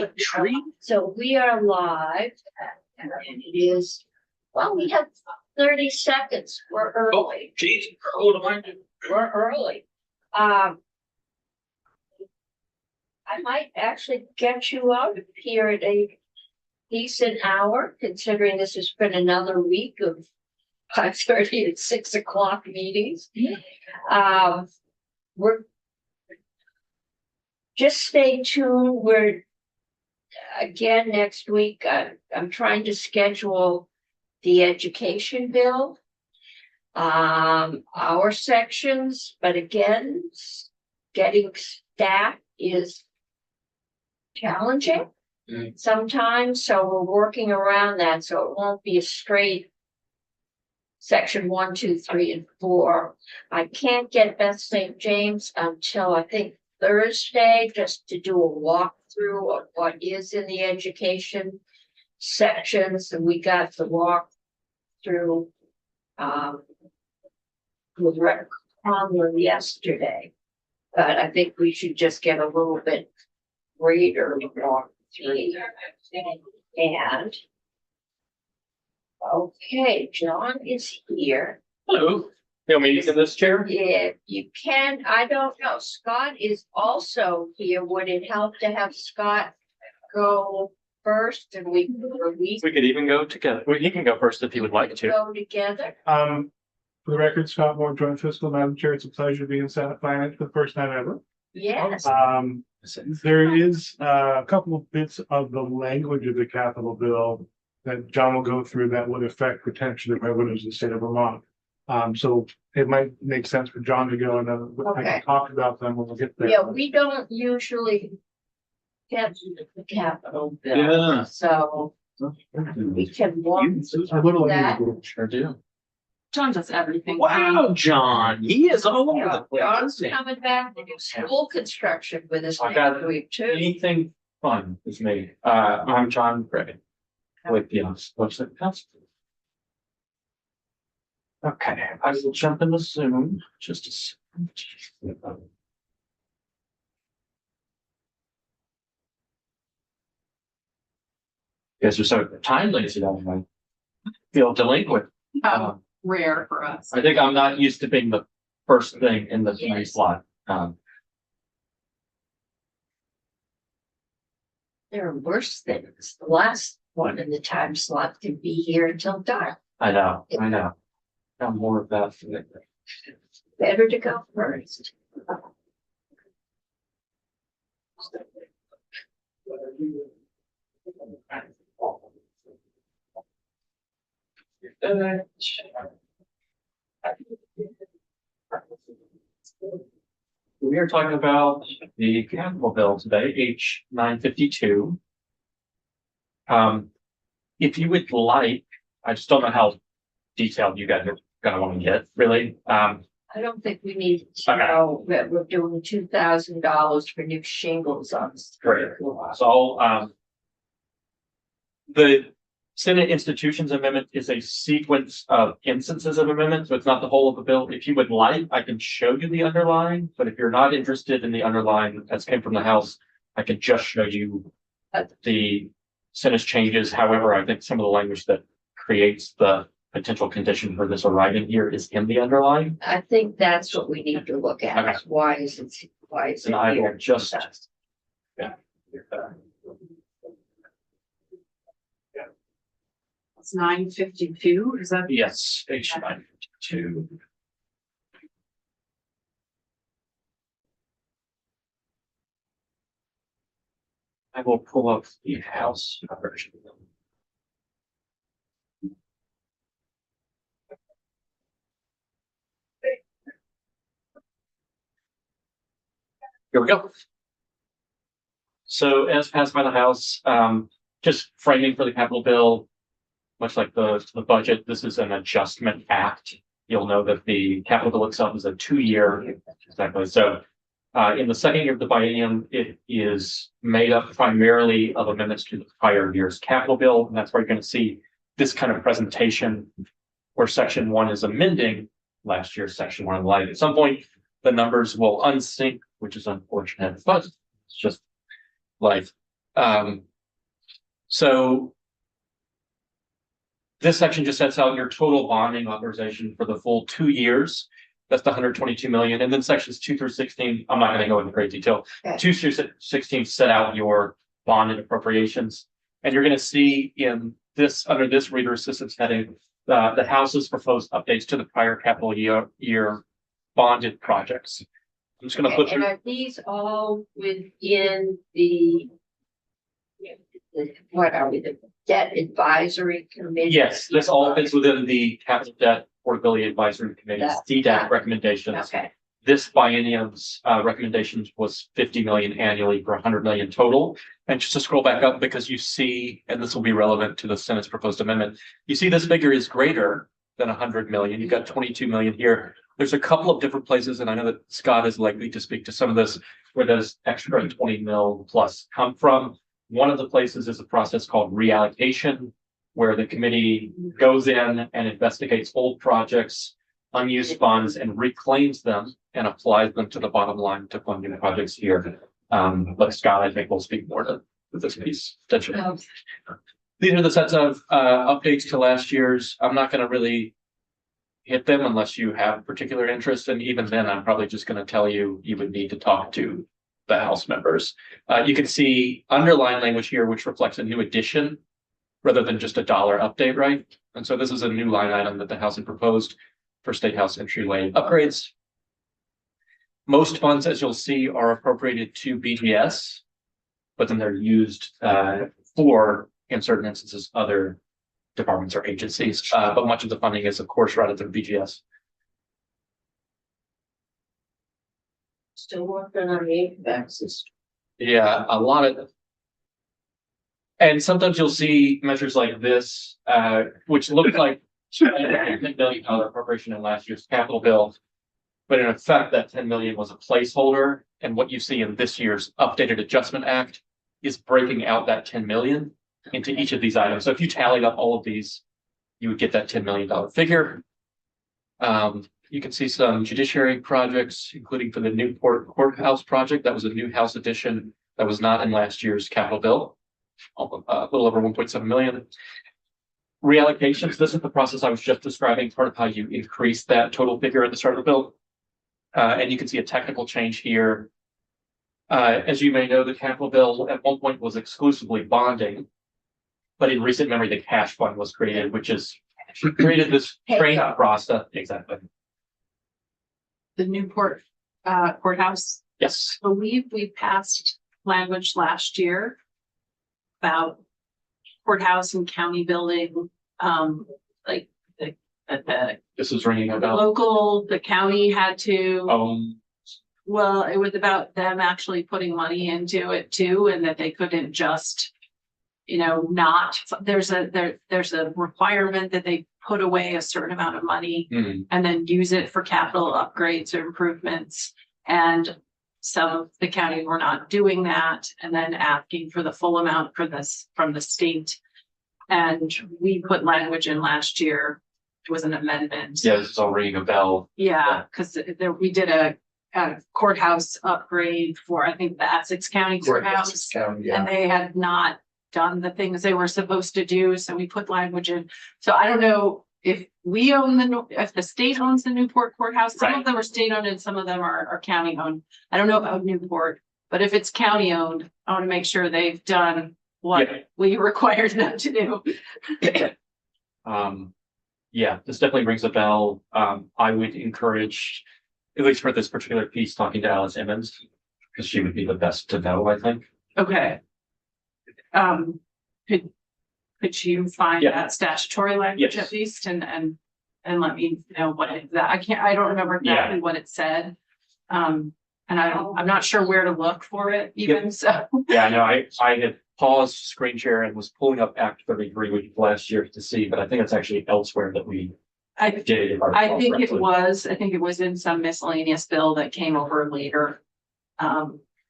right, so we are live and it is, well, we have 30 seconds. We're early. Geez, hold on. We're early. I might actually get you out here at a decent hour, considering this has been another week of 5:30 and 6 o'clock meetings. We're just stay tuned. We're again next week. I'm trying to schedule the education bill, our sections, but again, getting staff is challenging sometimes, so we're working around that, so it won't be a straight section 1, 2, 3, and 4. I can't get Beth St. James until I think Thursday, just to do a walkthrough of what is in the education sections, and we got the walk through with Rick Conlon yesterday. But I think we should just get a little bit greater walk through. And okay, John is here. Hello. You want me to use this chair? Yeah, you can. I don't know. Scott is also here. Would it help to have Scott go first and we can release? We could even go together. Well, he can go first if he would like to. Go together. For the record, Scott Moore, Joint Fiscal Madam Chair, it's a pleasure to be in Senate Finance for the first time ever. Yes. There is a couple of bits of the language of the capital bill that John will go through that would affect potentially revenues in the state of Vermont. So it might make sense for John to go and I can talk about them when we get there. Yeah, we don't usually get the capital bill. Yeah. So we can walk A little that. unusual. Sure do. John does everything. Wow, John, he is all over the place. John's coming back to do school construction with us I got next week too. Anything fun is me. I'm John Gray with the website council. Okay, I will jump into Zoom just a second. You guys are so time lazy that I feel delinquent. Rare for us. I think I'm not used to being the first thing in the time Yes. slot. There are worse things. The last one in the time slot can be here until dark. I know. Got more of that. Better to go first. We are talking about the capital bill today, H 952. If you would like, I just don't know how detailed you guys are gonna want to get, really. I don't think we need to Okay. know that we're doing $2,000 for new shingles on the street. Great. So, the Senate Institutions Amendment is a sequence of instances of amendments, so it's not the whole of the bill. If you would like, I can show you the underlying, but if you're not interested in the underlying that came from the House, I can just show you the Senate's changes. However, I think some of the language that creates the potential condition for this arriving here is in the underlying. I think that's what we need to look at. Okay. Is why is it And I will here? just. Yeah. It's 952, is that? Yes, H 952. I will pull up the House version. Here we go. So as passed by the House, just framing for the capital bill, much like the budget, this is an adjustment act. You'll know that the capital bill itself is a 2-year, exactly. So in the second year of the biennium, it is made up primarily of amendments to the prior year's capital bill. And that's where you're going to see this kind of presentation where section 1 is amending last year's section 1 of the light. At some point, the numbers will unsync, which is unfortunate, but it's just life. So this section just sets out your total bonding authorization for the full 2 years. That's the 122 million. And then sections 2 through 16, I'm not going to go into great detail. Okay. 2 through 16 set out your bonded appropriations. And you're going to see in this, under this reader assistance heading, the House's proposed updates to the prior capital year bonded projects. I'm just going to Okay, put and through. are these all within the what are we, the debt advisory committee? Yes, this all fits within the capital debt affordability advisory committee's DDAC recommendations. Okay, This biennium's recommendations was 50 million annually for 100 million total. And just to scroll back up, because you see, and this will be relevant to the Senate's proposed amendment, you see this figure is greater than 100 million. You've got 22 million here. There's a couple of different places, and I know that Scott is likely to speak to some of this, where those extra 20 mil plus come from. One of the places is a process called reallocation, where the committee goes in and investigates old projects, unused funds, and reclaims them and applies them to the bottom line to fund new projects here. But Scott, I think, will speak more to this piece. Potentially. These are the sets of updates to last year's. I'm not going to really hit them unless you have particular interest, and even then, I'm probably just going to tell you you would need to talk to the House members. You can see underlined language here, which reflects a new addition rather than just a dollar update, right? And so this is a new line item that the House had proposed for State House entryway upgrades. Most funds, as you'll see, are appropriated to BGS, but then they're used for, in certain instances, other departments or agencies. But much of the funding is, of course, routed through BGS. still working on the HVAC system. Yeah, a lot of. And sometimes you'll see measures like this, which look like a $10 million appropriation in last year's capital bill. But in effect, that 10 million was a placeholder. And what you see in this year's updated adjustment act is breaking out that 10 million into each of these items. So if you tallied up all of these, you would get that $10 million figure. You can see some judiciary projects, including for the Newport Courthouse project. That was a new house addition that was not in last year's capital bill. A little over 1.7 million. Reallocations, this is the process I was just describing, part of how you increase that total figure at the start of the bill. And you can see a technical change here. As you may know, the capital bill at one point was exclusively bonding, but in recent memory, the cash fund was created, which is created this trade process. Exactly. The Newport courthouse, Yes. I believe we passed language last year about courthouse and county building, like the This is ringing a bell. local, the county had to, Well, it was about them actually putting money into it too, and that they couldn't just, not, there's a requirement that they put away a certain amount of money and then use it for capital upgrades or improvements. And some of the county were not doing that and then asking for the full amount for this from the state. And we put language in last year. It was an amendment. yeah, this is all ringing a bell. Yeah, because we did a courthouse upgrade for, I think, the Essex County courthouse. And they had not done the things they were supposed to do, so we put language in. So I don't know if we own if the state owns the Newport courthouse. Some Right. of them are state owned and some of them are county owned. I don't know about Newport, but if it's county owned, I want to make sure they've done what Yeah. we required them to do. Yeah, this definitely rings a bell. I would encourage, at least for this particular piece, talking to Alice Emmons, because she would be the best to know, I think. Okay. Could you find Yeah. that statutory language Yes. at least and let me know what I don't remember exactly what it said. And I'm not sure where to look for it even, so. Yeah, no, I had paused screen share and was pulling up Act 33, which was last year to see, but I think it's actually elsewhere that we I did it. if I recall think correctly. I think it was in some miscellaneous bill that came over later.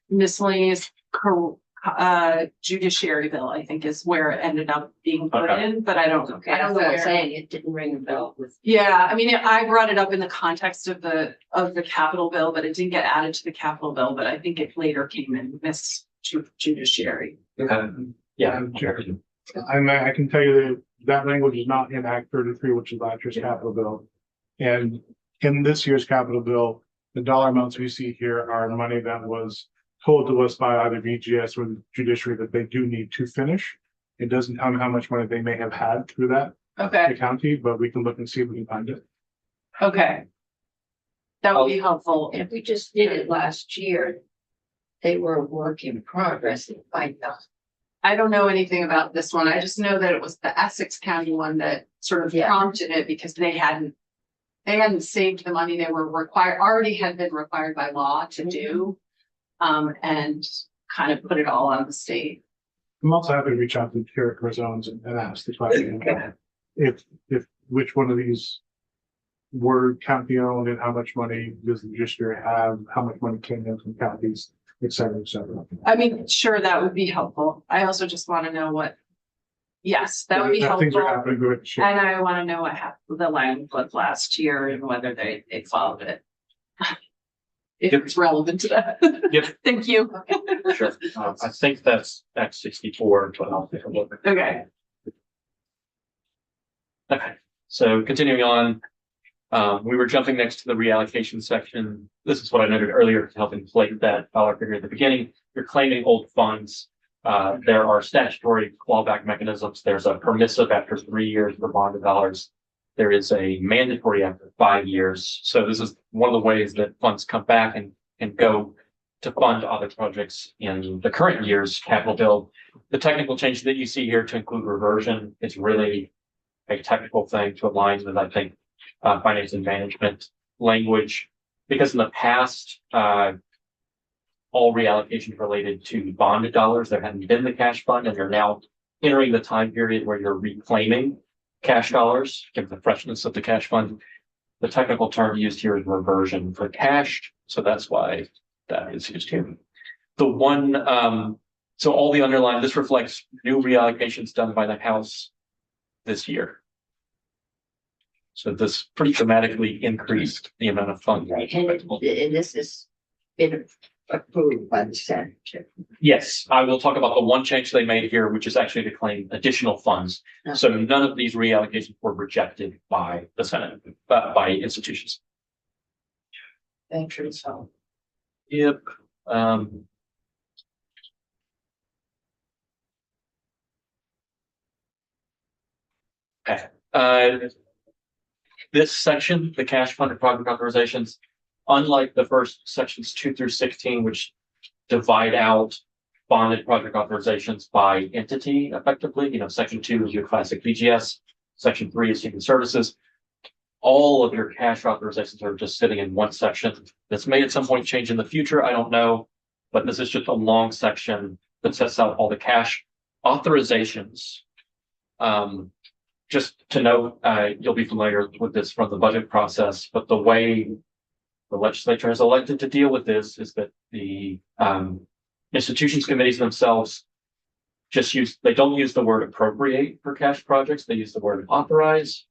Miscellaneous judiciary bill, I think, is where it ended up being put Okay. in, but I don't know That's what I'm where. saying, it didn't ring a bell with. Yeah, I mean, I brought it up in the context of the capital bill, but it didn't get added to the capital bill, but I think it later came in judiciary. Yeah. Madam Chair. I can tell you that that language is not in Act 33, which is last year's capital bill. And in this year's capital bill, the dollar amounts we see here are money that was told to us by either VGS or the judiciary that they do need to finish. It doesn't tell me how much money they may have had through that Okay, county, but we can look and see if we can find it. okay. That would be helpful. If we just did it last year, they were a work in progress, it might not. I don't know anything about this one. I just know that it was the Essex County one that sort of Yeah. prompted it because they hadn't saved the money they were already had been required by law to do. And kind of put it all on the state. I'm also happy to reach out to Jericho Zones and ask the question. If which one of these were county owned and how much money does the judiciary have, how much money came in from counties, et cetera, et cetera. I mean, sure, that would be helpful. I also just want to know what. Yes, that would be Things are helpful. happening, go ahead and share. And I want to know what happened, the language was last year and whether they followed it. If Yep. it's relevant to that. Yep. Thank you. Sure. I think that's Act 64, but I'll take a look. Okay, Okay, so continuing on, we were jumping next to the reallocation section. This is what I noted earlier to help inflate that dollar figure at the beginning. You're claiming old funds. There are statutory clawback mechanisms. There's a permissive after 3 years for bonded dollars. There is a mandatory after 5 years. So this is one of the ways that funds come back and go to fund other projects in the current year's capital bill. The technical change that you see here to include reversion is really a technical thing to align with, I think, finance and management language, because in the past, all reallocations related to bonded dollars, there hadn't been the cash fund, and you're now entering the time period where you're reclaiming cash dollars, given the freshness of the cash fund. The technical term used here is reversion for cash, so that's why that is used here. The one, so all the underlying, this reflects new reallocations done by the House this year. So this pretty dramatically increased the amount of funds. Right, and this has been approved by the Senate. Yes, I will talk about the one change they made here, which is actually to claim additional funds. So none of these reallocations were rejected by the Senate, but by institutions. Thank you, so. Yep. Okay. This section, the cash fund and project authorizations, unlike the first sections 2 through 16, which divide out bonded project authorizations by entity effectively, section 2 is your classic BGS, section 3 is human services. All of your cash authorizations are just sitting in one section. This may at some point change in the future, I don't know, but this is just a long section that sets out all the cash authorizations. Just to note, you'll be familiar with this from the budget process, but the way the legislature has elected to deal with this is that the institutions committees themselves they don't use the word appropriate for cash projects, they use the word authorize.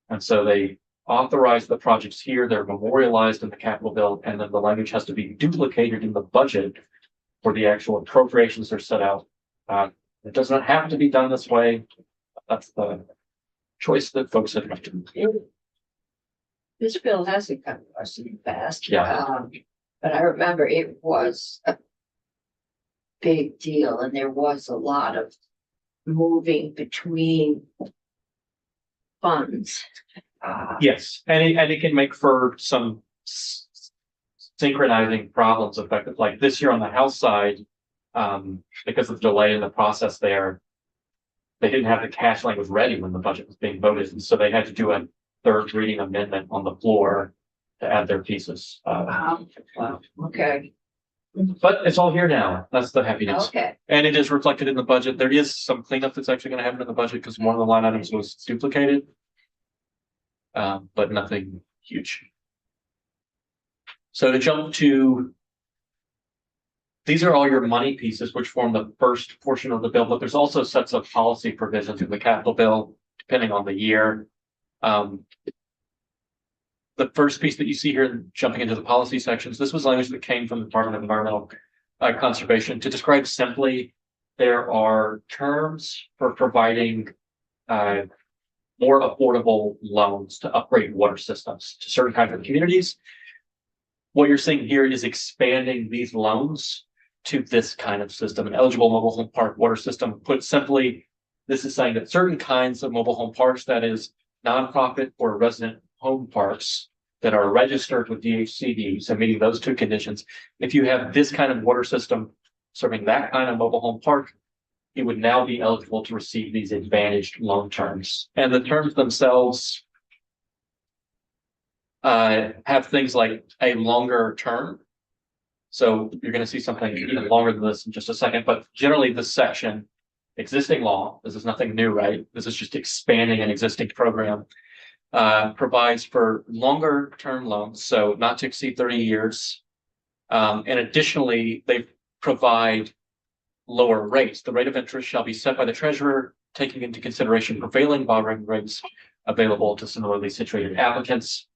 And so they authorize the projects here, they're memorialized in the capital bill, and then the language has to be duplicated in the budget for the actual appropriations are set out. It does not have to be done this way. That's the choice that folks have made. This bill hasn't come to us in the past. Yeah. But I remember it was a big deal and there was a lot of moving between funds. Yes, and it can make for some synchronizing problems effective. Like this year on the House side, because of the delay in the process there, they didn't have the cash language ready when the budget was being voted, and so they had to do a third reading amendment on the floor to add their pieces. Wow, okay, But it's all here now. That's the happy news. okay. And it is reflected in the budget. There is some cleanup that's actually going to happen in the budget because one of the line items was duplicated. But nothing huge. So to jump to, these are all your money pieces, which form the first portion of the bill, but there's also sets of policy provisions in the capital bill, depending on the year. The first piece that you see here, jumping into the policy sections, this was language that came from the Department of Environmental Conservation to describe simply there are terms for providing more affordable loans to upgrade water systems to certain kinds of communities. What you're seeing here is expanding these loans to this kind of system, an eligible mobile home park water system. Put simply, this is saying that certain kinds of mobile home parks, that is nonprofit or resident home parks that are registered with DHCD, so meeting those two conditions. If you have this kind of water system serving that kind of mobile home park, it would now be eligible to receive these advantaged loan terms. And the terms themselves have things like a longer term. So you're going to see something even longer than this in just a second, but generally this section, existing law, this is nothing new, right? This is just expanding an existing program, provides for longer term loans, so not to exceed 30 years. And additionally, they provide lower rates. The rate of interest shall be set by the treasurer, taking into consideration prevailing borrowing rates available to similarly situated applicants.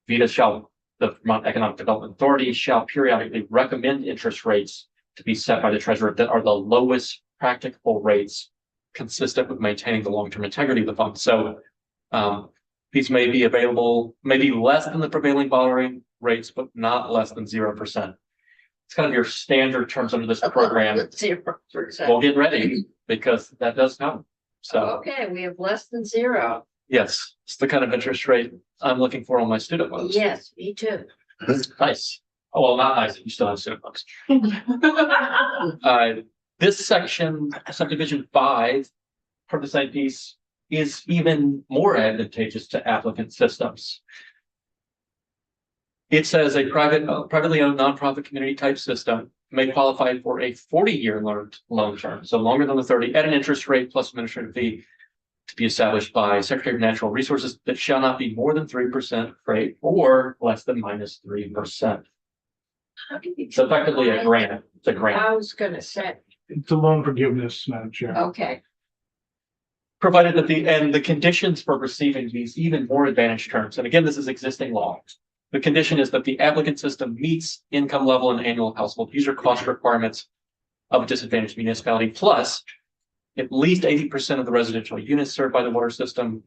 The Vermont Economic Development Authority shall periodically recommend interest rates to be set by the treasurer that are the lowest practicable rates consistent with maintaining the long-term integrity of the fund. So these may be available, maybe less than the prevailing borrowing rates, but not less than 0%. It's kind of your standard terms under this program. 0%. Well, get ready because that does come. So Okay, we have less than 0. yes, it's the kind of interest rate I'm looking for on my student loans. Yes, me too. Nice. Oh, well, not nice. You still have student loans. This section, subdivision 5, for the same piece, is even more advantageous to applicant systems. It says a privately owned nonprofit community type system may qualify for a 40-year loan term, so longer than the 30, at an interest rate plus administrative fee to be established by Secretary of Natural Resources that shall not be more than 3% rate or less than -3%. It's effectively a grant. It's a grant. I was gonna say, It's a loan forgiveness, Madam Chair. okay, Provided that the conditions for receiving these even more advantaged terms, and again, this is existing law. The condition is that the applicant system meets income level and annual household user cost requirements of a disadvantaged municipality, plus at least 80% of the residential units served by the water system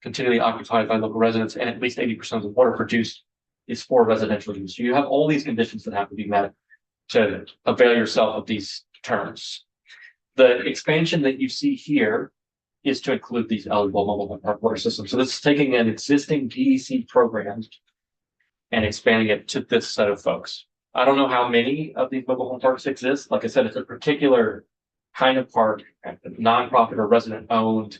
continually occupied by local residents, and at least 80% of the water produced is for residential use. So you have all these conditions that have to be met to avail yourself of these terms. The expansion that you see here is to include these eligible mobile home park water systems. So this is taking an existing DEC program and expanding it to this set of folks. I don't know how many of these mobile home parks exist. Like I said, it's a particular kind of park, nonprofit or resident owned.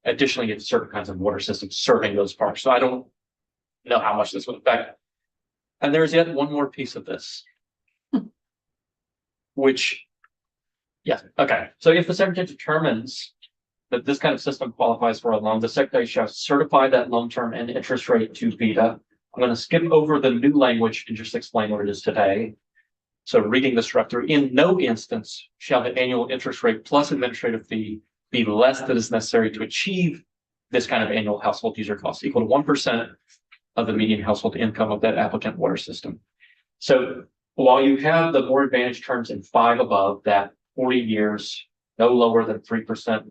Additionally, it's certain kinds of water systems serving those parks. So I don't know how much this would affect. And there's yet one more piece of this, which, yes, okay. So if the secretary determines that this kind of system qualifies for a loan, the secretary shall certify that loan term and interest rate to VEDA. I'm going to skip over the new language and just explain what it is today. So reading the structure, in no instance shall the annual interest rate plus administrative fee be less than is necessary to achieve this kind of annual household user cost, equal to 1% of the median household income of that applicant water system. So while you have the more advantaged terms in 5 above, that 40 years, no lower than 3%,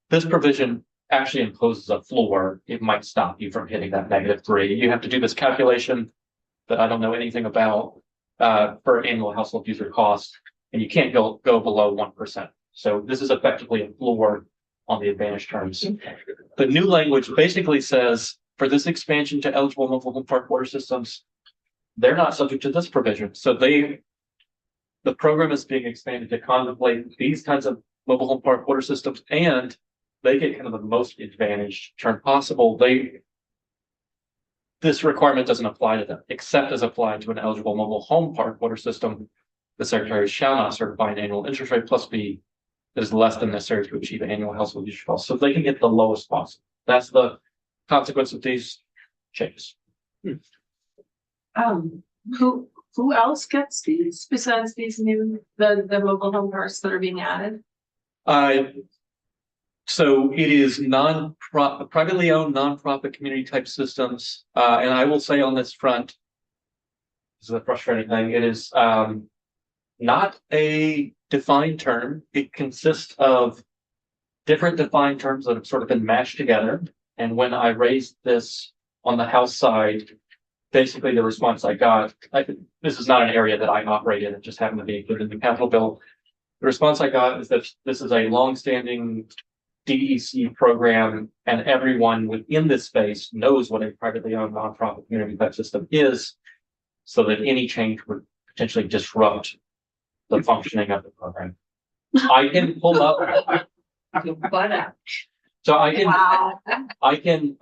this provision actually imposes a floor. It might stop you from hitting that -3. You have to do this calculation that I don't know anything about for annual household user cost, and you can't go below 1%. So this is effectively a floor on the advantage terms. The new language basically says for this expansion to eligible mobile home park water systems, they're not subject to this provision. So the program is being expanded to contemplate these kinds of mobile home park water systems, and they get kind of the most advantaged term possible. This requirement doesn't apply to them, except as applied to an eligible mobile home park water system. The secretary shall not certify an annual interest rate plus fee that is less than necessary to achieve annual household user costs. So they can get the lowest possible. That's the consequence of these changes. Who else gets these besides these new, the mobile home parks that are being added? So it is privately owned nonprofit community type systems. And I will say on this front, this is a frustrating thing. It is not a defined term. It consists of different defined terms that have sort of been mashed together. And when I raised this on the House side, basically the response I got, this is not an area that I operate in, it just happened to be included in the capital bill. The response I got is that this is a longstanding DEC program, and everyone within this space knows what a privately owned nonprofit community type system is, so that any change would potentially disrupt the functioning of the program. I can pull up, Your butt out. so I can, Wow. I can,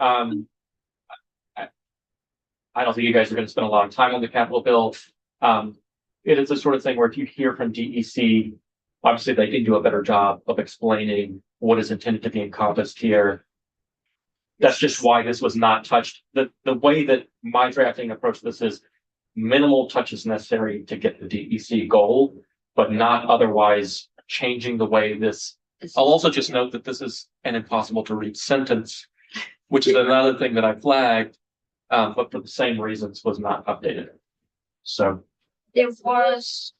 I don't think you guys are gonna spend a lot of time on the capital bill. It is the sort of thing where if you hear from DEC, obviously they can do a better job of explaining what is intended to be encompassed here. That's just why this was not touched. The way that my drafting approach this is minimal touches necessary to get the DEC goal, but not otherwise changing the way this. I'll also just note that this is an impossible to read sentence, which is another thing that I flagged, but for the same reasons was not updated. So, There was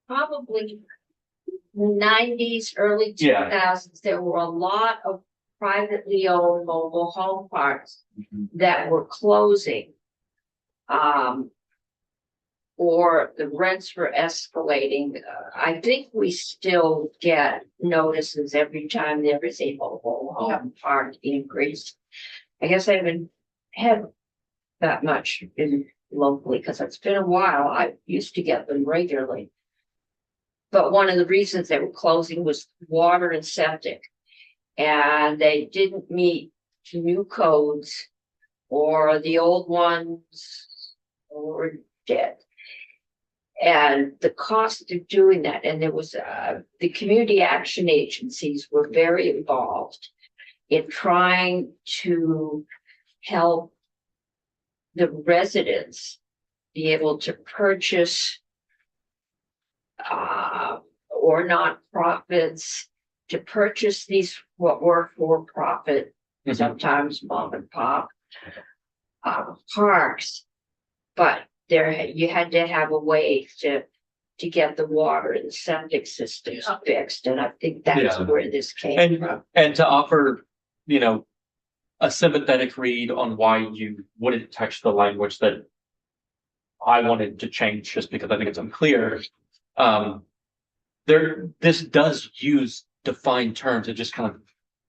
probably nineties, early two Yeah. thousands, there were a lot of privately owned mobile home parks that were closing. Or the rents were escalating. I think we still get notices every time there is a mobile home park increase. I guess I haven't had that much in locally, because it's been a while. I used to get them regularly. But one of the reasons they were closing was water and septic. And they didn't meet new codes, or the old ones were dead. And the cost of doing that, and there was, the community action agencies were very involved in trying to help the residents be able to purchase or nonprofits to purchase these what were for profit, sometimes mom and pop parks, but there you had to have a way to get the water and the septic systems fixed, and I think that's Yeah. where this came from. and to offer, you know, a sympathetic read on why you wouldn't touch the language that I wanted to change just because I think it's unclear. This does use defined terms. It just kind of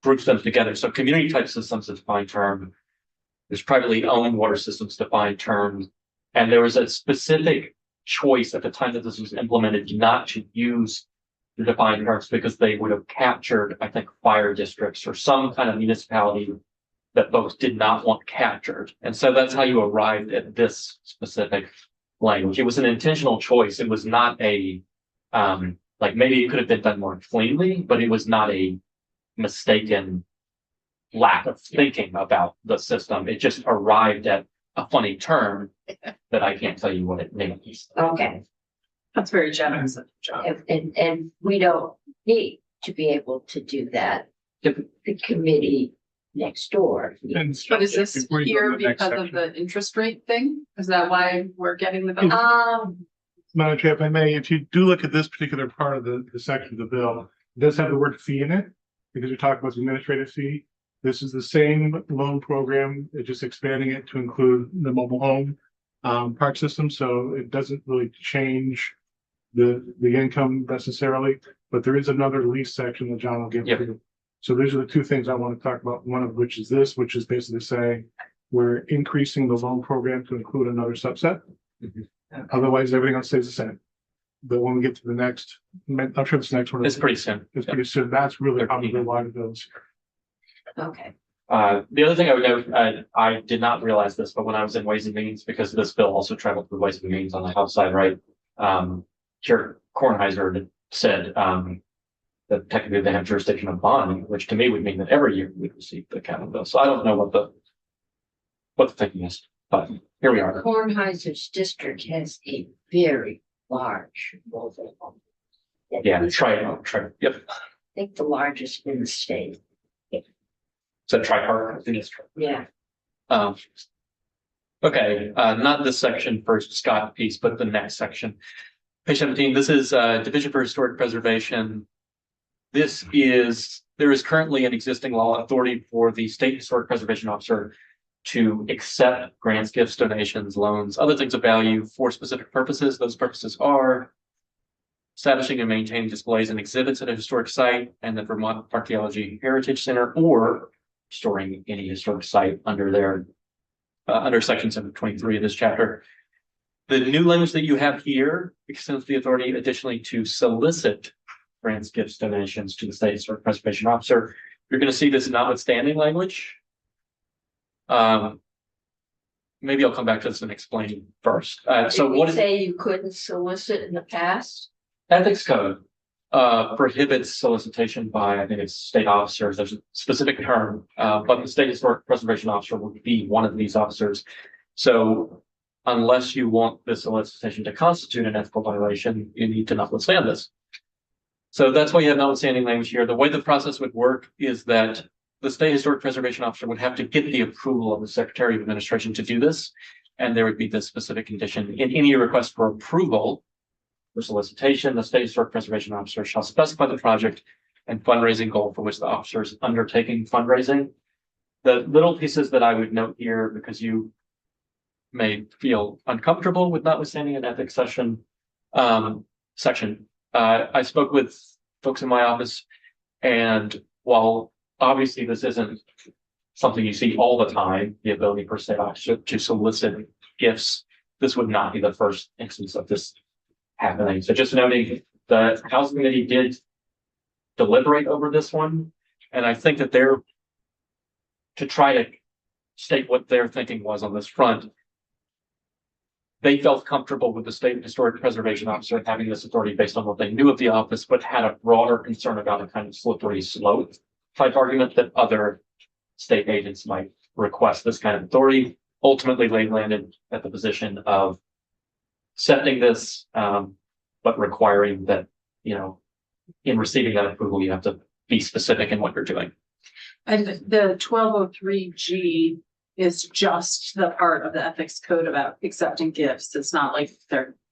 groups them together. So community type systems is a defined term. There's privately owned water systems defined term. And there was a specific choice at the time that this was implemented not to use the defined terms because they would have captured, I think, fire districts or some kind of municipality that folks did not want captured. And so that's how you arrived at this specific language. It was an intentional choice. It was not a, like maybe it could have been done more cleanly, but it was not a mistaken lack of thinking about the system. It just arrived at a funny term that I can't tell you what it means. Okay, That's very generous of John. and we don't need to be able to do that. The committee next door. But is this Before you go here to the next because of section. the interest rate thing? Is that why we're getting the bill? Madam Chair, if I may, if you do look at this particular part of the section of the bill, it does have the word fee in it, because you're talking about the administrative fee. This is the same loan program, it's just expanding it to include the mobile home park system, so it doesn't really change the income necessarily, but there is another lease section that John will get Yep. to. So these are the two things I want to talk about, one of which is this, which is basically saying we're increasing the loan program to include another subset. Mhm. Otherwise, everything else stays the same. But when we get to the next, I'm sure this next one It's pretty soon. is pretty soon. That's really probably why the bills. Okay, The other thing I would note, I did not realize this, but when I was in Ways and Means, because this bill also traveled through Ways and Means on the House side, right? Chair Kornheiser had said, that technically they have jurisdiction of bond, which to me would mean that every year we'd receive the capital bill. So I don't know what the thinking is, but here we are. Kornheiser's district has a very large mobile home. Yeah, try it. Yep. I think the largest in the state. So tripart, I think it's. Yeah. Okay, not this section first, Scott piece, but the next section. Page 17, this is Division for Historic Preservation. There is currently an existing law authority for the State Historic Preservation Officer to accept grants, gifts, donations, loans, other things of value for specific purposes. Those purposes are establishing and maintaining displays and exhibits at a historic site and the Vermont Archaeology Heritage Center, or storing any historic site under section 723 of this chapter. The new language that you have here extends the authority additionally to solicit grants, gifts, donations to the State Historic Preservation Officer. You're going to see this notwithstanding language. Maybe I'll come back to this and explain first. So Did what we is say you couldn't solicit in the past? ethics code? Prohibits solicitation by, I think it's state officers. There's a specific term, but the State Historic Preservation Officer would be one of these officers. So unless you want the solicitation to constitute an ethical violation, you need to notwithstand this. So that's why you have notwithstanding language here. The way the process would work is that the State Historic Preservation Officer would have to get the approval of the Secretary of Administration to do this. And there would be this specific condition in any request for approval for solicitation. The State Historic Preservation Officer shall specify the project and fundraising goal for which the officer is undertaking fundraising. The little pieces that I would note here, because you may feel uncomfortable with notwithstanding an ethics section. I spoke with folks in my office, and while obviously this isn't something you see all the time, the ability for state officer to solicit gifts, this would not be the first instance of this happening. So just noting, the Housing Committee did deliberate over this one, and I think that to try to state what their thinking was on this front, they felt comfortable with the State Historic Preservation Officer having this authority based on what they knew of the office, but had a broader concern about a kind of slippery slope type argument that other state agents might request this kind of authority. Ultimately, they landed at the position of accepting this, but requiring that, in receiving that approval, you have to be specific in what you're doing. And the 1203G is just the part of the ethics code about accepting gifts. It's not like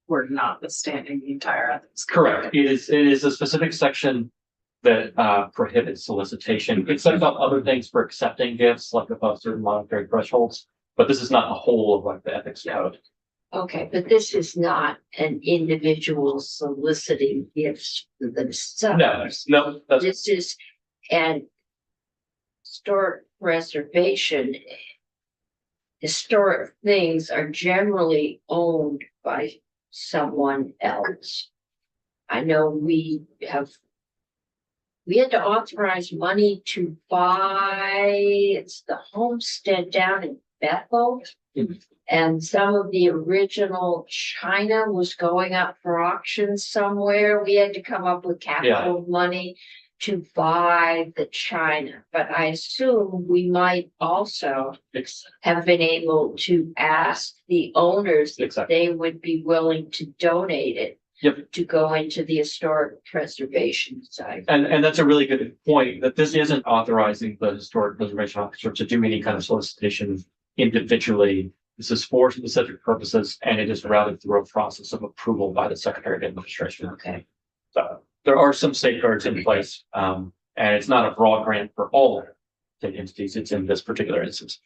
we're notwithstanding the entire ethics code. Correct. It is a specific section that prohibits solicitation. It sets up other things for accepting gifts, like above certain monetary thresholds, but this is not the whole of like the ethics code. Okay, but this is not an individual soliciting gifts for themselves. No, that's This is, and historic preservation, historic things are generally owned by someone else. I know we had to authorize money to buy, it's the homestead down in Bethel. Mhm. And some of the original china was going up for auction somewhere. We had to come up with capital money to buy the china. But I assume we might also have been able to ask the owners if Exactly. they would be willing to donate it. Yep. To go into the historic preservation side. And that's a really good point, that this isn't authorizing the Historic Preservation Officer to do any kind of solicitation individually. This is for specific purposes, and it is routed through a process of approval by the Secretary of Administration. Okay. So there are some safeguards in place, and it's not a broad grant for all state entities. It's in this particular instance.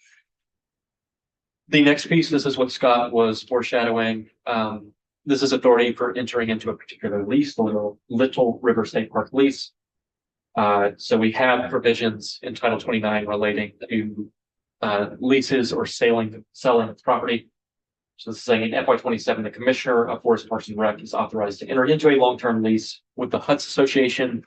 The next piece, this is what Scott was foreshadowing. This is authority for entering into a particular lease, the Little River State Park lease. So we have provisions in Title 29 relating to leases or selling of property. So this is saying in FY 27, the Commissioner of Forest Parks and Rec is authorized to enter into a long-term lease with the Huts Association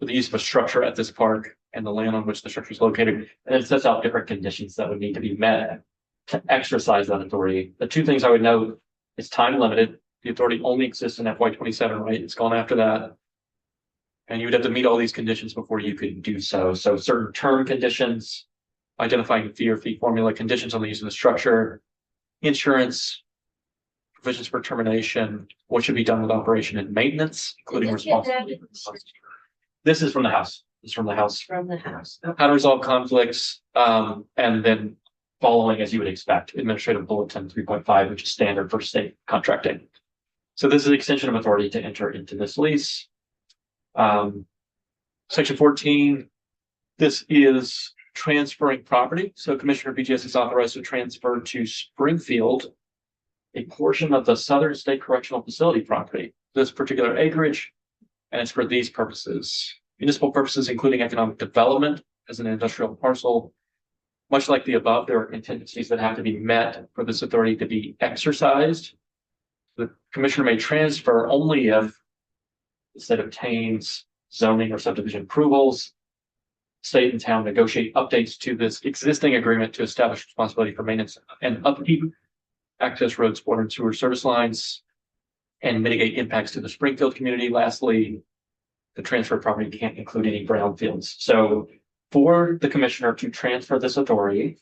for the use of a structure at this park and the land on which the structure is located. And it sets out different conditions that would need to be met to exercise that authority. The two things I would note: it's time limited. The authority only exists in FY 27, right? It's gone after that. And you would have to meet all these conditions before you could do so. So certain term conditions, identifying fee or fee formula, conditions on the use of the structure, insurance, provisions for termination, what should be done with operation and maintenance, including Did you get that? responsibility. This is from the House. This is from the House. From the house. How to resolve conflicts, and then following, as you would expect, Administrative Bulletin 3.5, which is standard for state contracting. So this is an extension of authority to enter into this lease. Section 14, this is transferring property. So Commissioner BGS is authorized to transfer to Springfield a portion of the Southern State Correctional Facility property, this particular acreage, and it's for these purposes. Municipal purposes, including economic development as an industrial parcel. Much like the above, there are contingencies that have to be met for this authority to be exercised. The commissioner may transfer only if the state obtains zoning or subdivision approvals. State and town negotiate updates to this existing agreement to establish responsibility for maintenance and upkeep, access roads, water and sewer service lines, and mitigate impacts to the Springfield community. Lastly, the transfer property can't include any brownfields. So for the commissioner to transfer this authority,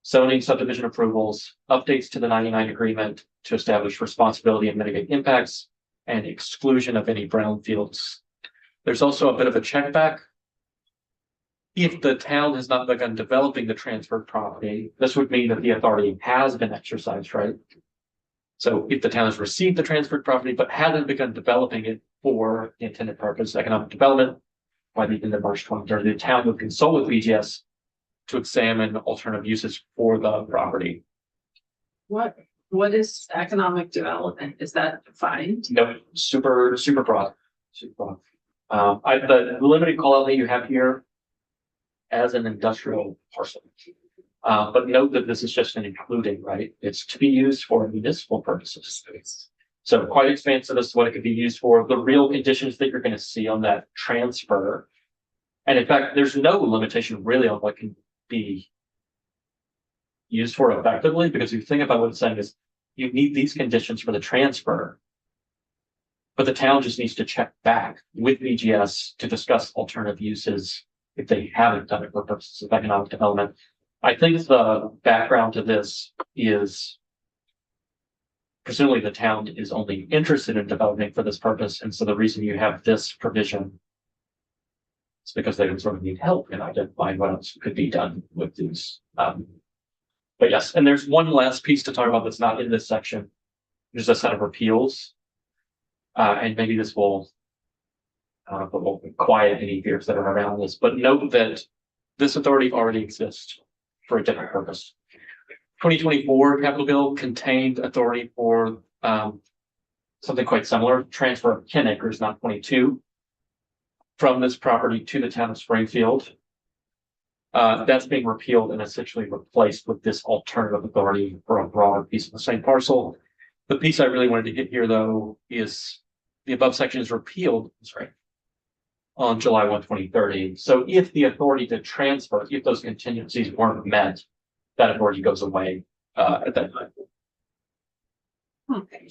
zoning, subdivision approvals, updates to the 99 agreement to establish responsibility and mitigate impacts, and exclusion of any brownfields. There's also a bit of a check back. If the town has not begun developing the transferred property, this would mean that the authority has been exercised, right? So if the town has received the transferred property but hasn't begun developing it for the intended purpose, economic development, by the end of March 2030, the town would consult with BGS to examine alternative uses for the property. What is economic development? Is that defined? No, super broad. Super broad. The limited call out that you have here as an industrial parcel. But note that this is just an including, right? It's to be used for municipal purposes. So quite expansive as to what it could be used for. The real conditions that you're going to see on that transfer. And in fact, there's no limitation really on what can be used for effectively, because if you think about what it's saying is you need these conditions for the transfer. But the town just needs to check back with BGS to discuss alternative uses if they haven't done it for purposes of economic development. I think the background to this is presumably the town is only interested in developing for this purpose. And so the reason you have this provision is because they would sort of need help in identifying what else could be done with these. But yes, and there's one last piece to talk about that's not in this section. There's a set of repeals. And maybe this will quiet any fears that are around this, but note that this authority already exists for a different purpose. 2024 capital bill contained authority for something quite similar, transfer of 10 acres, not 22, from this property to the town of Springfield. That's being repealed and essentially replaced with this alternative authority for a broader piece of the same parcel. The piece I really wanted to hit here, though, is the above section is repealed, sorry, on July 1, 2030. So if the authority to transfer, if those contingencies weren't met, that authority goes away at that time. Okay.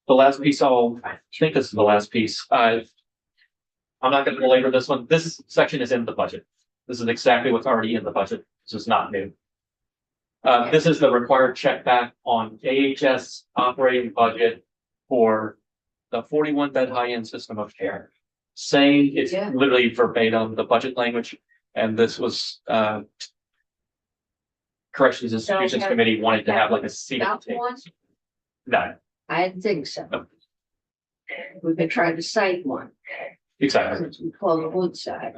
The last piece, I think this is the last piece. I'm not going to belabor this one. This section is in the budget. This is exactly what's already in the budget. This is not new. This is the required check back on AHS operating budget for the 41-bed high-end system of care. Saying it's literally verbatim the budget language, and this was Corrections Institutions Committee wanted to have like a seat at the table. No, I didn't think so. No. We've been trying to cite one exactly. since we call it Woodside.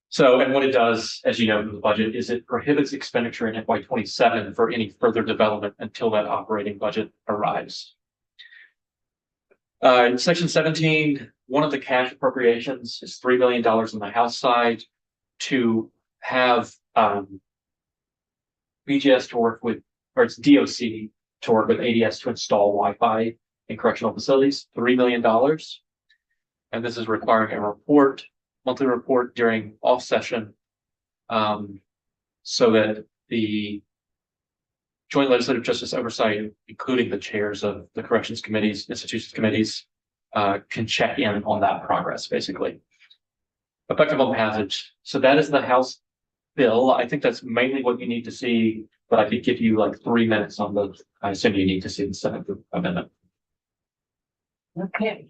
So, and what it does, as you know, from the budget is it prohibits expenditure in FY27 for any further development until that operating budget arrives. In section 17, one of the cash appropriations is $3 million on the House side to have BGS to work with, or it's DOC to work with ADS to install Wi-Fi in correctional facilities, $3 million. And this is requiring a report, monthly report during off session, so that the Joint Legislative Justice Oversight, including the chairs of the corrections committees, institutions committees, can check in on that progress, basically. Effective on passage. So that is the House bill. I think that's mainly what you need to see, but I could give you like 3 minutes on the, I assume you need to see the Senate amendment. Okay.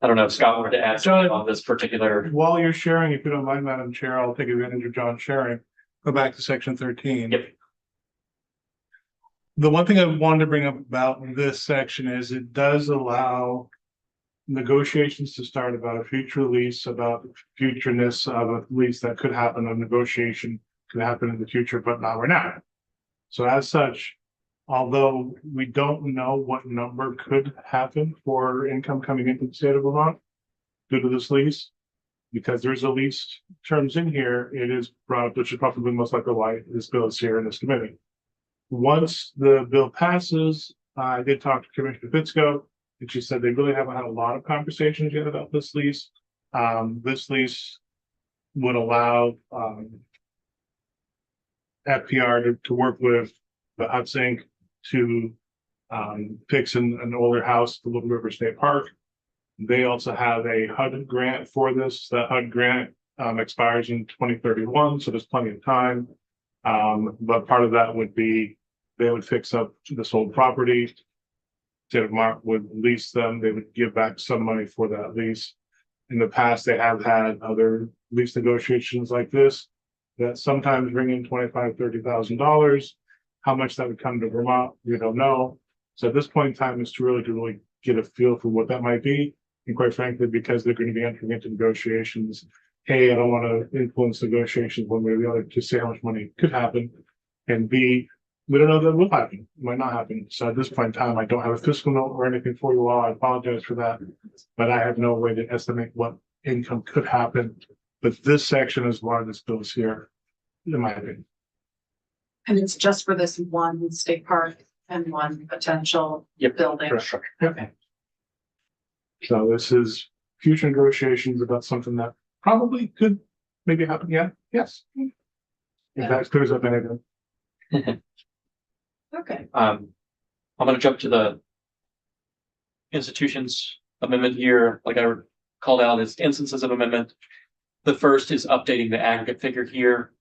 I don't know if Scott wanted to add something on this particular. While you're sharing, if you don't mind, Madam Chair, I'll take advantage of John sharing. Go back to section 13. Yep. The one thing I wanted to bring up about this section is it does allow negotiations to start about a future lease, about futureness of a lease that could happen, a negotiation could happen in the future, but not right now. So as such, although we don't know what number could happen for income coming into the state of Vermont due to this lease, because there's a lease terms in here, it is brought up, which is probably most likely why this bill is here in this committee. Once the bill passes, I did talk to Commissioner Fitzko, and she said they really haven't had a lot of conversations yet about this lease. This lease would allow FPR to work with the HUDSync to fix an older house, the Little River State Park. They also have a HUD grant for this. The HUD grant expires in 2031, so there's plenty of time. But part of that would be they would fix up this old property. State of Vermont would lease them. They would give back some money for that lease. In the past, they have had other lease negotiations like this that sometimes bring in $25,000-$30,000. How much that would come to Vermont, we don't know. So at this point in time, it's too early to really get a feel for what that might be. And quite frankly, because they're going to be entering into negotiations, A, I don't want to influence negotiations one way or the other to say how much money could happen. And B, we don't know that will happen, it might not happen. So at this point in time, I don't have a fiscal note or anything for you all. I apologize for that. But I have no way to estimate what income could happen. But this section is why this bill is here, in my opinion. And it's just for this one state park and one potential Yep. building. Correct. Okay. So this is future negotiations about something that probably could maybe happen. Yeah, yes. If that clears up anything. Okay. I'm gonna jump to the institutions amendment here, like I called out as instances of amendment. The first is updating the aggregate figure here.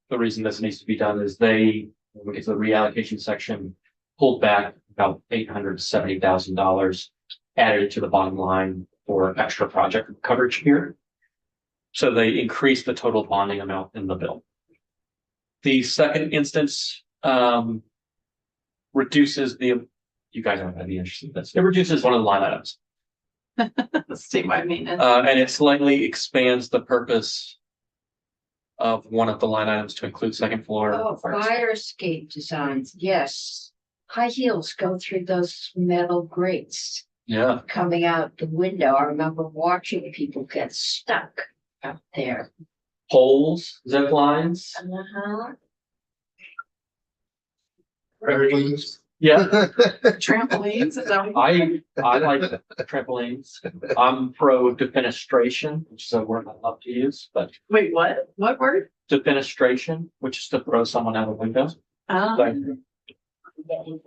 The reason this needs to be done is when we get to the reallocation section, pulled back about $870,000, added it to the bottom line for extra project coverage here. So they increased the total bonding amount in the bill. The second instance, reduces you guys aren't gonna be interested in this. It reduces one of the line items. Statewide maintenance. And it slightly expands the purpose of one of the line items to include second floor. Oh, fire escape designs, yes. High heels go through those metal grates Yeah, coming out the window. I remember watching people get stuck out there. poles, zip lines. Uh-huh. Yeah, Trampolines, is that what? I like trampolines. I'm pro defenestration, which is a word I love to use, but Wait, what? What word? defenestration, which is to throw someone out a window. Like, Well,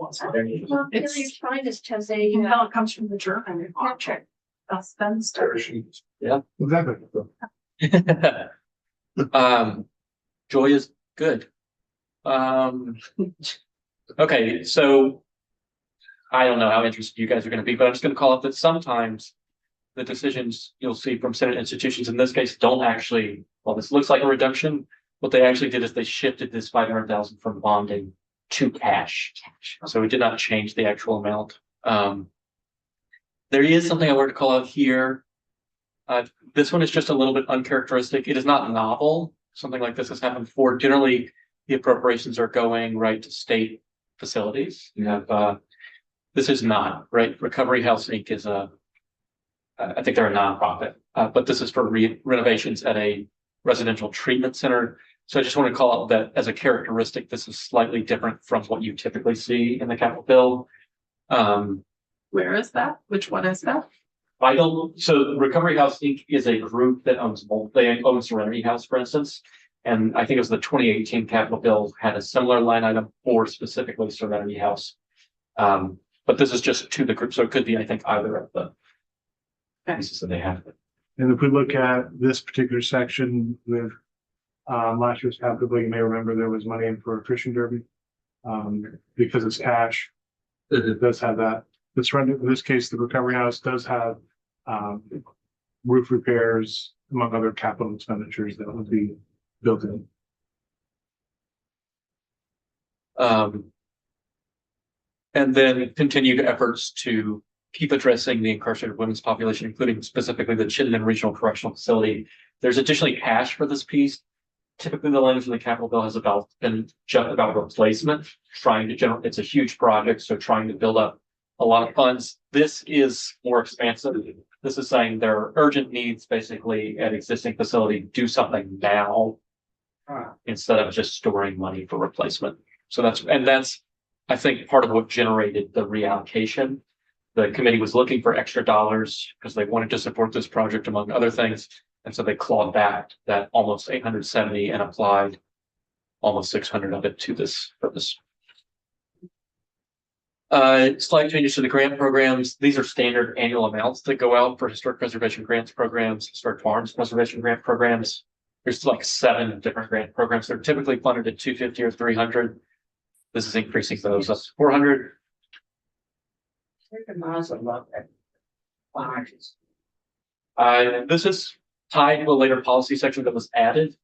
It's- Philly's finest has a, You know, it comes from the German. Patrick. Das Fenster. Exactly. Joy is good. Okay, so I don't know how interested you guys are gonna be, but I'm just gonna call out that sometimes the decisions you'll see from Senate institutions in this case don't actually, well, this looks like a reduction. What they actually did is they shifted this 500,000 from bonding to cash. So it did not change the actual amount. There is something I wanted to call out here. This one is just a little bit uncharacteristic. It is not novel. Something like this has happened before. Generally, the appropriations are going right to state facilities. You have, this is not, right? Recovery House Inc. is I think they're a nonprofit, but this is for renovations at a residential treatment center. So I just want to call out that as a characteristic, this is slightly different from what you typically see in the capital bill. Where is that? Which one is that? So Recovery House Inc. is a group that owns they own Serenity House, for instance. And I think it was the 2018 capital bill had a similar line item for specifically Serenity House. But this is just to the group, so it could be, I think, either of the pieces that they have. And if we look at this particular section with last year's capital bill, you may remember there was money in for a fishing derby. Because it's cash, it does have that. In this case, the Recovery House does have roof repairs, among other capital expenditures that would be built in. And then continued efforts to keep addressing the incarcerated women's population, including specifically the Chittenden Regional Correctional Facility. There's additionally cash for this piece. Typically, the language in the capital bill has been just about replacement, trying to generate, it's a huge project, so trying to build up a lot of funds. This is more expansive. This is saying there are urgent needs basically at existing facility, do something now instead of just storing money for replacement. So that's, I think, part of what generated the reallocation. The committee was looking for extra dollars because they wanted to support this project among other things. And so they clawed back that almost 870 and applied almost 600 of it to this purpose. Slight changes to the grant programs. These are standard annual amounts that go out for historic preservation grants programs, historic farms preservation grant programs. There's like 7 different grant programs. They're typically funded at 250 or 300. This is increasing those up to 400. This is tied to a later policy section that was added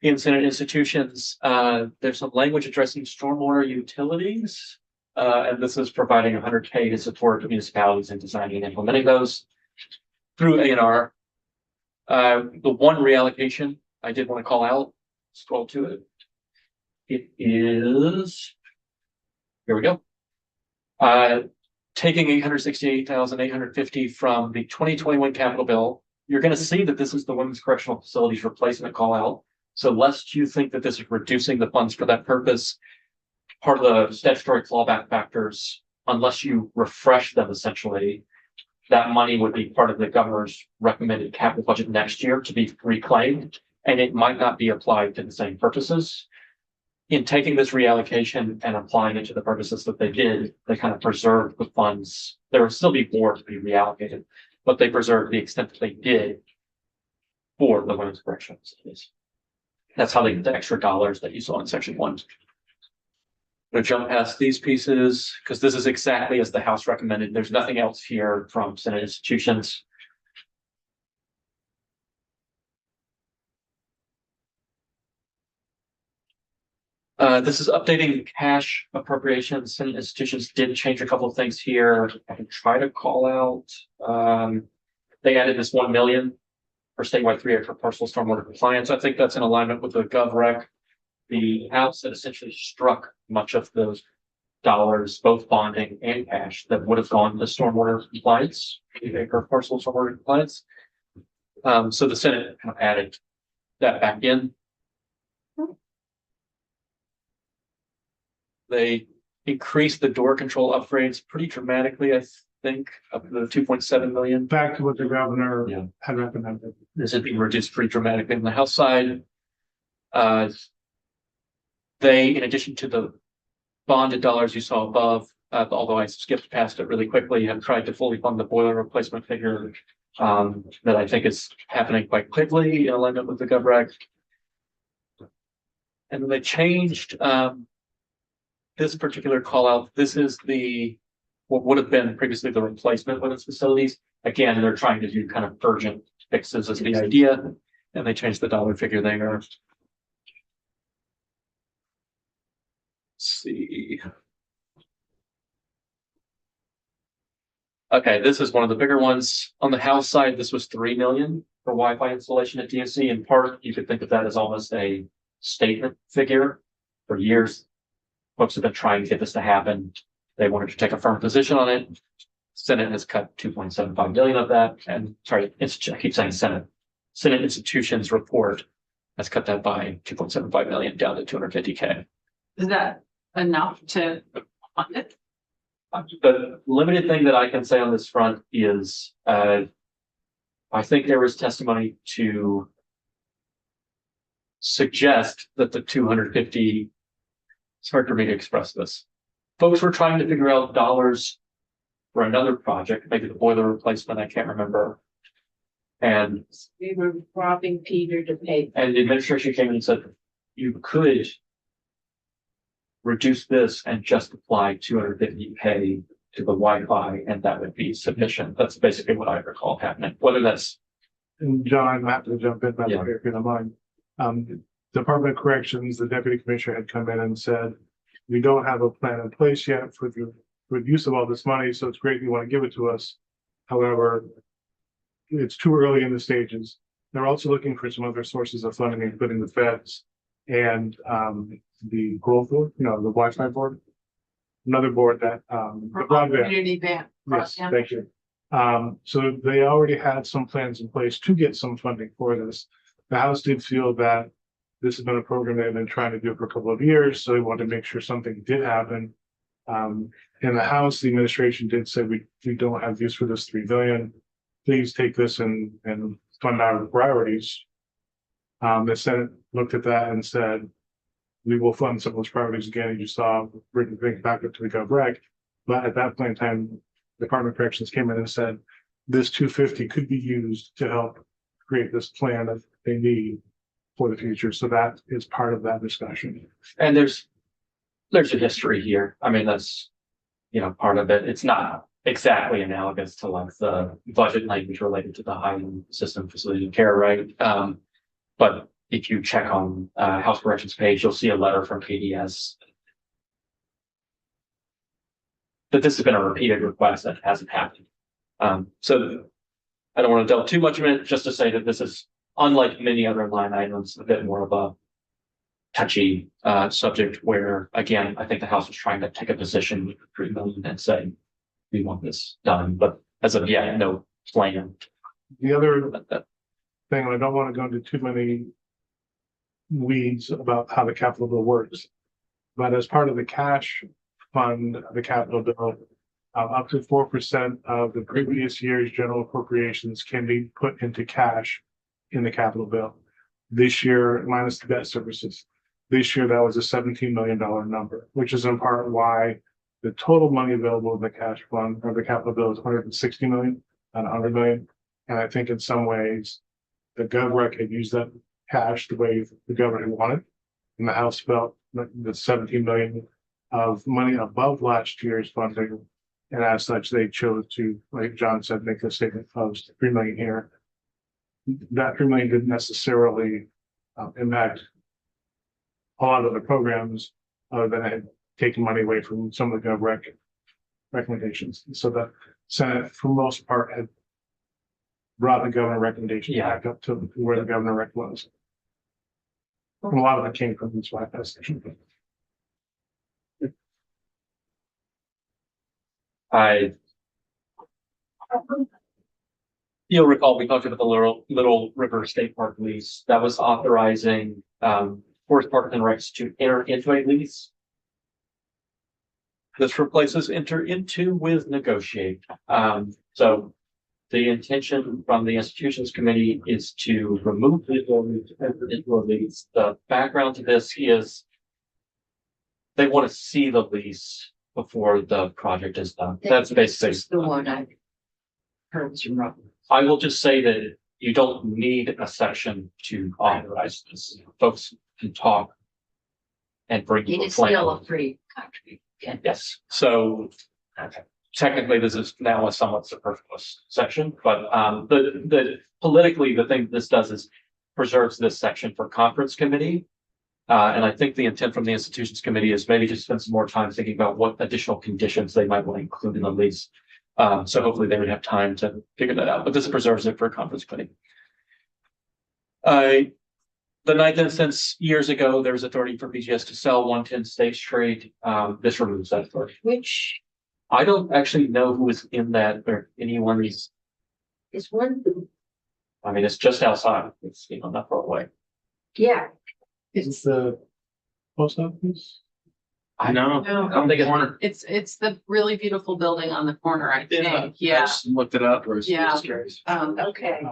in Senate institutions. There's some language addressing stormwater utilities. And this is providing $100K to support municipalities in designing and implementing those through A&R. The one reallocation I did want to call out, scroll to it. It is, here we go. Taking 868,850 from the 2021 capital bill. You're going to see that this is the Women's Correctional Facilities replacement call out. So lest you think that this is reducing the funds for that purpose, part of the statutory clawback factors, unless you refresh them essentially, that money would be part of the governor's recommended capital budget next year to be reclaimed, and it might not be applied to the same purposes. In taking this reallocation and applying it to the purposes that they did, they kind of preserved the funds. There will still be more to be reallocated, but they preserved the extent that they did for the women's correctional facilities. That's how they get the extra dollars that you saw in section 1. I'm going to jump past these pieces because this is exactly as the House recommended. There's nothing else here from Senate institutions. This is updating cash appropriations. Senate institutions did change a couple of things here. I can try to call out. They added this 1 million for statewide 3-acre parcel stormwater compliance. I think that's in alignment with the GovRec. The House had essentially struck much of those dollars, both bonding and cash, that would have gone to stormwater compliance, 3-acre parcel stormwater compliance. So the Senate kind of added that back in. They increased the door control upgrades pretty dramatically, I think, up to the 2.7 million. Back to what the governor Yeah. had recommended. This had been reduced pretty dramatically on the House side. They, in addition to the bonded dollars you saw above, although I skipped past it really quickly, have tried to fully fund the boiler replacement figure that I think is happening quite quickly in alignment with the GovRec. And then they changed this particular call out. This is what would have been previously the replacement women's facilities. Again, they're trying to do kind of urgent fixes as the idea, and they changed the dollar figure there. Let's see. Okay, this is one of the bigger ones. On the House side, this was 3 million for Wi-Fi installation at DOC. In part, you could think of that as almost a statement figure. For years, folks have been trying to get this to happen. They wanted to take a firm position on it. Senate has cut 2.75 billion of that. And sorry, I keep saying Senate. Senate institutions report has cut that by 2.75 million down to 250K. Is that enough to fund it? The limited thing that I can say on this front is, I think there was testimony to suggest that the 250, it's hard for me to express this. Folks were trying to figure out dollars for another project, maybe the boiler replacement, I can't remember. And We were robbing Peter to pay. And the administration came in and said, you could reduce this and just apply 250K to the Wi-Fi, and that would be sufficient. That's basically what I recall happening. Whether that's And John, I have to jump in, by the Yeah. way, if you don't mind. Department of Corrections, the deputy commissioner had come in and said, we don't have a plan in place yet for the use of all this money, so it's great you want to give it to us. However, it's too early in the stages. They're also looking for some other sources of funding, including the feds and the growth board, the Wi-Fi board. Another board that the broadband. Community band. Yes, broadband. thank you. So they already had some plans in place to get some funding for this. The House did feel that this has been a program they've been trying to do for a couple of years, so they wanted to make sure something did happen. In the House, the administration did say we don't have use for this 3 billion. Please take this and fund our priorities. The Senate looked at that and said, we will fund some of those priorities again, as you saw, bring back up to the GovRec. But at that point in time, Department of Corrections came in and said, this 250 could be used to help create this plan that they need for the future. So that is part of that discussion. And there's a history here. I mean, that's, part of it. It's not exactly analogous to like the budget language related to the Highland System Facility of Care, right? But if you check on House Corrections page, you'll see a letter from KDS that this has been a repeated request that hasn't happened. So I don't want to delve too much in it, just to say that this is, unlike many other line items, a bit more of a touchy subject where, again, I think the House was trying to take a position with 3 million and say, we want this done, but as of yet, no plan. The other thing, and I don't want to go into too many weeds about how the capital bill works, but as part of the cash fund, the capital bill, up to 4% of the previous year's general appropriations can be put into cash in the capital bill. This year, minus the debt services, this year that was a $17 million number, which is in part why the total money available in the cash fund or the capital bill is 160 million, not 100 million. And I think in some ways, the GovRec had used that cash the way the government wanted. And the House felt that the 17 million of money above last year's funding. And as such, they chose to, like John said, make a statement of 3 million here. That 3 million didn't necessarily impact a lot of the programs, other than it had taken money away from some of the GovRec recommendations. So the Senate, for most part, had brought the governor recommendation back up to where the governor rec was. And a lot of it came from this Wi-Fi station. You'll recall we talked about the Little River State Park lease that was authorizing Forest Park and Recs to enter into a lease. This replaces enter into with negotiate. So the intention from the institutions committee is to remove the ability to enter into a lease. The background to this is they want to see the lease before the project is done. That's basically The one I heard you wrong. I will just say that you don't need a section to authorize this. Folks can talk and bring you It a is still plan. a free country. Yes, so technically this is now a somewhat superfluous section, but the politically, the thing this does is preserves this section for conference committee. And I think the intent from the institutions committee is maybe to spend some more time thinking about what additional conditions they might want to include in the lease. So hopefully they would have time to figure that out, but this preserves it for a conference committee. The ninth instance, years ago, there was authority for BGS to sell 110 State Street. This removes that authority. Which I don't actually know who is in that or anyone is. is one, I mean, it's just outside. It's not far away. yeah, Is the post office? I know. No. I don't think it's It's the really beautiful building on the corner, I I think. Yeah. just looked it up. Yeah. Curious. okay.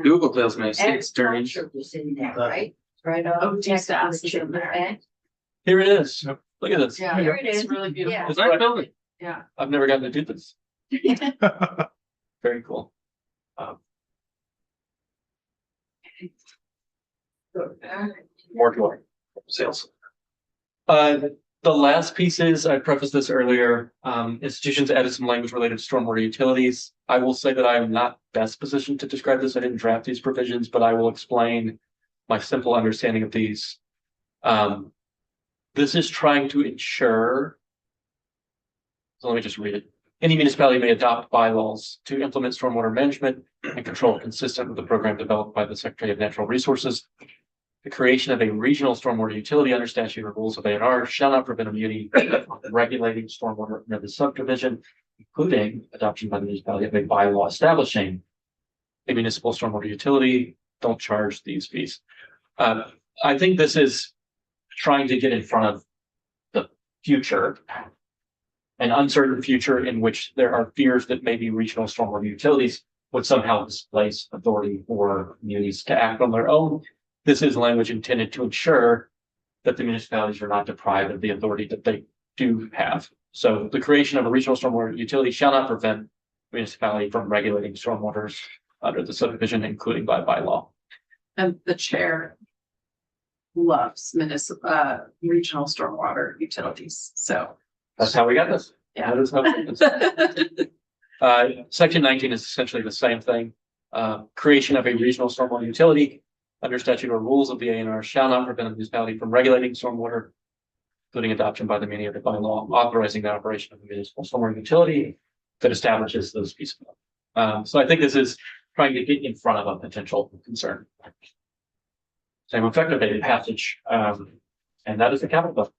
Google tells me it's dirty. Agriculture was in there, right? Right on. Oh, next to the DSAS is in chicken there. bank. Here it is. Yep. Look at this. Yeah, Here it it's is. really beautiful. Yeah. It's nice building. Yeah. I've never gotten to do this. Very cool. More joy. Sales. The last piece is, I prefaced this earlier, institutions added some language related to stormwater utilities. I will say that I am not best positioned to describe this. I didn't draft these provisions, but I will explain my simple understanding of these. This is trying to ensure. So let me just read it. Any municipality may adopt bylaws to implement stormwater management and control consistent with the program developed by the Secretary of Natural Resources. The creation of a regional stormwater utility under statute or rules of A&R shall not prevent a municipality from regulating stormwater under the subdivision, including adoption by the municipality of a bylaw establishing a municipal stormwater utility. Don't charge these fees. I think this is trying to get in front of the future, an uncertain future in which there are fears that maybe regional stormwater utilities would somehow displace authority for munis to act on their own. This is language intended to ensure that the municipalities are not deprived of the authority that they do have. So the creation of a regional stormwater utility shall not prevent municipality from regulating stormwaters under the subdivision, including by bylaw. And the chair loves regional stormwater utilities, so. That's how we got this. Yeah. That is how we got this. Section 19 is essentially the same thing. Creation of a regional stormwater utility under statute or rules of the A&R shall not prevent a municipality from regulating stormwater, including adoption by the meaning of the bylaw authorizing the operation of a municipal stormwater utility that establishes those pieces. So I think this is trying to get in front of a potential concern. Same effective date passage, and that is the capital bill.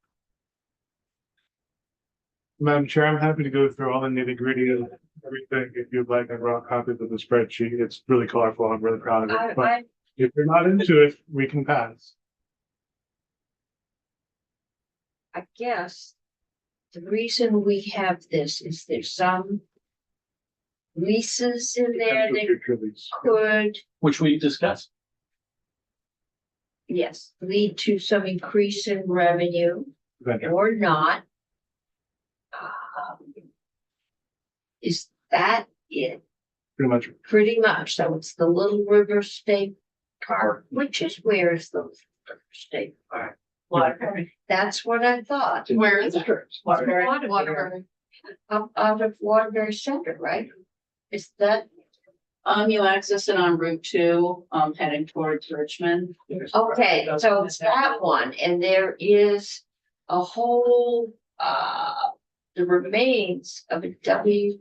Madam Chair, I'm happy to go through all the nitty gritty of everything. If you'd like, I brought copies of the spreadsheet. It's really colorful. I'm really proud of it. But I, if you're not into it, we can pass. I guess the reason we have this is there's some leases in there that Future lease. could, Which we discussed. yes, lead to some increase in revenue Vendor. or not. Is that it? Pretty much. Pretty much. So it's the Little River State Park, which is where is the Little River State Park? Waterbury. That's what I thought. Where is it? Waterbury. Waterbury. Up out of Waterbury Center, right? Is that, You access it on Route 2, heading towards Richmond. okay, so it's that one, and there is a whole, the remains of a WPA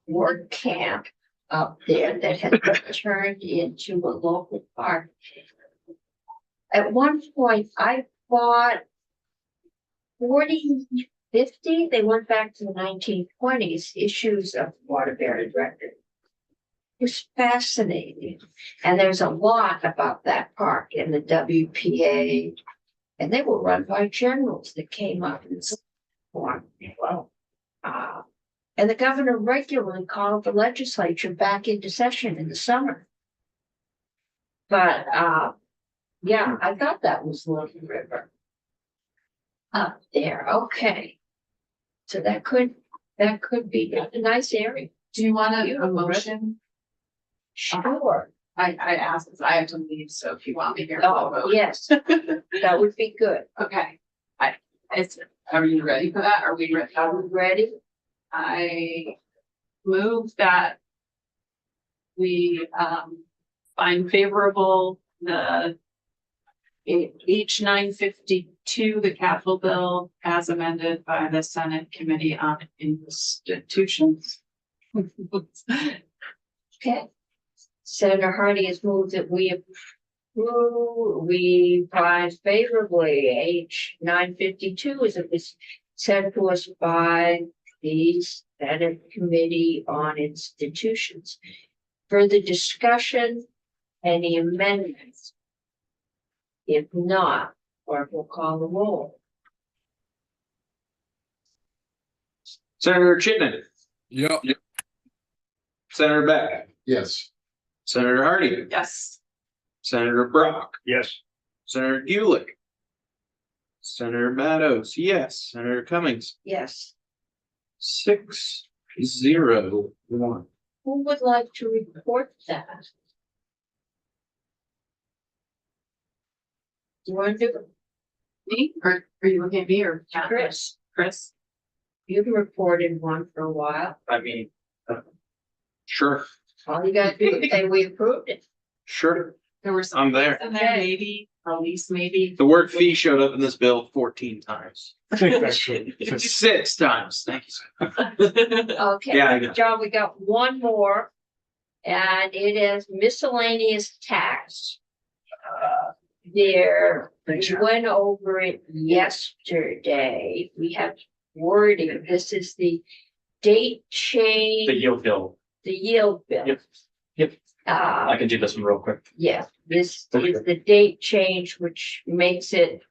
work camp up there that has been turned into a local park. At one point, I bought 40, 50, they went back to the 1920s, issues of Waterbury Record. It was fascinating. And there's a lot about that park in the WPA. And they were run by generals that came up and formed. Wow. And the governor regularly called the legislature back into session in the summer. But yeah, I thought that was Little River. Up there, okay. So that could be a nice area. Do you want a Beautiful. motion? Sure. I asked, I have to leave, so if you want me here. Oh, yes, that would be good. Okay, are you ready for that? Are we ready? Are we ready? I move that we find favorable the H 952, the capital bill as amended by the Senate Committee on Institutions. Okay. Senator Hardy has moved that we find favorably H 952 as it was sent to us by the Senate Committee on Institutions. Further discussion, any amendments? If not, clerk will call the roll. Senator Chitman, Yep. Senator Beck, Yes. Senator Hardy, Yes. Senator Brock, Yes. Senator Gulick, Senator Matos, yes, Senator Cummings, Yes. 6-0-1. Who would like to report that? Do you want to do it? Me, or are you looking at me or Chris? Chris? You've reported one for a while. I mean, sure, All you gotta do is say we approved it. sure, There were some I'm there. in there, Okay. maybe release maybe. The word fee showed up in this bill 14 times. I think that's good. 6 times, thank you. sir. Okay. Yeah, I got it. John, we got one more. And it is miscellaneous tax. There, we went over it yesterday. We have wording. This is the date change. The yield bill. The yield bill. Yep. Yep. I can do this one real quick. Yeah, this Okay. is the date change, which makes it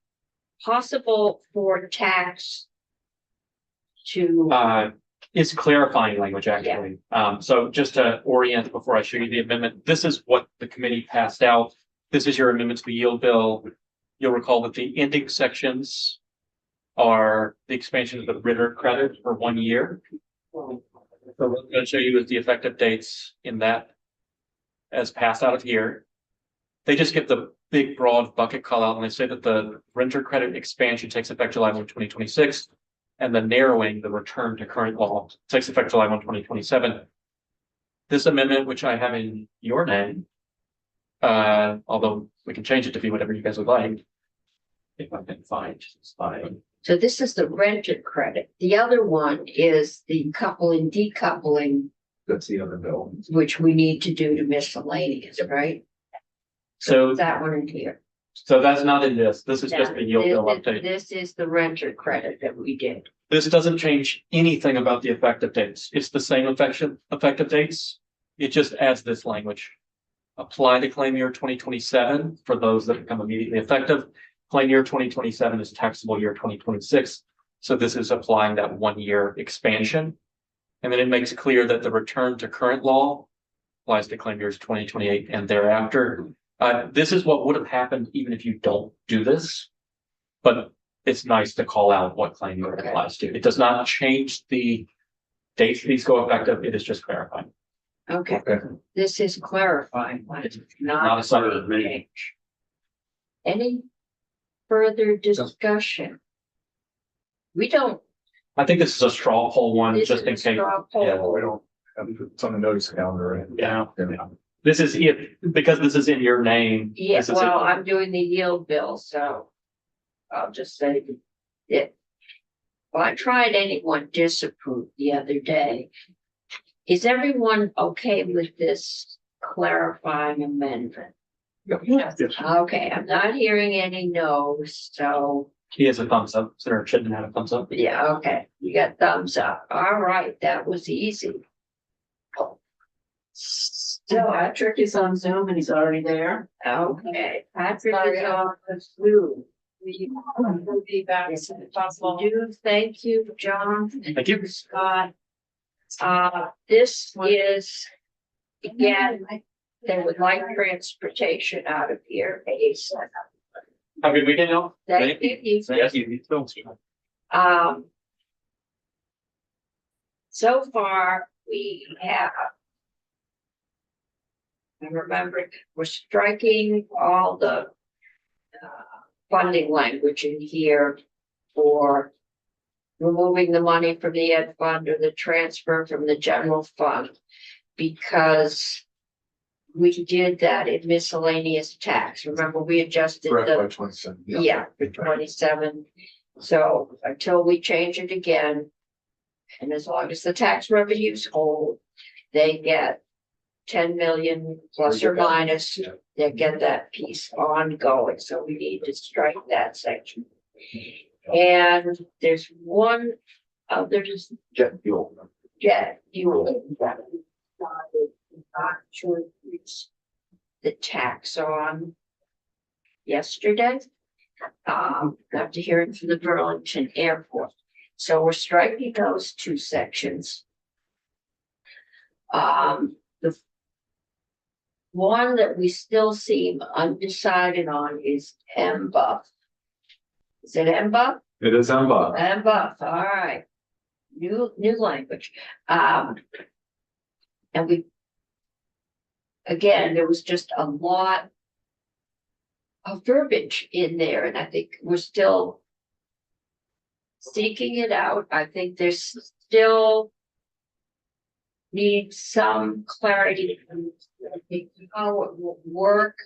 possible for tax to, It's clarifying language, actually. So just to orient before I show you the amendment, this is what the committee passed out. This is your amendment to the yield bill. You'll recall that the ending sections are the expansion of the Ritter credit for 1 year. So what I'm going to show you is the effective dates in that as passed out of here. They just give the big broad bucket call out and they say that the renter credit expansion takes effect July 1, 2026. And the narrowing, the return to current law, takes effect July 1, 2027. This amendment, which I have in your name, although we can change it to be whatever you guys would like. If I can find, it's fine. so this is the renter credit. The other one is the coupling, decoupling, That's the other bill. which we need to do to miscellaneous, right? So, That one in here. so that's not in this. This is just the yield bill This- update. This is the renter credit that we did. This doesn't change anything about the effective dates. It's the same effective dates. It just adds this language. Apply to claim year 2027 for those that become immediately effective. Claim year 2027 is taxable year 2026. So this is applying that 1 year expansion. And then it makes clear that the return to current law applies to claim years 2028 and thereafter. This is what would have happened even if you don't do this. But it's nice to call out what claim year it Okay. applies to. It does not change the dates these go effective. It is just clarifying. Okay, this is clarifying, but it's Not not a a summary. change. Any further discussion? We don't. I think this is a straw poll one, this just is in a case. straw poll. Yeah, We don't have it's on the notice calendar. Yeah. This is if, because this is in your name. Yeah, this is well, it. I'm doing the yield bill, so I'll just say it. Well, I tried anyone disapprove the other day. Is everyone okay with this clarifying amendment? Yes. Okay, I'm not hearing any no's, so, He has a thumbs up, Senator Chittenden had a thumbs up. yeah, okay, you got thumbs up. All right, that was easy. So Patrick is on Zoom and he's already there. Okay, Patrick Sorry, is on the Zoom. We'll be back as soon as possible. Thank you, John. Thank you. Scott. This is, again, they would like transportation out of here. Have a good weekend, y'all. Thank you. Thank you. So far, we have. I remember we're striking all the funding language in here for removing the money from the ed fund or the transfer from the general fund. Because we did that in miscellaneous tax. Remember, we adjusted the 27. yeah, for 27. So until we change it again. And as long as the tax revenues hold, they get 10 million plus or minus, Yeah. they get that piece ongoing. So we need to strike that section. And there's one other Jet fuel. jet fuel that we decided not to increase the tax on yesterday. After hearing from the Burlington Airport. So we're striking those two sections. The one that we still seem undecided on is MBUF. Is it MBUF? It is on Bob. MBUF, all right. New language. And we. Again, there was just a lot of verbiage in there, and I think we're still seeking it out. I think there's still needs some clarity on how it will work.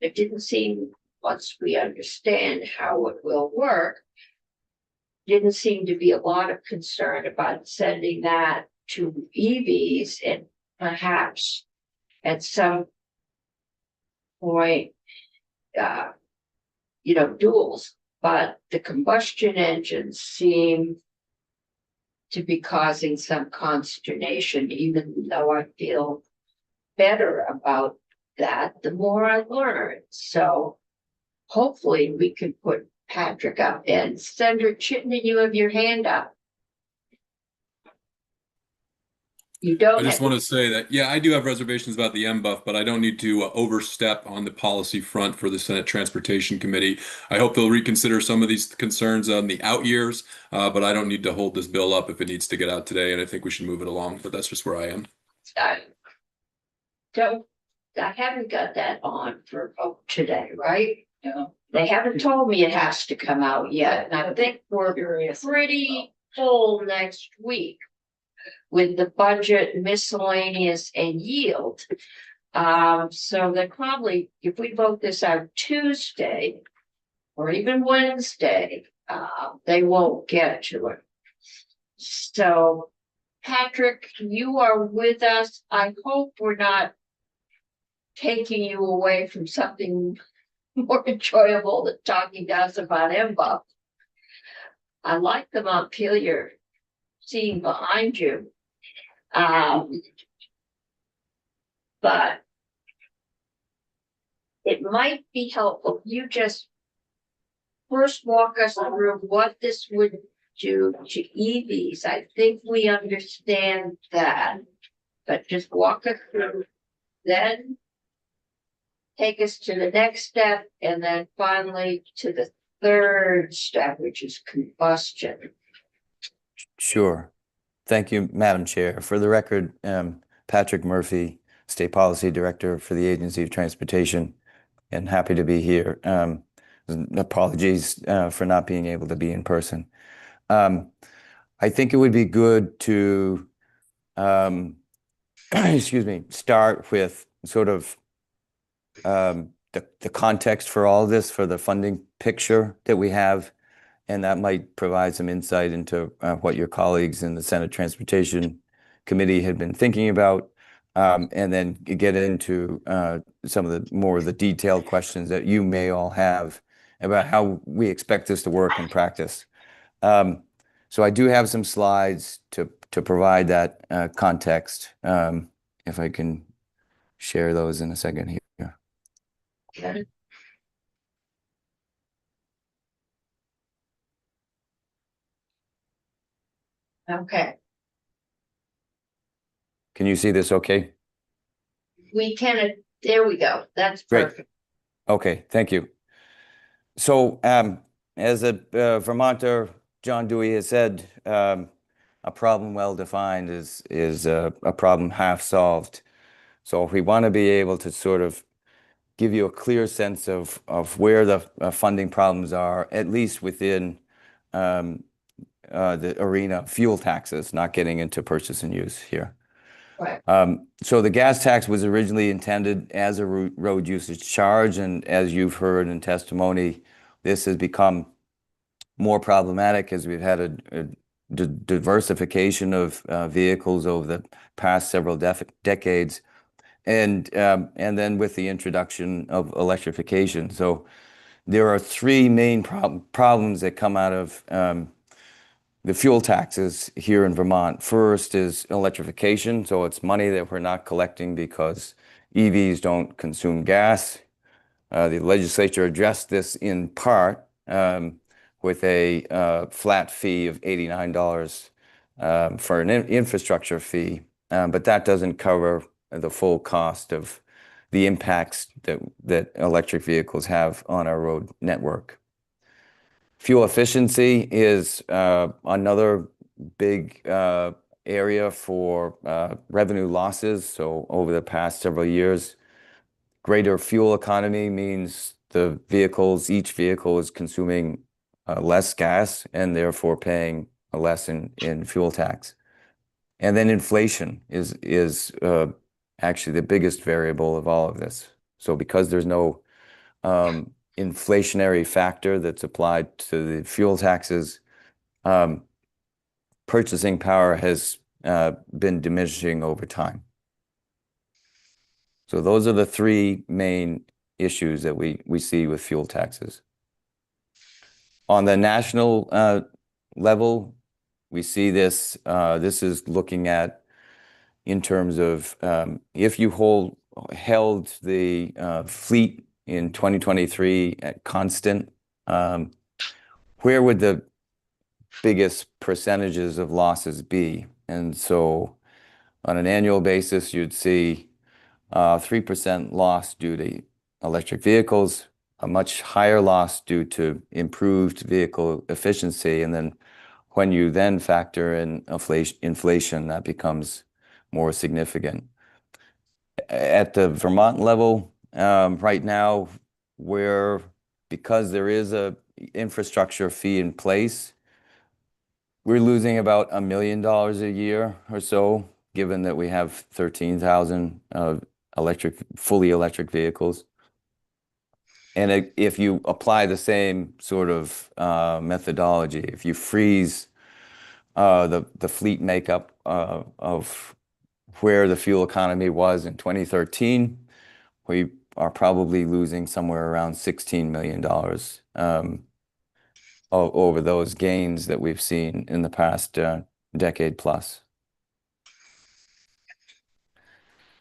It didn't seem once we understand how it will work. Didn't seem to be a lot of concern about sending that to EVs and perhaps at some point, duals, but the combustion engines seem to be causing some consternation, even though I feel better about that the more I learn. So hopefully we can put Patrick up. And Senator Chittenden, you have your hand up. You don't I just have- want to say that, yeah, I do have reservations about the MBUF, but I don't need to overstep on the policy front for the Senate Transportation Committee. I hope they'll reconsider some of these concerns on the out years, but I don't need to hold this bill up if it needs to get out today, and I think we should move it along, but that's just where I am. I haven't got that on for vote today, right? No. They haven't told me it has to come out yet, and I think we're pretty full next week with the budget, miscellaneous, and yield. So they probably, if we vote this out Tuesday or even Wednesday, they won't get to it. So, Patrick, you are with us. I hope we're not taking you away from something more enjoyable than talking to us about MBUF. I like the Montpelier scene behind you. But it might be helpful if you just first walk us through what this would do to EVs. I think we understand that, but just walk us through, then take us to the next step, and then finally to the third step, which is combustion. Sure. Thank you, Madam Chair. For the record, Patrick Murphy, State Policy Director for the Agency of Transportation, and happy to be here. Apologies for not being able to be in person. I think it would be good to, start with sort of the context for all of this, for the funding picture that we have, and that might provide some insight into what your colleagues in the Senate Transportation Committee had been thinking about, and then get into some of the more of the detailed questions that you may all have about how we expect this to work in practice. So I do have some slides to provide that context, if I can share those in a second here. Okay. Okay, Can you see this okay? we can, there we go. That's Great. perfect. Okay, thank you. So, as a Vermonter, John Dewey has said, a problem well defined is a problem half solved. So if we want to be able to sort of give you a clear sense of where the funding problems are, at least within the arena of fuel taxes, not getting into purchase and use here. Right. So the gas tax was originally intended as a road usage charge, and as you've heard in testimony, this has become more problematic as we've had a diversification of vehicles over the past several decades, and then with the introduction of electrification. So there are three main problems that come out of the fuel taxes here in Vermont. First is electrification. So it's money that we're not collecting because EVs don't consume gas. The legislature addressed this in part with a flat fee of $89 for an infrastructure fee, but that doesn't cover the full cost of the impacts that electric vehicles have on our road network. Fuel efficiency is another big area for revenue losses. So over the past several years, greater fuel economy means each vehicle is consuming less gas and therefore paying less in fuel tax. And then inflation is actually the biggest variable of all of this. So because there's no inflationary factor that's applied to the fuel taxes, purchasing power has been diminishing over time. So those are the three main issues that we see with fuel taxes. On the national level, we see this. This is looking at in terms of if you held the fleet in 2023 at constant, where would the biggest percentages of losses be? And so on an annual basis, you'd see 3% loss due to electric vehicles, a much higher loss due to improved vehicle efficiency. And then when you then factor in inflation, that becomes more significant. At the Vermont level, right now, because there is a infrastructure fee in place, we're losing about $1 million a year or so, given that we have 13,000 fully electric vehicles. And if you apply the same sort of methodology, if you freeze the fleet makeup of where the fuel economy was in 2013, we are probably losing somewhere around $16 million over those gains that we've seen in the past decade plus.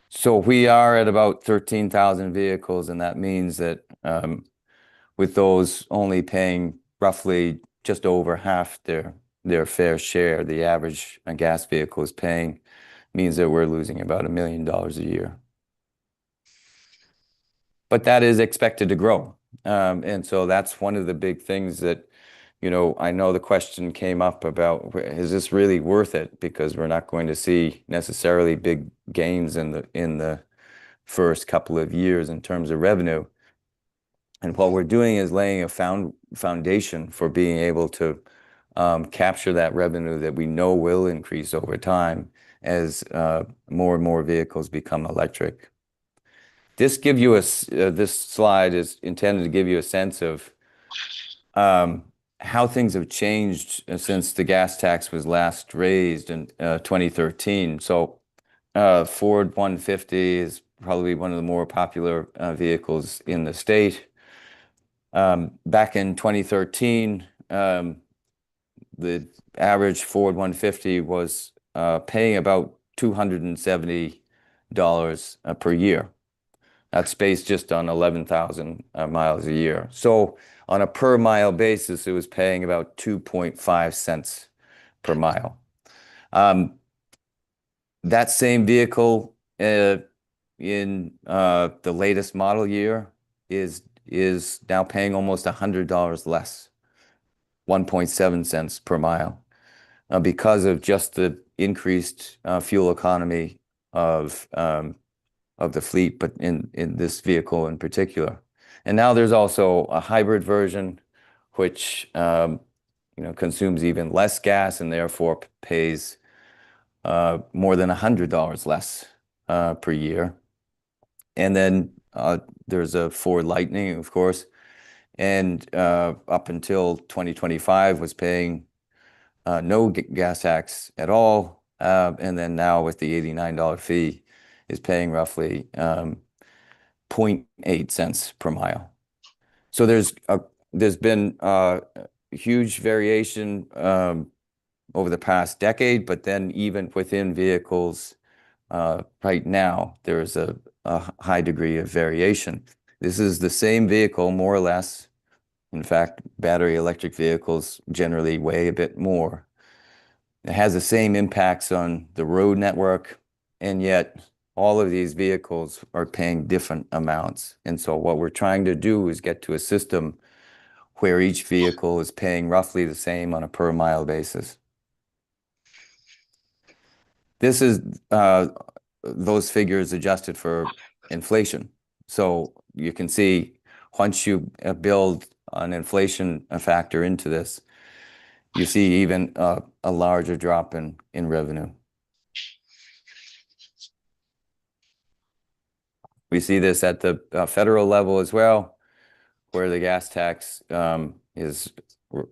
So we are at about 13,000 vehicles, and that means that with those only paying roughly just over half their fair share, the average gas vehicle is paying, means that we're losing about $1 million a year. But that is expected to grow. And so that's one of the big things that, I know the question came up about, is this really worth it? Because we're not going to see necessarily big gains in the first couple of years in terms of revenue. And what we're doing is laying a foundation for being able to capture that revenue that we know will increase over time as more and more vehicles become electric. This slide is intended to give you a sense of how things have changed since the gas tax was last raised in 2013. So Ford 150 is probably one of the more popular vehicles in the state. Back in 2013, the average Ford 150 was paying about $270 per year. That's based just on 11,000 miles a year. So on a per mile basis, it was paying about 2.5 cents per mile. That same vehicle in the latest model year is now paying almost $100 less, 1.7 cents per mile, because of just the increased fuel economy of the fleet, but in this vehicle in particular. And now there's also a hybrid version, which consumes even less gas and therefore pays more than $100 less per year. And then there's a Ford Lightning, of course, and up until 2025 was paying no gas tax at all. And then now with the $89 fee is paying roughly 0.8 cents per mile. So there's been a huge variation over the past decade, but then even within vehicles right now, there's a high degree of variation. This is the same vehicle, more or less. In fact, battery electric vehicles generally weigh a bit more. It has the same impacts on the road network, and yet all of these vehicles are paying different amounts. And so what we're trying to do is get to a system where each vehicle is paying roughly the same on a per mile basis. This is those figures adjusted for inflation. So you can see once you build an inflation factor into this, you see even a larger drop in revenue. We see this at the federal level as well, where the gas tax is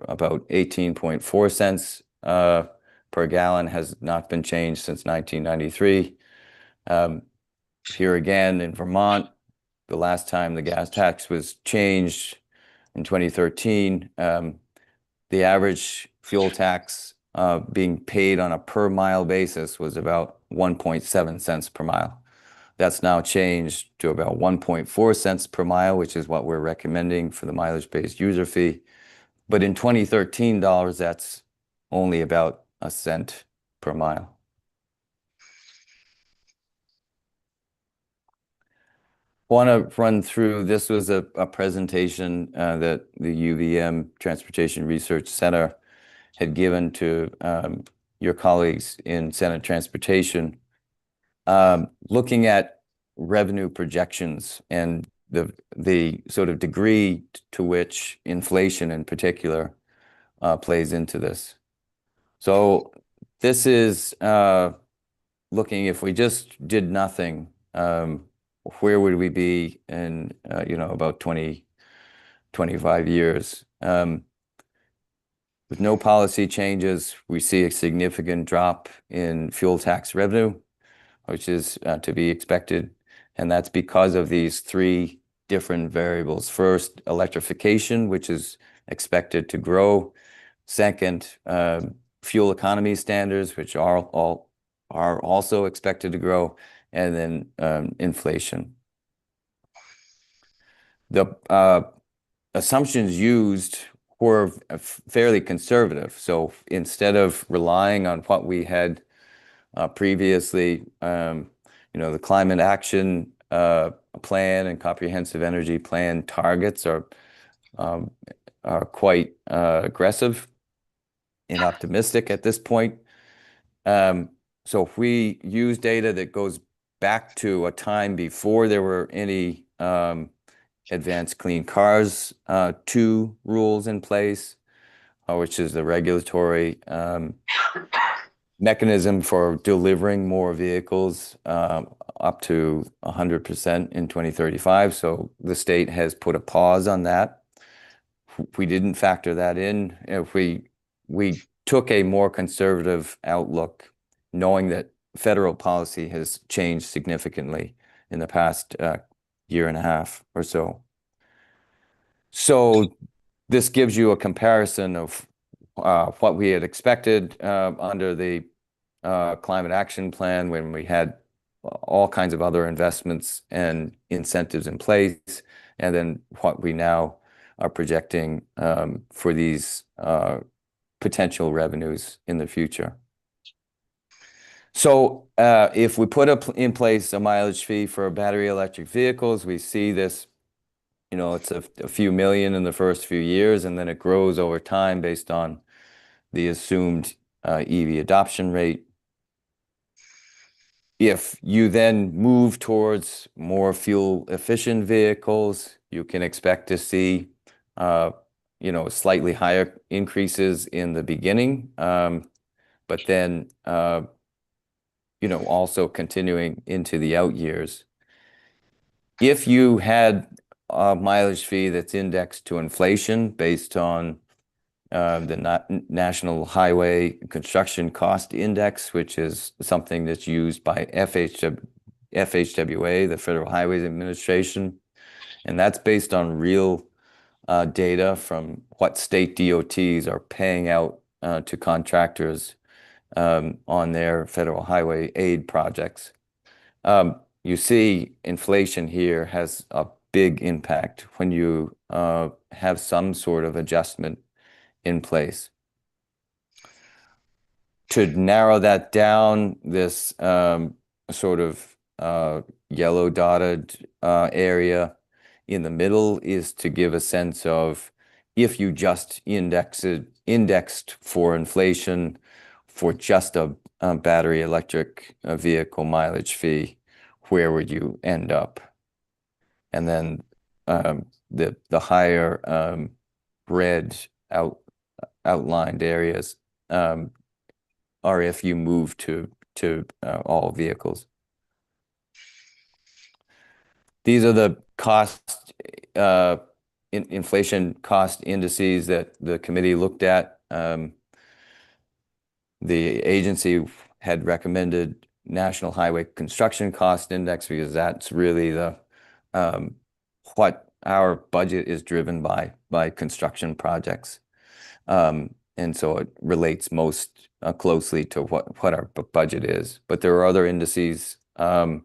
about 18.4 cents per gallon, has not been changed since 1993. Here again in Vermont, the last time the gas tax was changed in 2013, the average fuel tax being paid on a per mile basis was about 1.7 cents per mile. That's now changed to about 1.4 cents per mile, which is what we're recommending for the mileage-based user fee. But in 2013 dollars, that's only about a cent per mile. Want to run through, this was a presentation that the UVM Transportation Research Center had given to your colleagues in Senate Transportation, looking at revenue projections and the sort of degree to which inflation in particular plays into this. So this is looking, if we just did nothing, where would we be in, about 20, 25 years? With no policy changes, we see a significant drop in fuel tax revenue, which is to be expected. And that's because of these three different variables. First, electrification, which is expected to grow. Second, fuel economy standards, which are also expected to grow. And then inflation. The assumptions used were fairly conservative. So instead of relying on what we had previously, the climate action plan and comprehensive energy plan targets are quite aggressive and optimistic at this point. So if we use data that goes back to a time before there were any advanced clean cars 2 rules in place, which is the regulatory mechanism for delivering more vehicles up to 100% in 2035. So the state has put a pause on that. We didn't factor that in. If we took a more conservative outlook, knowing that federal policy has changed significantly in the past year and a half or so. So this gives you a comparison of what we had expected under the climate action plan when we had all kinds of other investments and incentives in place, and then what we now are projecting for these potential revenues in the future. So if we put in place a mileage fee for battery electric vehicles, we see this, it's a few million in the first few years, and then it grows over time based on the assumed EV adoption rate. If you then move towards more fuel efficient vehicles, you can expect to see, slightly higher increases in the beginning, but then, also continuing into the out years. If you had a mileage fee that's indexed to inflation based on the National Highway Construction Cost Index, which is something that's used by FHWA, the Federal Highways Administration, and that's based on real data from what state DOTs are paying out to contractors on their federal highway aid projects. You see inflation here has a big impact when you have some sort of adjustment in place. To narrow that down, this sort of yellow dotted area in the middle is to give a sense of, if you just indexed for inflation for just a battery electric vehicle mileage fee, where would you end up? And then the higher red outlined areas are if you move to all vehicles. These are the cost inflation cost indices that the committee looked at. The agency had recommended National Highway Construction Cost Index because that's really the what our budget is driven by construction projects. And so it relates most closely to what our budget is. But there are other indices to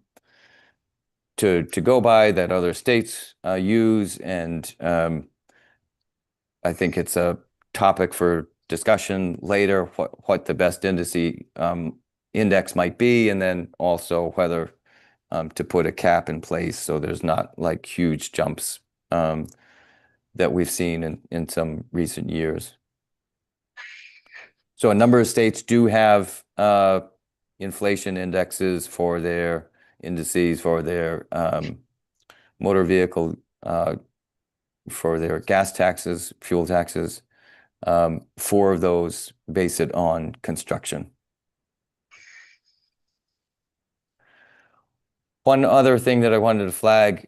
go by that other states use, and I think it's a topic for discussion later, what the best index might be, and then also whether to put a cap in place so there's not like huge jumps that we've seen in some recent years. So a number of states do have inflation indexes for their indices for their motor vehicle, for their gas taxes, fuel taxes. 4 of those base it on construction. One other thing that I wanted to flag,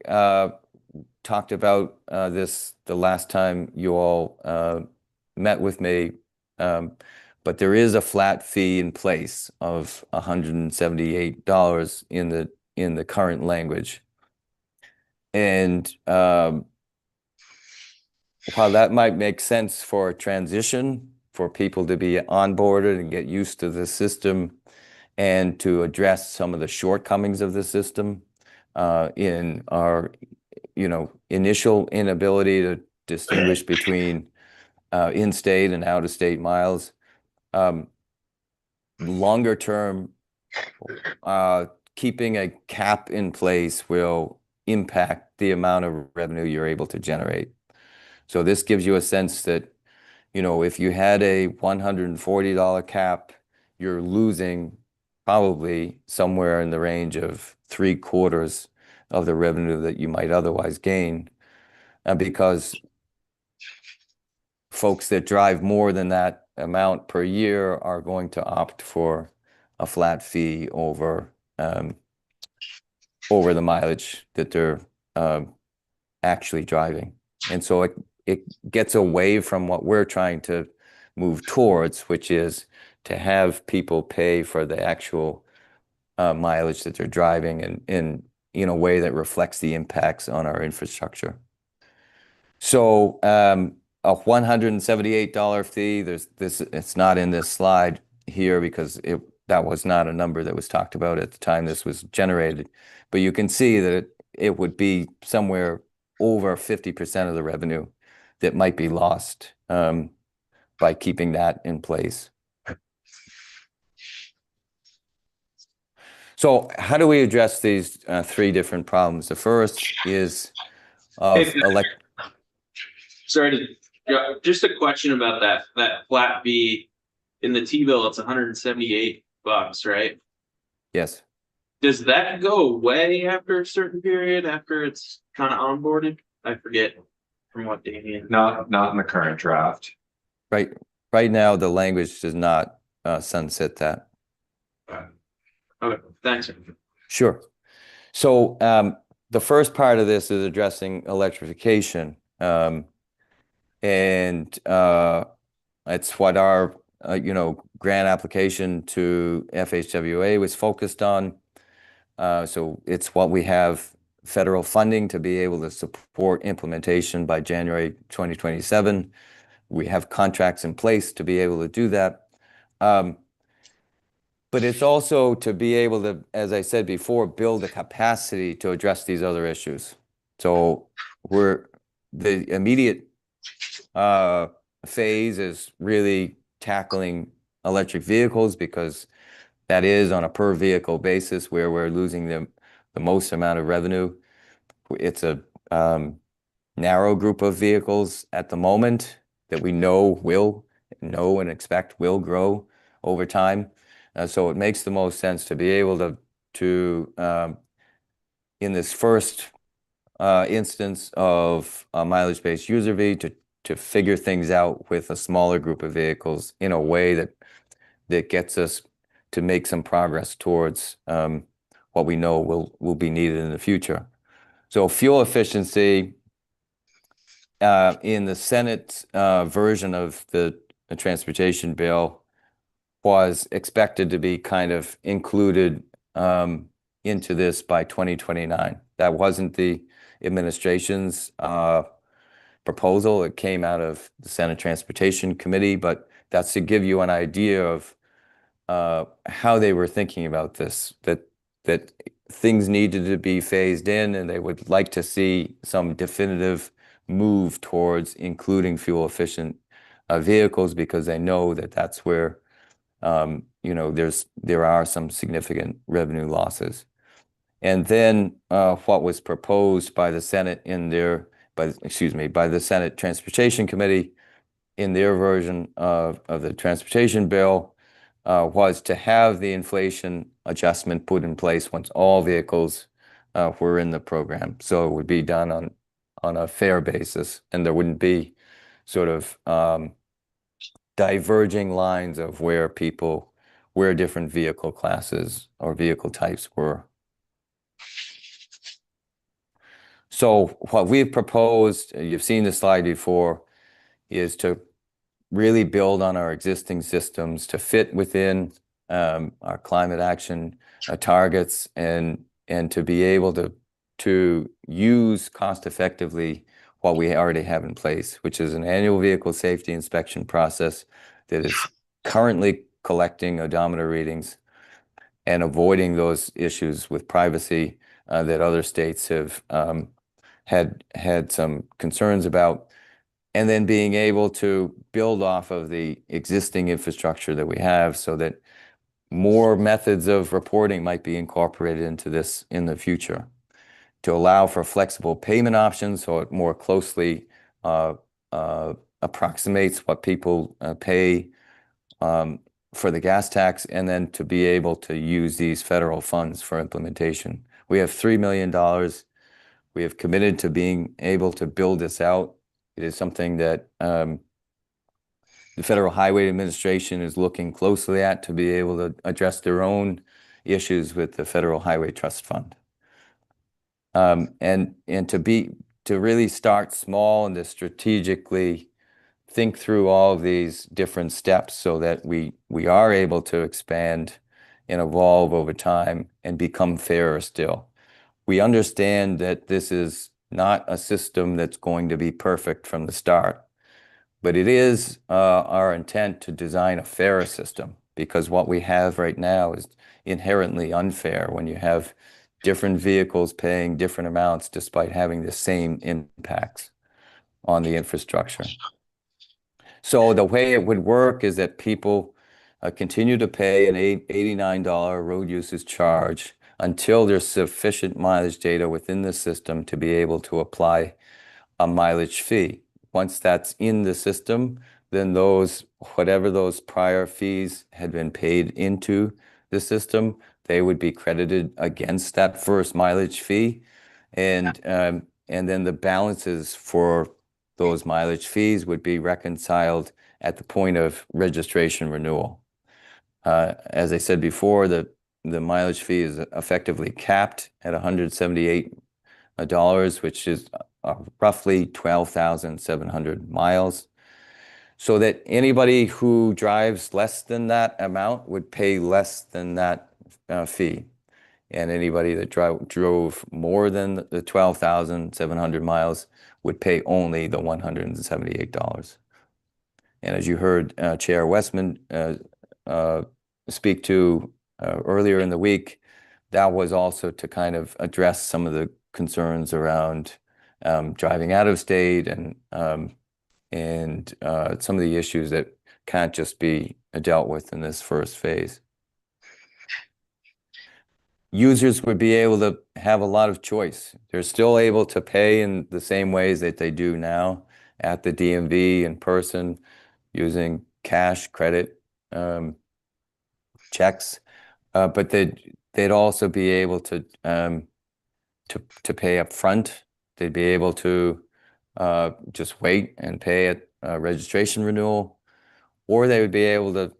talked about this the last time you all met with me, but there is a flat fee in place of $178 in the current language. And while that might make sense for a transition, for people to be onboarded and get used to the system and to address some of the shortcomings of the system in our, initial inability to distinguish between in-state and out-of-state miles, longer term, keeping a cap in place will impact the amount of revenue you're able to generate. So this gives you a sense that, if you had a $140 cap, you're losing probably somewhere in the range of 3/4 of the revenue that you might otherwise gain, because folks that drive more than that amount per year are going to opt for a flat fee over the mileage that they're actually driving. And so it gets away from what we're trying to move towards, which is to have people pay for the actual mileage that they're driving in a way that reflects the impacts on our infrastructure. So a $178 fee, it's not in this slide here because that was not a number that was talked about at the time this was generated. But you can see that it would be somewhere over 50% of the revenue that might be lost by keeping that in place. So how do we address these 3 different problems? The first is just a question about that flat fee in the T-bill. It's $178, right? Yes. Does that go away after a certain period, after it's kind of onboarded? I forget from what Damien. Not in the current draft. Right now, the language does not sunset that. Okay, thanks. Sure. So the first part of this is addressing electrification. And it's what our, grant application to FHWA was focused on. So it's what we have federal funding to be able to support implementation by January 2027. We have contracts in place to be able to do that. But it's also to be able to, as I said before, build a capacity to address these other issues. So the immediate phase is really tackling electric vehicles, because that is on a per vehicle basis where we're losing the most amount of revenue. It's a narrow group of vehicles at the moment that we know and expect will grow over time. So it makes the most sense to be able to in this first instance of a mileage-based user fee, to figure things out with a smaller group of vehicles in a way that gets us to make some progress towards what we know will be needed in the future. So fuel efficiency, in the Senate version of the transportation bill was expected to be kind of included into this by 2029. That wasn't the administration's proposal. It came out of the Senate Transportation Committee, but that's to give you an idea of how they were thinking about this, that things needed to be phased in, and they would like to see some definitive move towards including fuel efficient vehicles, because they know that that's where there are some significant revenue losses. And then what was proposed by the Senate by the Senate Transportation Committee in their version of the transportation bill was to have the inflation adjustment put in place once all vehicles were in the program. So it would be done on a fair basis, and there wouldn't be sort of diverging lines of where different vehicle classes or vehicle types were. So what we've proposed, you've seen the slide before, is to really build on our existing systems to fit within our climate action targets, and to be able to use cost effectively what we already have in place, which is an annual vehicle safety inspection process that is currently collecting odometer readings and avoiding those issues with privacy that other states have had some concerns about, and then being able to build off of the existing infrastructure that we have, so that more methods of reporting might be incorporated into this in the future, to allow for flexible payment options so it more closely approximates what people pay for the gas tax, and then to be able to use these federal funds for implementation. We have $3 million. We have committed to being able to build this out. It is something that the Federal Highway Administration is looking closely at, to be able to address their own issues with the Federal Highway Trust Fund. And to really start small and to strategically think through all of these different steps, so that we are able to expand and evolve over time and become fairer still. We understand that this is not a system that's going to be perfect from the start, but it is our intent to design a fairer system, because what we have right now is inherently unfair when you have different vehicles paying different amounts despite having the same impacts on the infrastructure. So the way it would work is that people continue to pay an $89 road usage charge until there's sufficient mileage data within the system to be able to apply a mileage fee. Once that's in the system, then whatever those prior fees had been paid into the system, they would be credited against that first mileage fee. And then the balances for those mileage fees would be reconciled at the point of registration renewal. As I said before, the mileage fee is effectively capped at $178, which is roughly 12,700 miles. So that anybody who drives less than that amount would pay less than that fee. And anybody that drove more than the 12,700 miles would pay only the $178. And as you heard Chair Westman speak to earlier in the week, that was also to kind of address some of the concerns around driving out of state and some of the issues that can't just be dealt with in this first phase. Users would be able to have a lot of choice. They're still able to pay in the same ways that they do now at the DMV in person, using cash, credit, checks, but they'd also be able to pay up front. They'd be able to just wait and pay at registration renewal, or they would be able to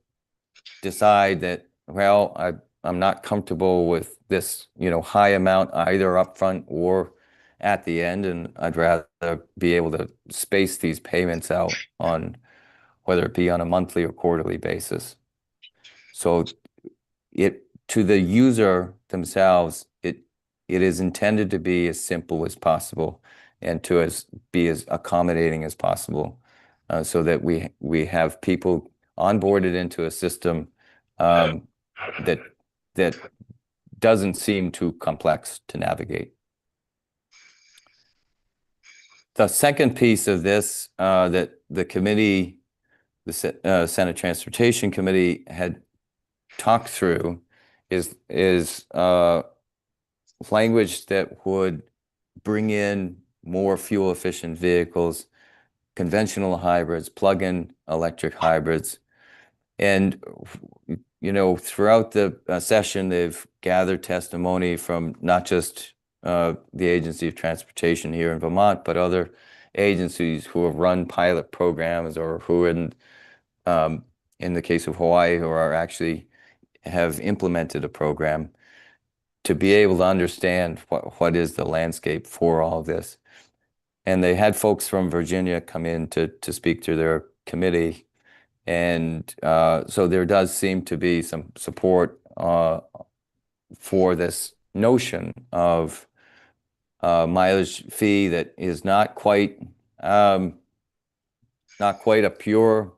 decide that, well, I'm not comfortable with this, high amount either upfront or at the end, and I'd rather be able to space these payments out on whether it be on a monthly or quarterly basis. So to the user themselves, it is intended to be as simple as possible and to be as accommodating as possible, so that we have people onboarded into a system that doesn't seem too complex to navigate. The second piece of this that the committee, the Senate Transportation Committee, had talked through is language that would bring in more fuel efficient vehicles, conventional hybrids, plug-in electric hybrids. And, you know, throughout the session, they've gathered testimony from not just the Agency of Transportation here in Vermont, but other agencies who have run pilot programs or who in the case of Hawaii, who are actually have implemented a program to be able to understand what is the landscape for all of this. And they had folks from Virginia come in to speak to their committee. And so there does seem to be some support for this notion of mileage fee that is not quite a pure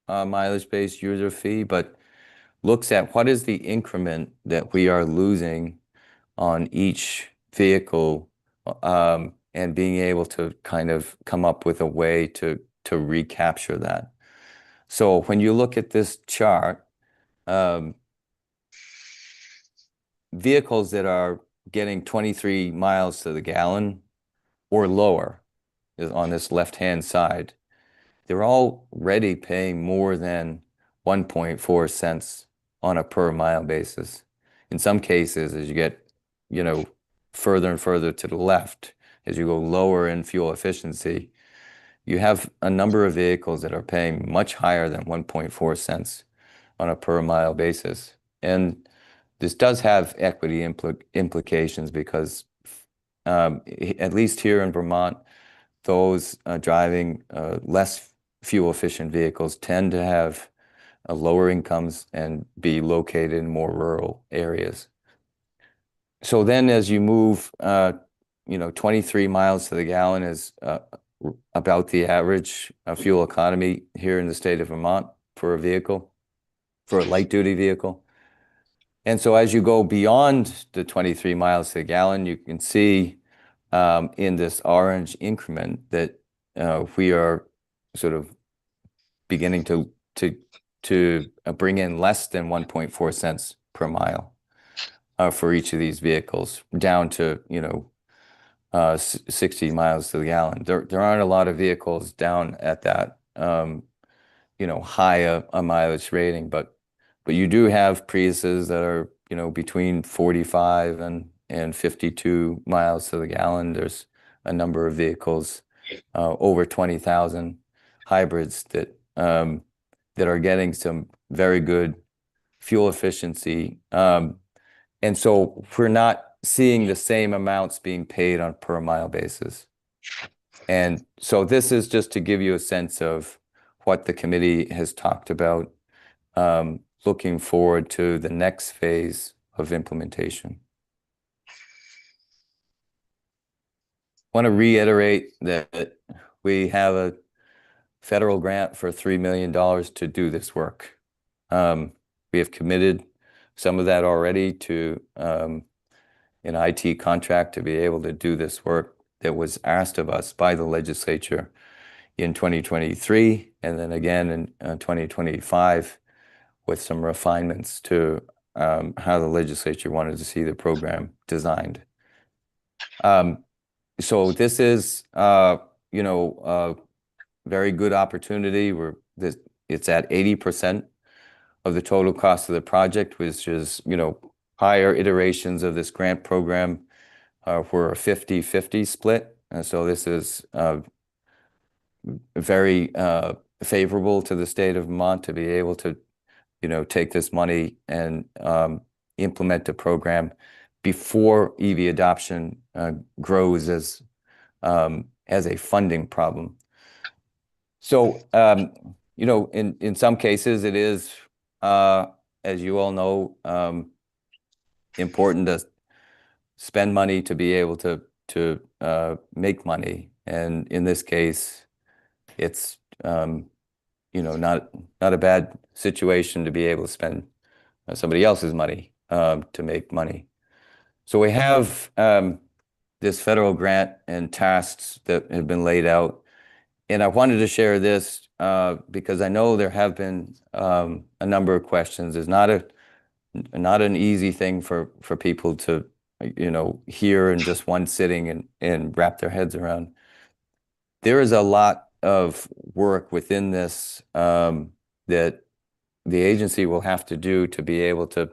mileage-based user fee, but looks at what is the increment that we are losing on each vehicle, and being able to kind of come up with a way to recapture that. So when you look at this chart, vehicles that are getting 23 miles to the gallon or lower is on this left-hand side, they're already paying more than 1.4 cents on a per mile basis. In some cases, as you get, you know, further and further to the left, as you go lower in fuel efficiency, you have a number of vehicles that are paying much higher than 1.4 cents on a per mile basis. And this does have equity implications because at least here in Vermont, those driving less fuel efficient vehicles tend to have lower incomes and be located in more rural areas. So then as you move, 23 miles to the gallon is about the average fuel economy here in the state of Vermont for a vehicle, for a light duty vehicle. And so as you go beyond the 23 miles to the gallon, you can see in this orange increment that we are sort of beginning to bring in less than 1.4 cents per mile for each of these vehicles, down to 60 miles to the gallon. There aren't a lot of vehicles down at that high a mileage rating, but you do have Priuses that are between 45 and 52 miles to the gallon. There's a number of vehicles over 20,000 hybrids that are getting some very good fuel efficiency. And so we're not seeing the same amounts being paid on per mile basis. And so this is just to give you a sense of what the committee has talked about, looking forward to the next phase of implementation. I want to reiterate that we have a federal grant for $3 million to do this work. We have committed some of that already to an IT contract to be able to do this work that was asked of us by the legislature in 2023, and then again in 2025 with some refinements to how the legislature wanted to see the program designed. So this is, a very good opportunity. It's at 80% of the total cost of the project, which is, higher iterations of this grant program were a 50-50 split. And so this is very favorable to the state of Vermont to be able to, take this money and implement a program before EV adoption grows as a funding problem. So, in some cases, it is, as you all know, important to spend money to be able to make money. And in this case, it's not a bad situation to be able to spend somebody else's money to make money. So we have this federal grant and tasks that have been laid out. And I wanted to share this because I know there have been a number of questions. It's not an easy thing for people to hear in just one sitting and wrap their heads around. There is a lot of work within this that the agency will have to do to be able to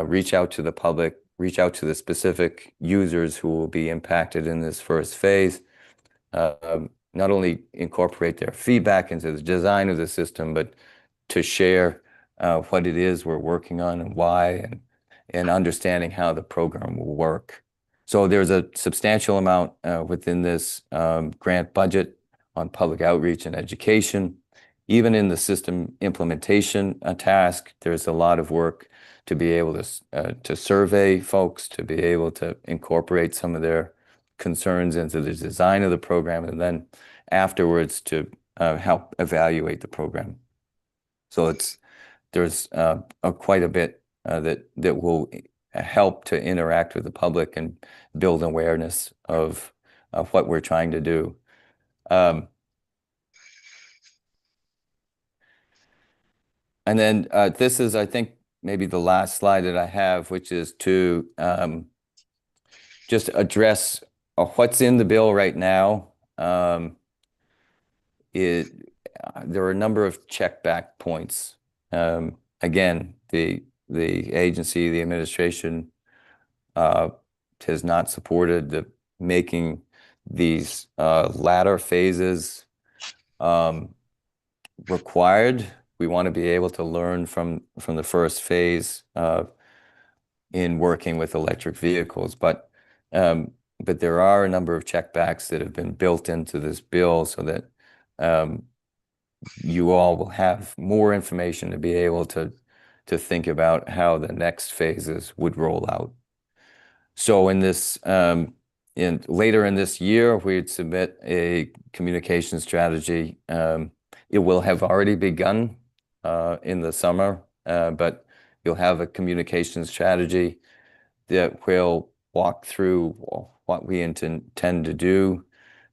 reach out to the public, reach out to the specific users who will be impacted in this first phase, not only incorporate their feedback into the design of the system, but to share what it is we're working on and why, and understanding how the program will work. So there's a substantial amount within this grant budget on public outreach and education. Even in the system implementation task, there's a lot of work to be able to survey folks, to be able to incorporate some of their concerns into the design of the program, and then afterwards to help evaluate the program. So there's quite a bit that will help to interact with the public and build awareness of what we're trying to do. And then this is, I think, maybe the last slide that I have, which is to just address what's in the bill right now. There are a number of check back points. Again, the agency, the administration has not supported the making these latter phases required. We want to be able to learn from the first phase in working with electric vehicles, but there are a number of checkbacks that have been built into this bill so that you all will have more information to be able to think about how the next phases would roll out. So in this, later in this year, we'd submit a communication strategy. It will have already begun in the summer, but you'll have a communication strategy that will walk through what we intend to do,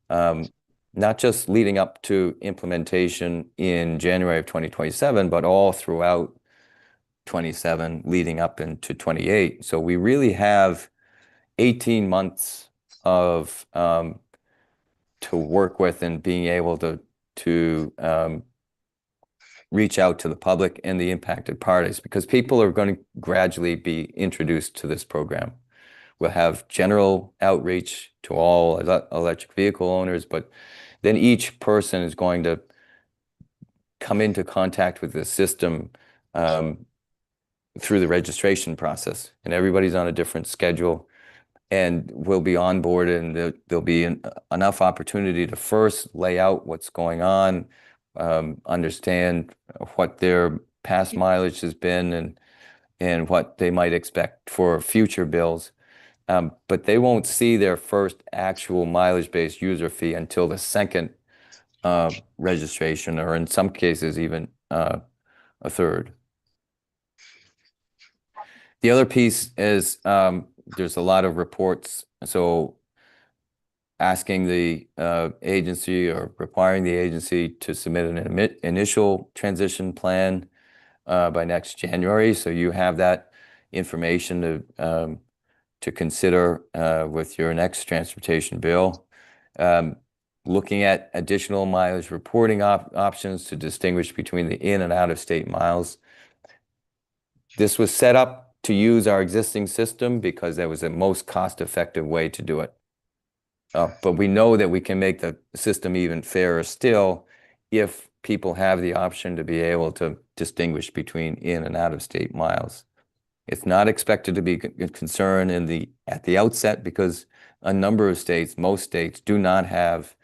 not just leading up to implementation in January of 2027, but all throughout 27 leading up into 28. So we really have 18 months of to work with and being able to reach out to the public and the impacted parties, because people are going to gradually be introduced to this program. We'll have general outreach to all electric vehicle owners, but then each person is going to come into contact with the system through the registration process, and everybody's on a different schedule, and we'll be onboarded, and there'll be enough opportunity to first lay out what's going on, understand what their past mileage has been, and what they might expect for future bills. But they won't see their first actual mileage-based user fee until the second registration, or in some cases even a third. The other piece is there's a lot of reports, so asking the agency or requiring the agency to submit an initial transition plan by next January. So you have that information to consider with your next transportation bill. Looking at additional mileage reporting options to distinguish between the in and out of state miles. This was set up to use our existing system because that was the most cost-effective way to do it. But we know that we can make the system even fairer still if people have the option to be able to distinguish between in and out of state miles. It's not expected to be a concern at the outset because a number of states, most states, do not have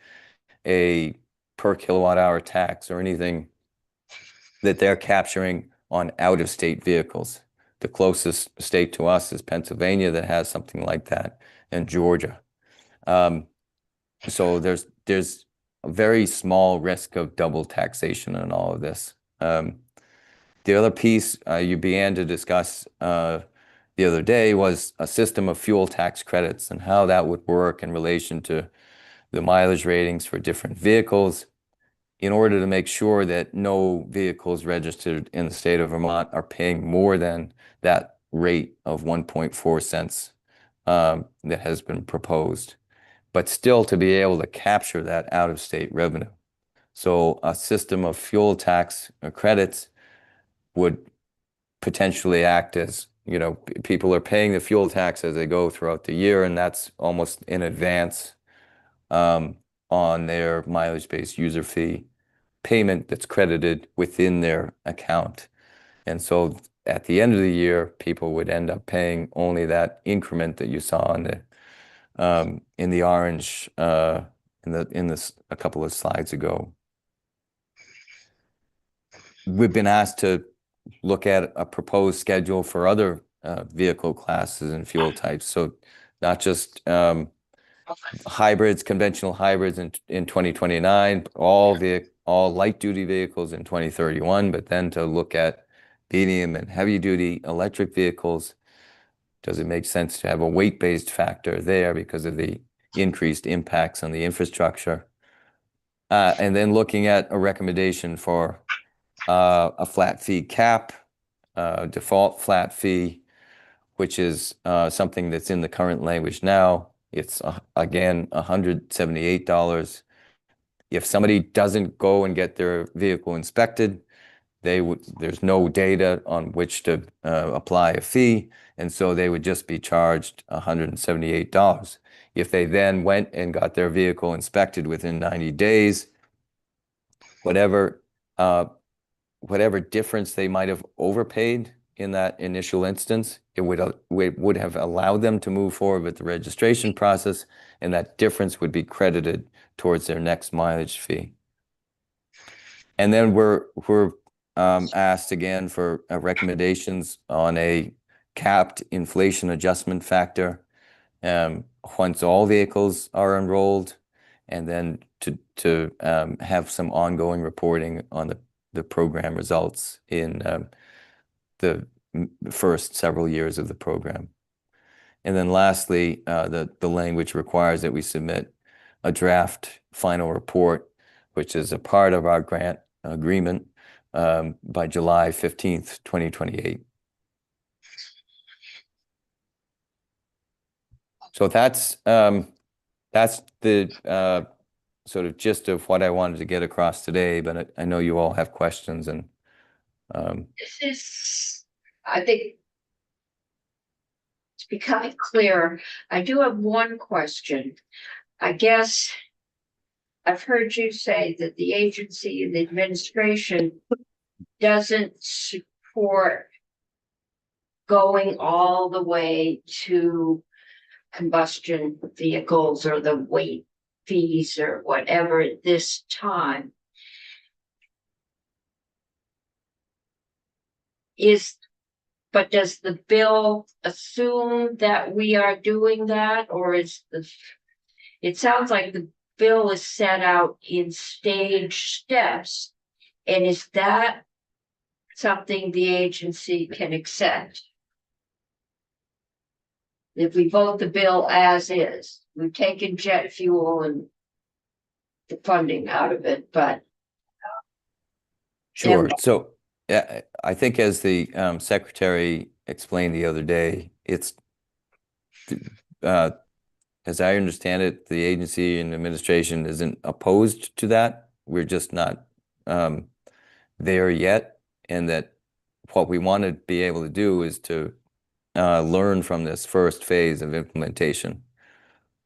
a per kilowatt hour tax or anything that they're capturing on out-of-state vehicles. The closest state to us is Pennsylvania that has something like that, and Georgia. So there's a very small risk of double taxation in all of this. The other piece you began to discuss the other day was a system of fuel tax credits and how that would work in relation to the mileage ratings for different vehicles in order to make sure that no vehicles registered in the state of Vermont are paying more than that rate of 1.4 cents that has been proposed, but still to be able to capture that out-of-state revenue. So a system of fuel tax credits would potentially act as, people are paying the fuel tax as they go throughout the year, and that's almost in advance on their mileage-based user fee payment that's credited within their account. And so at the end of the year, people would end up paying only that increment that you saw in the orange in this a couple of slides ago. We've been asked to look at a proposed schedule for other vehicle classes and fuel types. So not just hybrids, conventional hybrids in 2029, all light duty vehicles in 2031, but then to look at medium and heavy duty electric vehicles. Does it make sense to have a weight-based factor there because of the increased impacts on the infrastructure? And then looking at a recommendation for a flat fee cap, default flat fee, which is something that's in the current language now. It's again $178. If somebody doesn't go and get their vehicle inspected, there's no data on which to apply a fee, and so they would just be charged $178. If they then went and got their vehicle inspected within 90 days, whatever difference they might have overpaid in that initial instance, it would have allowed them to move forward with the registration process, and that difference would be credited towards their next mileage fee. And then we're asked again for recommendations on a capped inflation adjustment factor once all vehicles are enrolled, and then to have some ongoing reporting on the program results in the first several years of the program. And then lastly, the language requires that we submit a draft final report, which is a part of our grant agreement, by July 15th, 2028. So that's the sort of gist of what I wanted to get across today, but I know you all have questions, and This is, I think, it's becoming clearer. I do have one question. I guess I've heard you say that the agency and the administration doesn't support going all the way to combustion vehicles or the weight fees or whatever at this time. But does the bill assume that we are doing that, or it sounds like the bill is set out in stage steps, and is that something the agency can accept? If we vote the bill as is, we've taken jet fuel and the funding out of it, but sure. So yeah, I think as the secretary explained the other day, it's as I understand it, the agency and administration isn't opposed to that. We're just not there yet, and that what we want to be able to do is to learn from this first phase of implementation,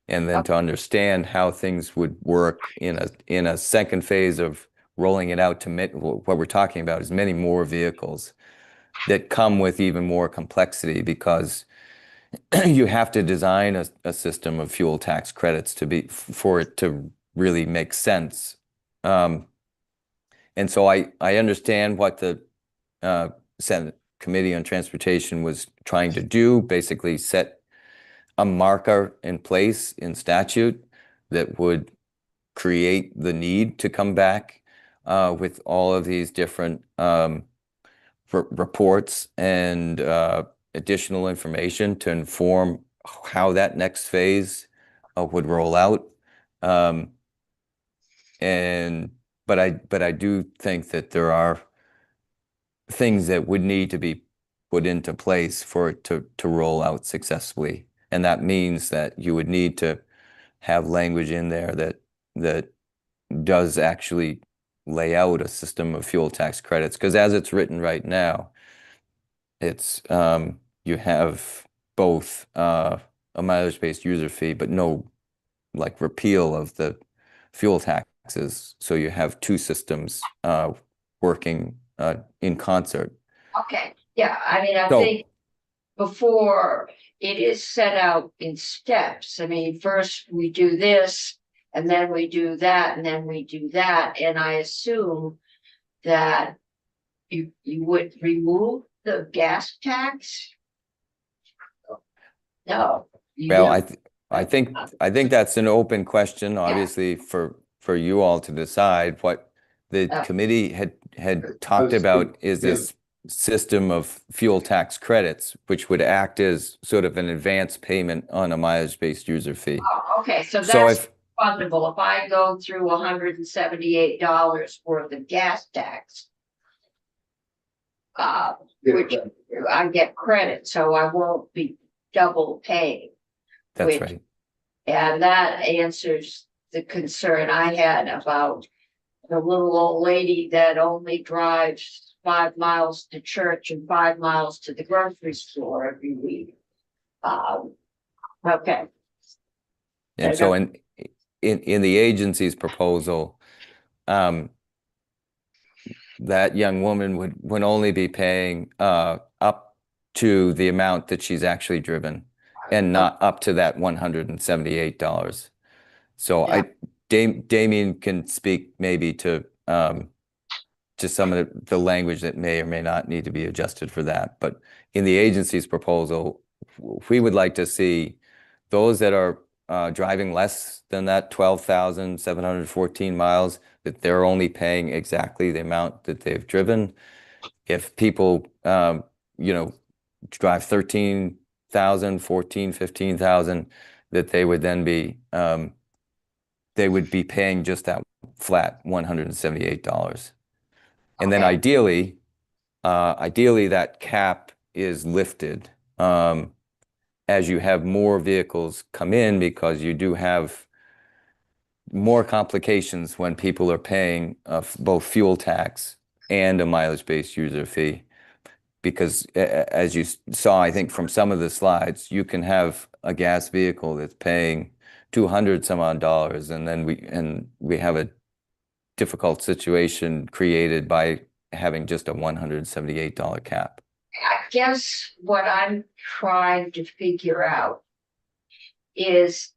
and then to understand how things would work in a second phase of rolling it out to what we're talking about is many more vehicles. that come with even more complexity because you have to design a system of fuel tax credits for it to really make sense. And so I understand what the Senate Committee on Transportation was trying to do, basically set a marker in place in statute that would create the need to come back with all of these different reports and additional information to inform how that next phase would roll out. But I do think that there are things that would need to be put into place for it to roll out successfully. And that means that you would need to have language in there that does actually lay out a system of fuel tax credits. Because as it's written right now, it's you have both a mileage-based user fee, but no like repeal of the fuel taxes. So you have two systems working in concert. Okay, yeah, I mean, I So- think before it is set out in steps. I mean, first we do this, and then we do that, and then we do that, and I assume that you would remove the gas tax? No. you Well, don't. I think that's an open question, obviously, for you all to decide. What the committee had talked about is this system of fuel tax credits, which would act as sort of an advance payment on a mileage-based user fee. Oh, okay, so So that's if, fundable. If I go through $178 worth of gas tax. Which I get credit, so I won't be double paying. that's which- right. And that answers the concern I had about the little old lady that only drives 5 miles to church and 5 miles to the grocery store every week. Okay, And so in the agency's proposal, that young woman would only be paying up to the amount that she's actually driven and not up to that $178. So Damien can speak maybe to some of the language that may or may not need to be adjusted for that. But in the agency's proposal, we would like to see those that are driving less than that 12,714 miles, that they're only paying exactly the amount that they've driven. If people, drive 13,000, 14, 15,000, that they would then be, they would be paying just that flat $178. And then Okay. ideally that cap is lifted as you have more vehicles come in, because you do have more complications when people are paying both fuel tax and a mileage-based user fee. Because as you saw, I think from some of the slides, you can have a gas vehicle that's paying $200 some odd, and then we have a difficult situation created by having just a $178 cap. I guess what I'm trying to figure out is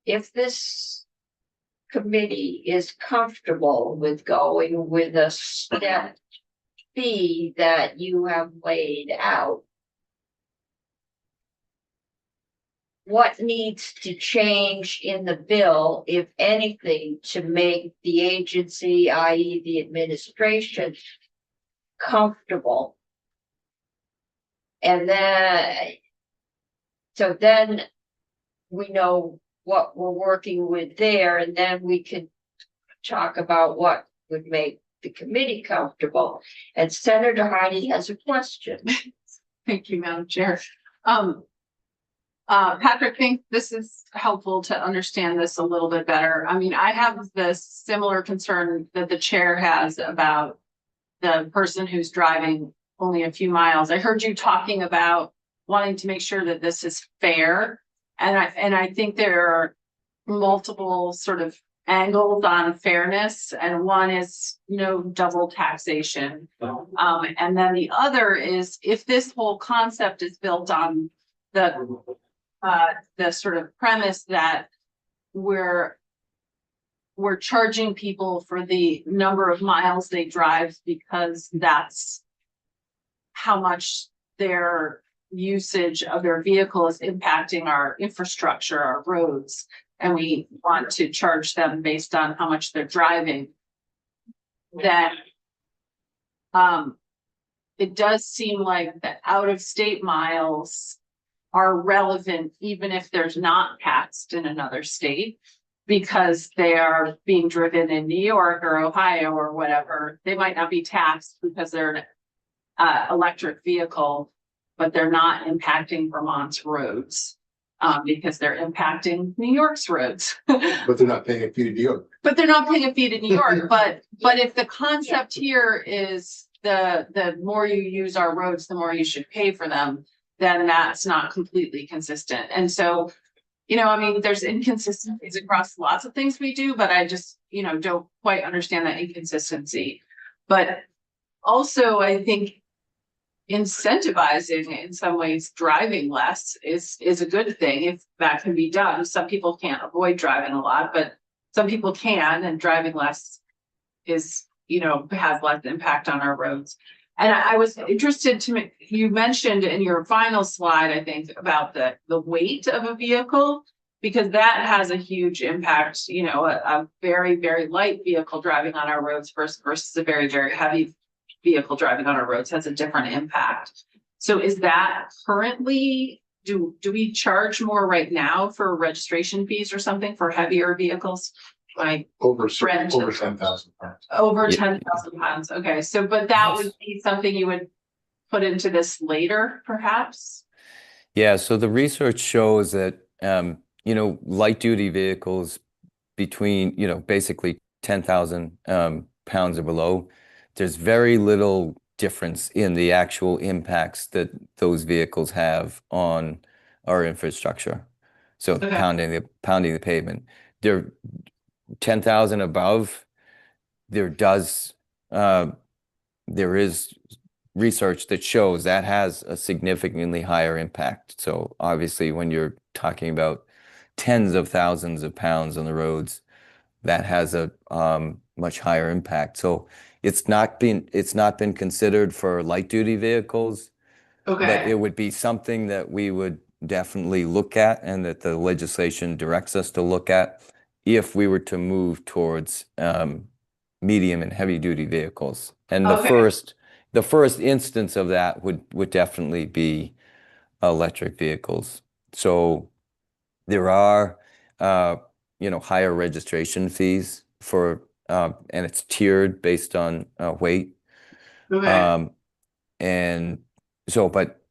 if this committee is comfortable with going with a step fee that you have laid out, what needs to change in the bill, if anything, to make the agency, i.e. the administration, comfortable? And then, so then we know what we're working with there, and then we can talk about what would make the committee comfortable. And Senator Heidi has a question. Thank you, Madam Chair. Patrick, I think this is helpful to understand this a little bit better. I mean, I have this similar concern that the chair has about the person who's driving only a few miles. I heard you talking about wanting to make sure that this is fair. And I think there are multiple sort of angles on fairness, and one is, double taxation. And then the other is if this whole concept is built on the sort of premise that we're charging people for the number of miles they drive because that's how much their usage of their vehicle is impacting our infrastructure, our roads, and we want to charge them based on how much they're driving, then it does seem like the out-of-state miles are relevant even if there's not taxed in another state, because they are being driven in New York or Ohio or whatever. They might not be taxed because they're an electric vehicle, but they're not impacting Vermont's roads because they're impacting New York's roads. But they're not paying a fee to New York. But they're not paying a fee to New York. But if the concept here is the more you use our roads, the more you should pay for them, then that's not completely consistent. And so, there's inconsistencies across lots of things we do, but I just, don't quite understand that inconsistency. But also, I think incentivizing in some ways driving less is a good thing if that can be done. Some people can't avoid driving a lot, but some people can, and driving less is, has less impact on our roads. And I was interested you mentioned in your final slide, I think, about the weight of a vehicle, because that has a huge impact. A very, very light vehicle driving on our roads versus a very, very heavy vehicle driving on our roads has a different impact. So is that currently, do we charge more right now for registration fees or something for heavier vehicles? Like Over Brent. 10,000 pounds. over Yeah. 10,000 pounds? Okay, so but that would be something you would put into this later, perhaps? Yeah, so the research shows that, light duty vehicles between, basically 10,000 pounds or below, there's very little difference in the actual impacts that those vehicles have on our infrastructure. So Okay. pounding the pavement. They're 10,000 above, there is research that shows that has a significantly higher impact. So obviously when you're talking about tens of thousands of pounds on the roads, that has a much higher impact. So it's not been considered for light duty vehicles, but Okay, it would be something that we would definitely look at, and that the legislation directs us to look at if we were to move towards medium and heavy duty vehicles. And Okay. the first instance of that would definitely be electric vehicles. So there are higher registration fees for and it's tiered based on weight. okay, And so, but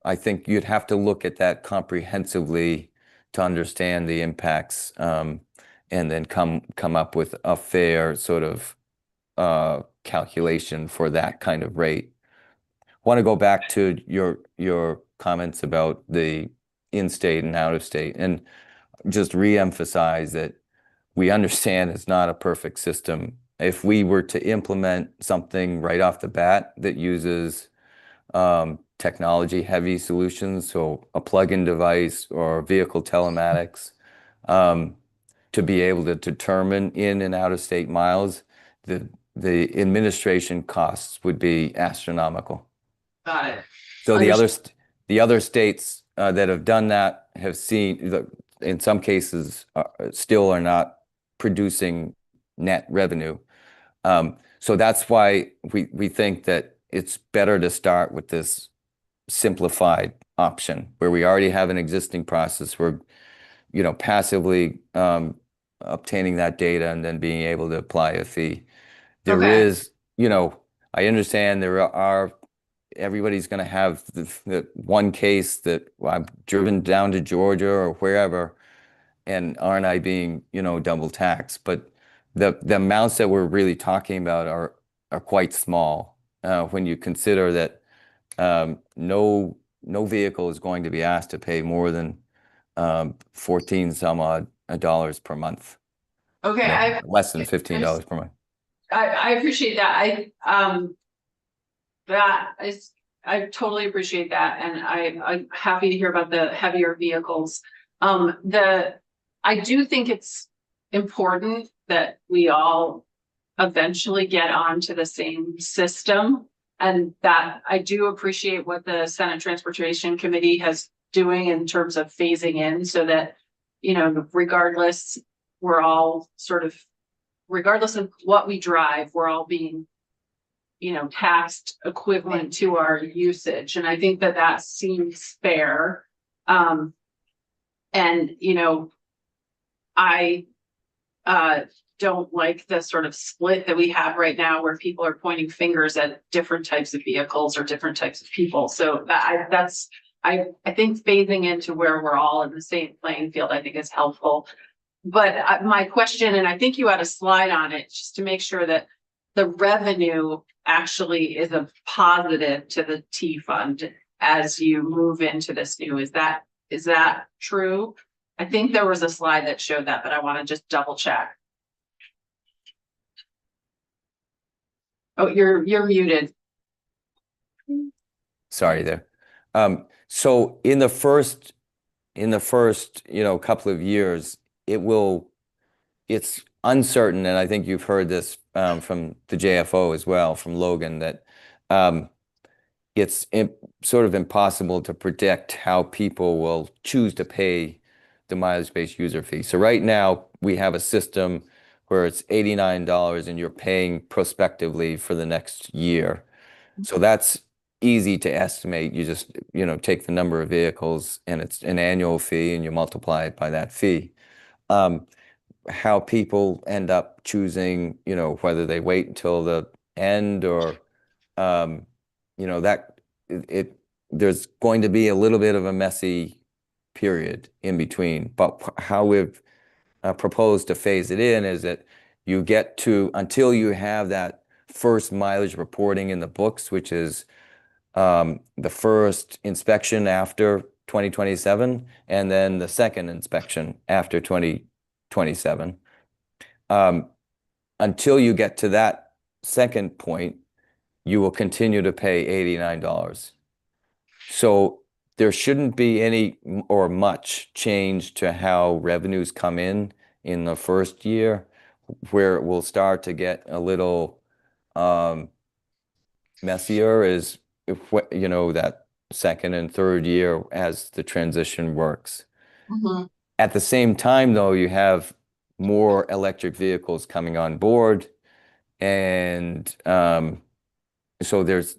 I think you'd have to look at that comprehensively to understand the impacts, and then come up with a fair sort of calculation for that kind of rate. Want to go back to your comments about the in-state and out-of-state, and just re-emphasize that we understand it's not a perfect system. If we were to implement something right off the bat that uses technology-heavy solutions, so a plug-in device or vehicle telematics, to be able to determine in and out-of-state miles, the administration costs would be astronomical. got it. So the other states that have done that have seen, in some cases, still are not producing net revenue. So that's why we think that it's better to start with this simplified option where we already have an existing process. We're, passively obtaining that data and then being able to apply a fee. There Okay. is, I understand everybody's going to have the one case that I've driven down to Georgia or wherever, and aren't I being, double taxed? But the amounts that we're really talking about are quite small when you consider that no vehicle is going to be asked to pay more than 14 some odd dollars per month. Okay, less than $15 per month. I appreciate that. I totally appreciate that, and I'm happy to hear about the heavier vehicles. I do think it's important that we all eventually get onto the same system. And that I do appreciate what the Senate Transportation Committee has doing in terms of phasing in so that, you know, regardless, we're all sort of, regardless of what we drive, we're all being, you know, taxed equivalent to our usage. And I think that that seems fair. And, you know, I don't like the sort of split that we have right now where people are pointing fingers at different types of vehicles or different types of people. So I think phasing into where we're all in the same playing field, I think is helpful. But my question, and I think you had a slide on it, just to make sure that the revenue actually is a positive to the T fund as you move into this new, is that true? I think there was a slide that showed that, but I want to just double check. Oh, you're muted. Sorry there. So in the first, you know, couple of years, it's uncertain, and I think you've heard this from the JFO as well, from Logan, that it's sort of impossible to predict how people will choose to pay the mileage-based user fee. So right now we have a system where it's $89 and you're paying prospectively for the next year. So that's easy to estimate. You just, you know, take the number of vehicles and it's an annual fee and you multiply it by that fee. How people end up choosing, you know, whether they wait until the end or, you know, that there's going to be a little bit of a messy period in between. But how we've proposed to phase it in is that you get to, until you have that first mileage reporting in the books, which is the first inspection after 2027, and then the second inspection after 2027. Until you get to that second point, you will continue to pay $89. So there shouldn't be any or much change to how revenues come in the first year, where it will start to get a little messier is if, you know, that second and third year as the transition works. Mm-hmm. At the same time, though, you have more electric vehicles coming on board, and so there's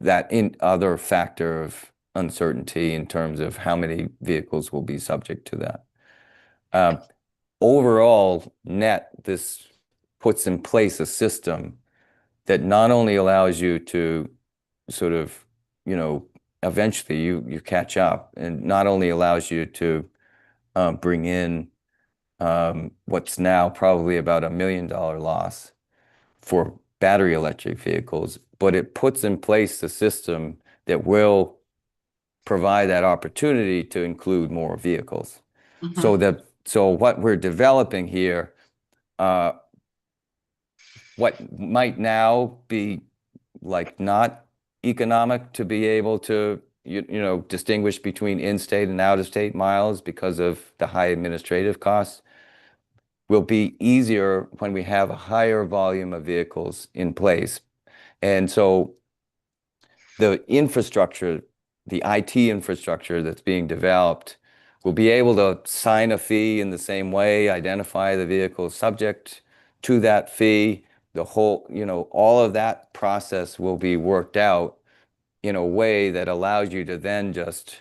that other factor of uncertainty in terms of how many vehicles will be subject to that. Overall, net, this puts in place a system that not only allows you to sort of, you know, eventually you catch up, and not only allows you to bring in what's now probably about $1 million loss for battery electric vehicles, but it puts in place the system that will provide that opportunity to include more vehicles. Mm-hmm. So what we're developing here, what might now be like not economic to be able to you know distinguish between in-state and out-of-state miles because of the high administrative costs, will be easier when we have a higher volume of vehicles in place. And so the infrastructure, the IT infrastructure that's being developed, will be able to sign a fee in the same way, identify the vehicle subject to that fee. The whole, you know, all of that process will be worked out in a way that allows you to then just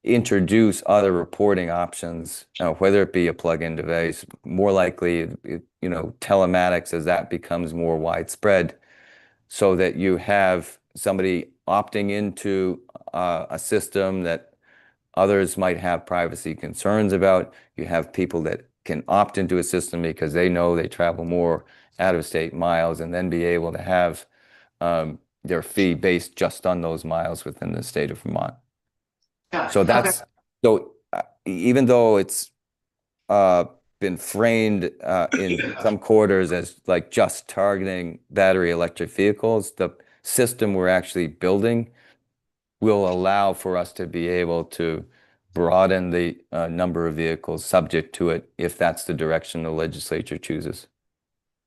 introduce other reporting options, whether it be a plug-in device, more likely, you know, telematics as that becomes more widespread, so that you have somebody opting into a system that others might have privacy concerns about. You have people that can opt into a system because they know they travel more out-of-state miles, and then be able to have their fee based just on those miles within the state of Vermont. So that's, so even though it's been framed in some quarters as like just targeting battery electric vehicles. The system we're actually building will allow for us to be able to broaden the number of vehicles subject to it if that's the direction the legislature chooses.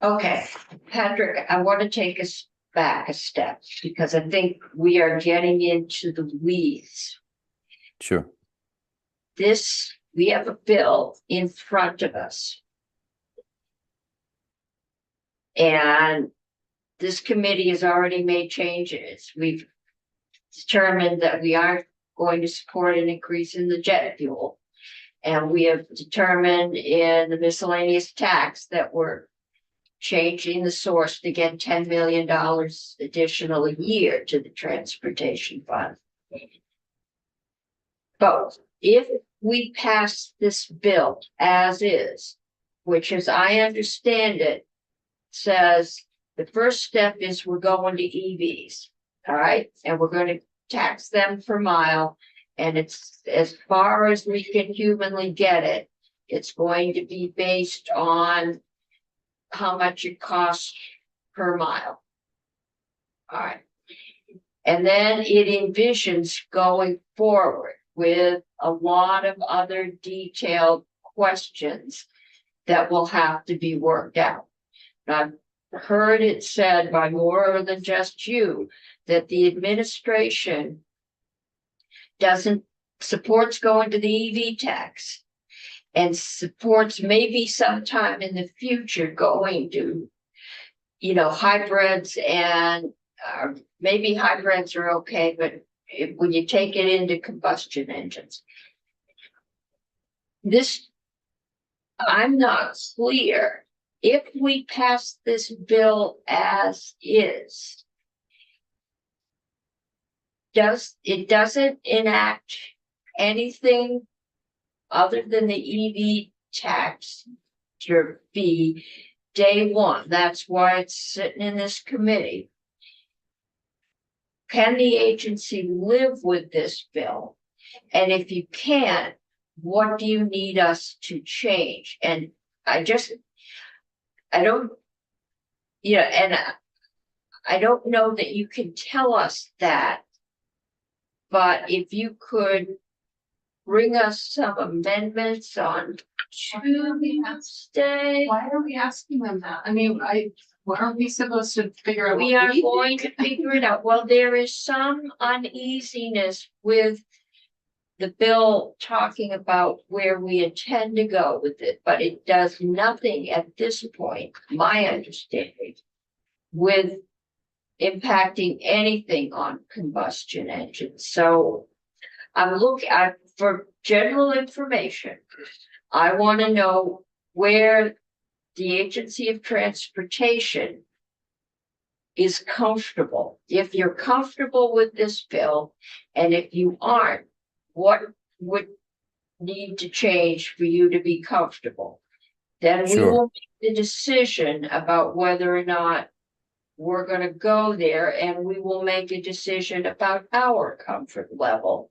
Okay, Patrick, I want to take us back a step because I think we are getting into the weeds. Sure. We have a bill in front of us. And this committee has already made changes. We've determined that we aren't going to support an increase in the jet fuel. And we have determined in the miscellaneous tax that we're changing the source to get $10 million additional a year to the transportation fund. But if we pass this bill as is, which as I understand it, says the first step is we're going to EVs, all right? And we're going to tax them per mile. And it's as far as we can humanly get it, it's going to be based on how much it costs per mile. All right. And then it envisions going forward with a lot of other detailed questions that will have to be worked out. I've heard it said by more than just you that the administration supports going to the EV tax and supports maybe sometime in the future going to, hybrids and maybe hybrids are okay, but when you take it into combustion engines. I'm not clear. If we pass this bill as is, it doesn't enact anything other than the EV tax to be day one. That's why it's sitting in this committee. Can the agency live with this bill? And if you can't, what do you need us to change? And I don't know that you can tell us that, but if you could bring us some amendments on Tuesday. Why are we asking them that? I mean, aren't we supposed to figure out? We are going to figure it out. Well, there is some uneasiness with the bill talking about where we intend to go with it, but it does nothing at this point, my understanding, with impacting anything on combustion engines. So I'm looking for general information. I want to know where the Agency of Transportation is comfortable. If you're comfortable with this bill, and if you aren't, what would need to change for you to be comfortable? Then we Sure. will make the decision about whether or not we're going to go there, and we will make a decision about our comfort level.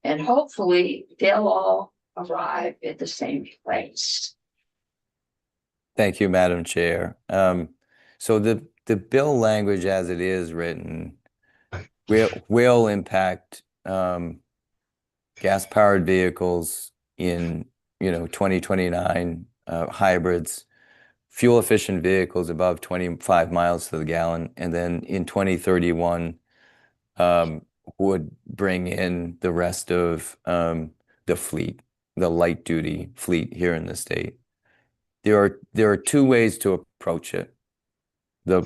And hopefully they'll all arrive at the same place. Thank you, Madam Chair. So the bill language as it is written will impact gas-powered vehicles in 2029, hybrids, fuel-efficient vehicles above 25 miles to the gallon, and then in 2031 would bring in the rest of the fleet, the light-duty fleet here in the state. There are two ways to approach it. The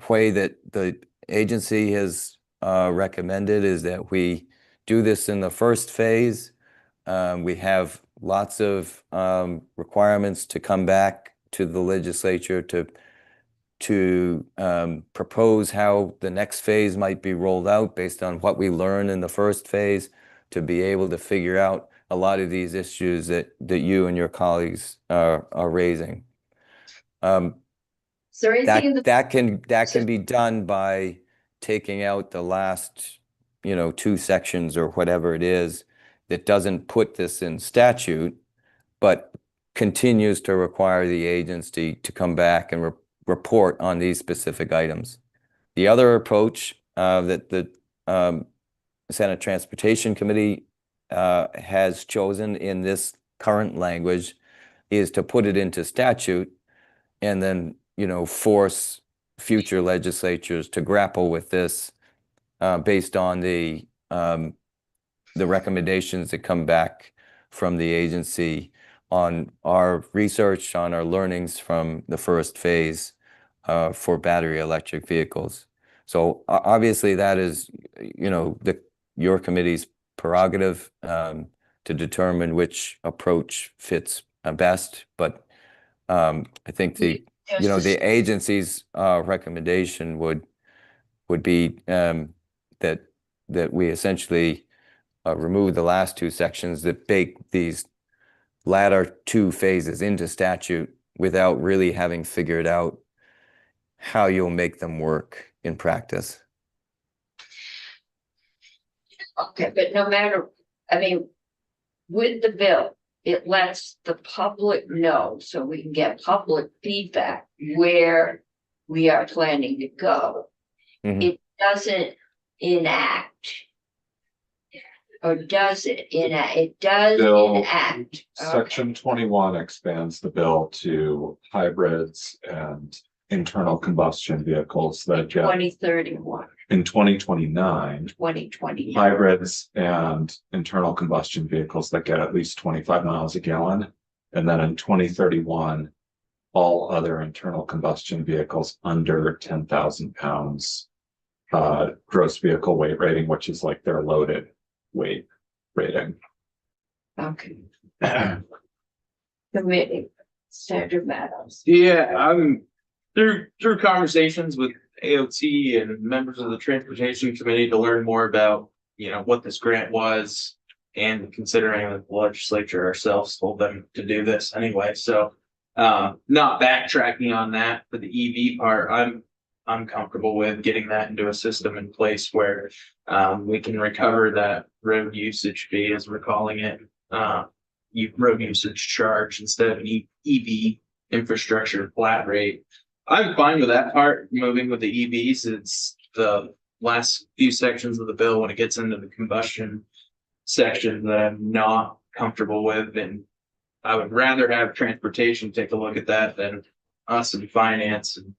way that the agency has recommended is that we do this in the first phase. We have lots of requirements to come back to the legislature to propose how the next phase might be rolled out based on what we learn in the first phase, to be able to figure out a lot of these issues that you and your colleagues are raising. Is there anything in the That can be done by taking out the last, 2 sections or whatever it is that doesn't put this in statute, but continues to require the agency to come back and report on these specific items. The other approach that the Senate Transportation Committee has chosen in this current language is to put it into statute and then, force future legislatures to grapple with this based on the recommendations that come back from the agency on our research, on our learnings from the first phase for battery electric vehicles. So obviously that is, your committee's prerogative to determine which approach fits best. But I think the agency's recommendation would be that we essentially remove the last two sections that bake these latter two phases into statute without really having figured out how you'll make them work in practice. Okay, but no matter, with the bill, it lets the public know so we can get public feedback where we are planning to go. Mhm. It doesn't enact. Or does it enact? It does Bill, enact. Section 21 expands the bill to hybrids and internal combustion vehicles that get 2031, in 2029. 2020. Hybrids and internal combustion vehicles that get at least 25 miles a gallon. And then in 2031, all other internal combustion vehicles under 10,000 pounds gross vehicle weight rating, which is like their loaded weight rating. Okay. Committee, Senator Meadows. Yeah, I'm through conversations with AOT and members of the Transportation Committee to learn more about, what this grant was, and considering that the legislature ourselves told them to do this anyway. So not backtracking on that for the EV part, I'm comfortable with getting that into a system in place where we can recover that road usage fee, as we're calling it, road usage charge instead of an EV infrastructure flat rate. I'm fine with that part, moving with the EVs. It's the last few sections of the bill when it gets into the combustion section that I'm not comfortable with, and I would rather have transportation take a look at that than us in finance, and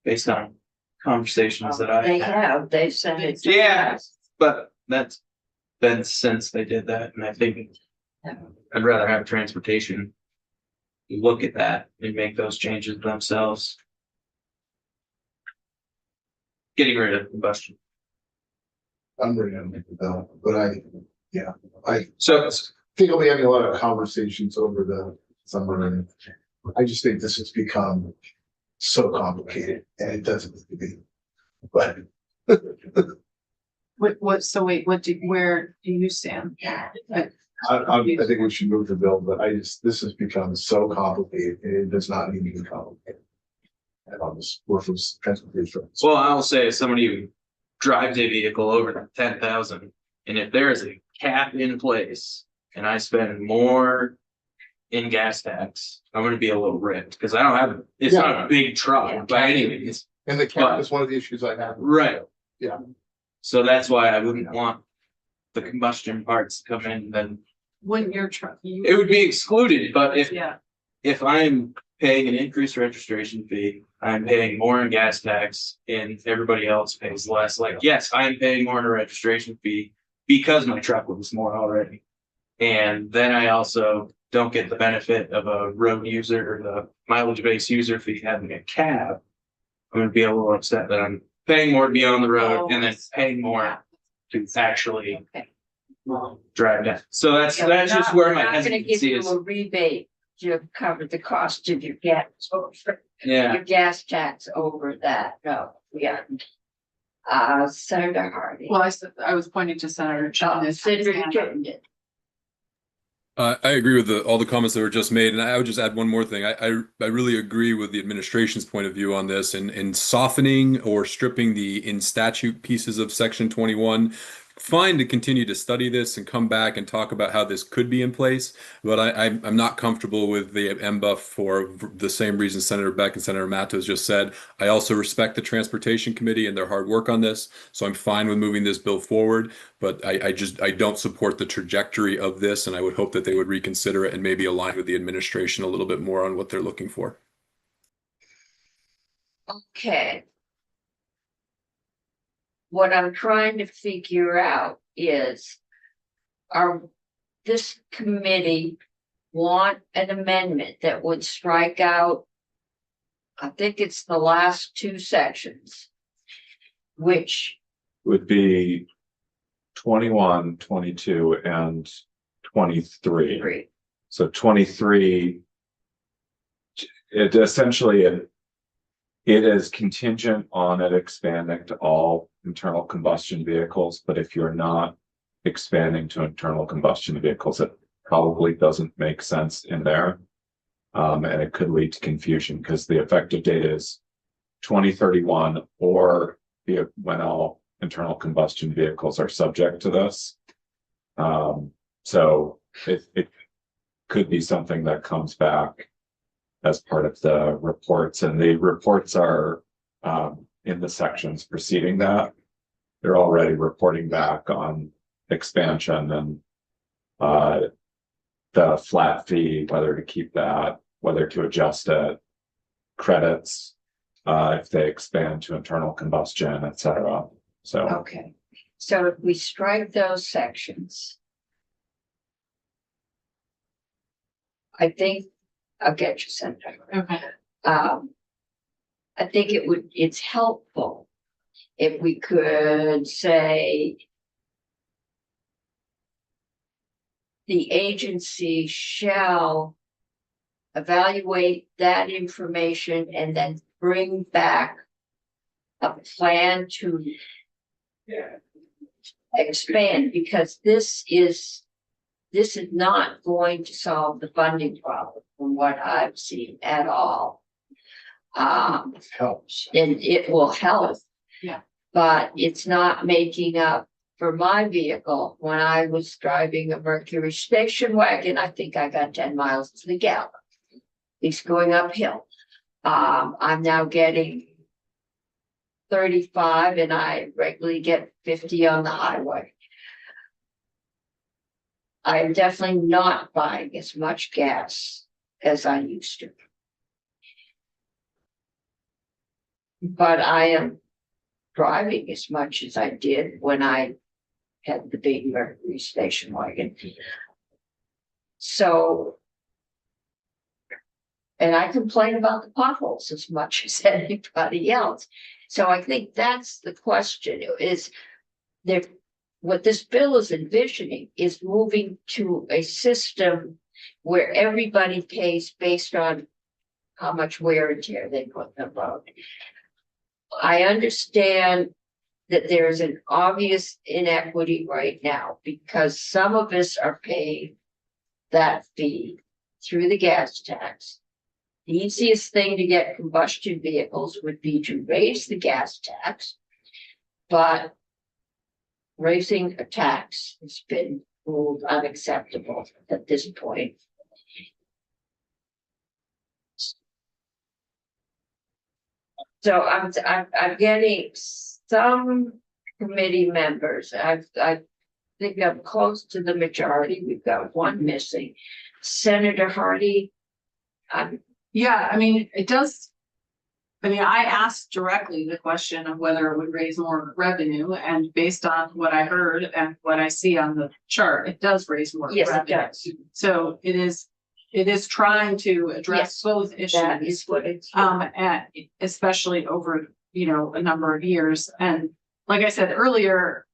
based on conversations that I They had. they sent it. to Yeah. us. But that's been since they did that, and I think I'd rather have transportation look at that and make those changes themselves. Getting rid of combustion. I'm ready to make the bill, but I So think I'll be having a lot of conversations over the summer, and I just think this has become so complicated, and it doesn't need to be. But Where do you stand? I think we should move the bill, but this has become so complicated, and it does not need to be complicated. And I'll just work with transportation. well, I'll say as somebody who drives a vehicle over 10,000, and if there is a cap in place and I spend more in gas tax, I'm gonna be a little ripped because I don't have, it's not a big truck by any means. And the cap is one of the issues I have. Right. Yeah. So that's why I wouldn't want the combustion parts to come in, then Wouldn't your truck? it would be excluded, but Yeah, if I'm paying an increased registration fee, I'm paying more in gas tax and everybody else pays less. Like, yes, I'm paying more in a registration fee because my truck was more already. And then I also don't get the benefit of a road user or the mileage-based user fee having a cab. I'm gonna be a little upset that I'm paying more to be on the road and then paying more to actually drive down. So that's just where my We're not gonna give hesitancy you is. a rebate to cover the cost of your gas, Yeah. your gas tax over that, no, yeah. Senator Hardy. well, I was pointing to Senator Chin. Senator Chittenden. I agree with all the comments that were just made, and I would just add one more thing. I really agree with the administration's point of view on this, and softening or stripping the in statute pieces of Section 21 fine to continue to study this and come back and talk about how this could be in place, but I'm not comfortable with the MBUF for the same reasons Senator Beck and Senator Matos just said. I also respect the Transportation Committee and their hard work on this, so I'm fine with moving this bill forward, but I don't support the trajectory of this, and I would hope that they would reconsider it and maybe align with the administration a little bit more on what they're looking for. Okay. What I'm trying to figure out is, this committee want an amendment that would strike out, I think it's the last two sections, which Would be 21, 22, and 23. agree. So 23, it essentially, it is contingent on it expanding to all internal combustion vehicles, but if you're not expanding to internal combustion vehicles, it probably doesn't make sense in there. And it could lead to confusion because the effective date is 2031 or when all internal combustion vehicles are subject to this. So it could be something that comes back as part of the reports, and the reports are in the sections preceding that. They're already reporting back on expansion and the flat fee, whether to keep that, whether to adjust it, credits if they expand to internal combustion, et cetera. So Okay, so if we strike those sections, I think I'll get you sometime. Okay. I think it's helpful if we could say the agency shall evaluate that information and then bring back a plan to expand, because this is not going to solve the funding problem from what I've seen at all. Helps. And it will help. Yeah. But it's not making up for my vehicle. When I was driving a Mercury station wagon, I think I got 10 miles to the gallon. It's going uphill. I'm now getting 35 and I regularly get 50 on the highway. I'm definitely not buying as much gas as I used to. But I am driving as much as I did when I had the big Mercury station wagon. So, and I complain about the potholes as much as anybody else. So I think that's the question, is there, what this bill is envisioning is moving to a system where everybody pays based on how much wear and tear they put in the road. I understand that there's an obvious inequity right now because some of us are paying that fee through the gas tax. The easiest thing to get combustion vehicles would be to raise the gas tax, but raising a tax has been ruled unacceptable at this point. So I'm getting some committee members. I think I'm close to the majority. We've got one missing. Senator Hardy. Yeah, I mean, it does. I mean, I asked directly the question of whether it would raise more revenue, and based on what I heard and what I see on the chart, it does raise more Yes, it revenue. does. So it is trying to address Yes, both That issues, is what it's. and especially over, a number of years. And like I said earlier,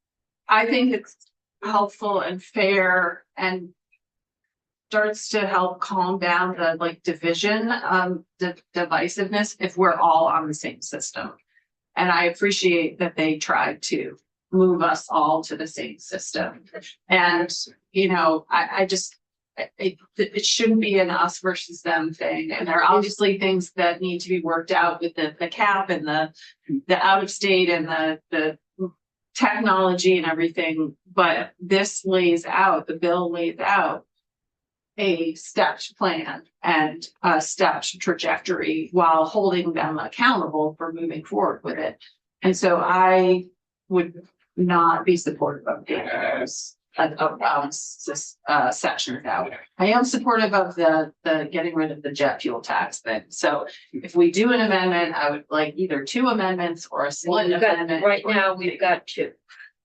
I think it's helpful and fair and starts to help calm down the division, the divisiveness if we're all on the same system. And I appreciate that they tried to move us all to the same system. And, it shouldn't be an us versus them thing. And there are obviously things that need to be worked out with the cap and the out of state and the technology and everything, but this lays out, the bill lays out a stepped plan and a stepped trajectory while holding them accountable for moving forward with it. And so I would not be supportive of this, section out. I am supportive of the getting rid of the jet fuel tax thing. So if we do an amendment, I would like either 2 amendments or a split We've got, amendment. right now, we've got 2.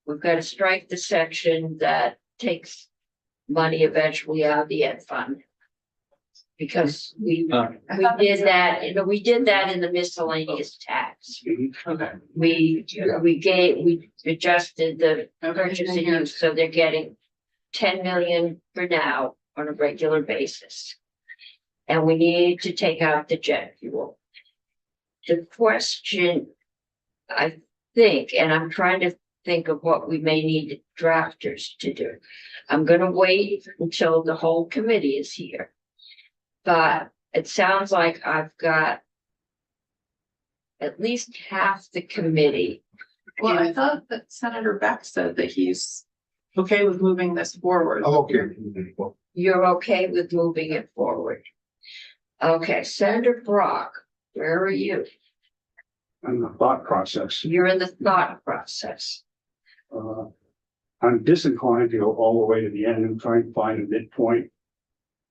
We've got to strike the section that takes money eventually out of the ed fund. Because we did that, we did that in the miscellaneous tax. Okay. We adjusted the purchasing use, so they're getting 10 million for now on a regular basis. And we need to take out the jet fuel. The question, I think, and I'm trying to think of what we may need drafters to do. I'm gonna wait until the whole committee is here. But it sounds like I've got at least half the committee. Well, I thought that Senator Beck said that he's okay with moving this forward. I'm okay. You're okay with moving it forward? Okay, Senator Brock, where are you? And the thought process. You're in the thought process. I'm disinclined to go all the way to the end and try and find a midpoint.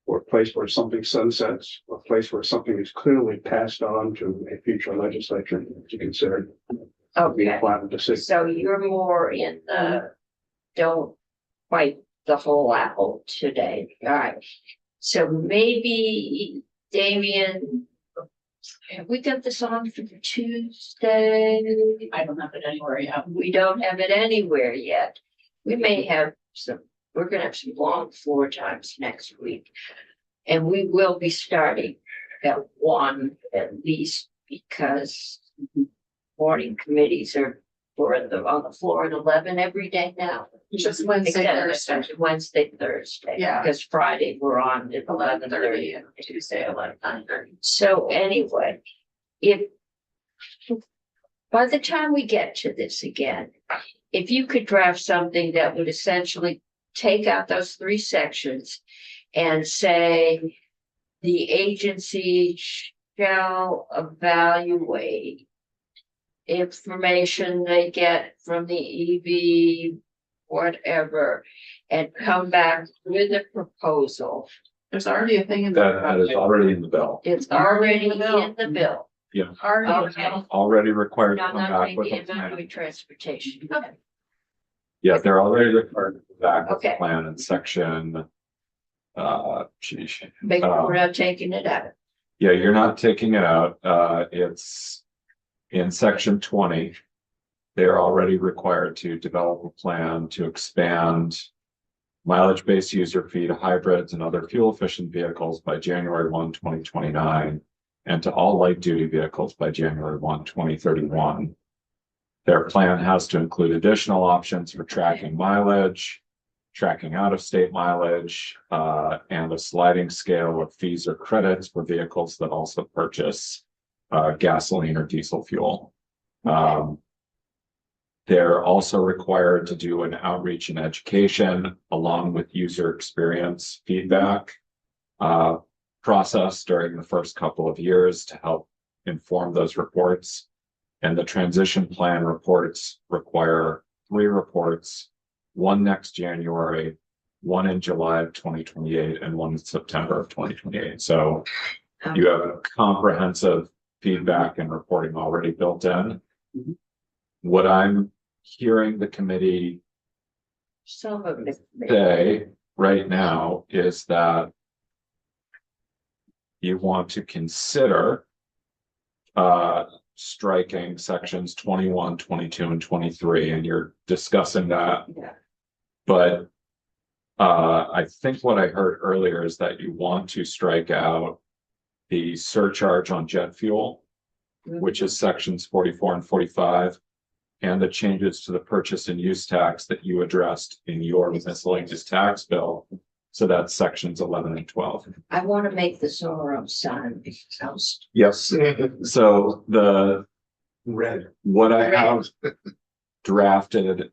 Or a place where something sunsets, a place where something is clearly passed on to a future legislature to consider. Be Okay, a final decision. so you're more in the, don't bite the whole apple today, all right? So maybe Damian, have we got this on for Tuesday? I don't have it anywhere yet. We don't have it anywhere yet. We may have some, we're gonna have some long floor times next week. And we will be starting at 1 at least because morning committees are on the floor at 11 every day now. Just Wednesday, Thursday. Except Wednesday, Thursday. Yeah. Because Friday we're on at 11:30 11:30. and Tuesday 11:30. So anyway, if by the time we get to this again, if you could draft something that would essentially take out those 3 sections and say the agency shall evaluate information they get from the EV, whatever, and come back with a proposal. There's already a thing in That is already in the bill, It's already in bill. the bill. Okay. already required to Not come back doing with the a plan. evaluate transportation. Yeah, they're already required to come back with a Okay. plan in section. Sheesh. Make sure we're not taking it out. Yeah, you're not taking it out. It's in section 20. They're already required to develop a plan to expand mileage-based user fee to hybrids and other fuel-efficient vehicles by January 1, 2029, and to all light-duty vehicles by January 1, 2031. Their plan has to include additional options for tracking mileage, tracking out-of-state mileage, and a sliding scale of fees or credits for vehicles that also purchase gasoline or diesel fuel. They're also required to do an outreach and education along with user experience feedback process during the first couple of years to help inform those reports. And the transition plan reports require 3 reports, 1 next January, 1 in July of 2028, and 1 in September of 2028. So you have a comprehensive feedback and reporting already built in. What I'm hearing the committee Some of it. say right now is that you want to consider striking sections 21, 22, and 23, and you're discussing that. Yeah. But I think what I heard earlier is that you want to strike out the surcharge on jet fuel, which is sections 44 and 45, and the changes to the purchase and use tax that you addressed in your miscellaneous tax bill. So that's sections 11 and 12. I want to make the Zorro sign because Yes. So the Red. what I have drafted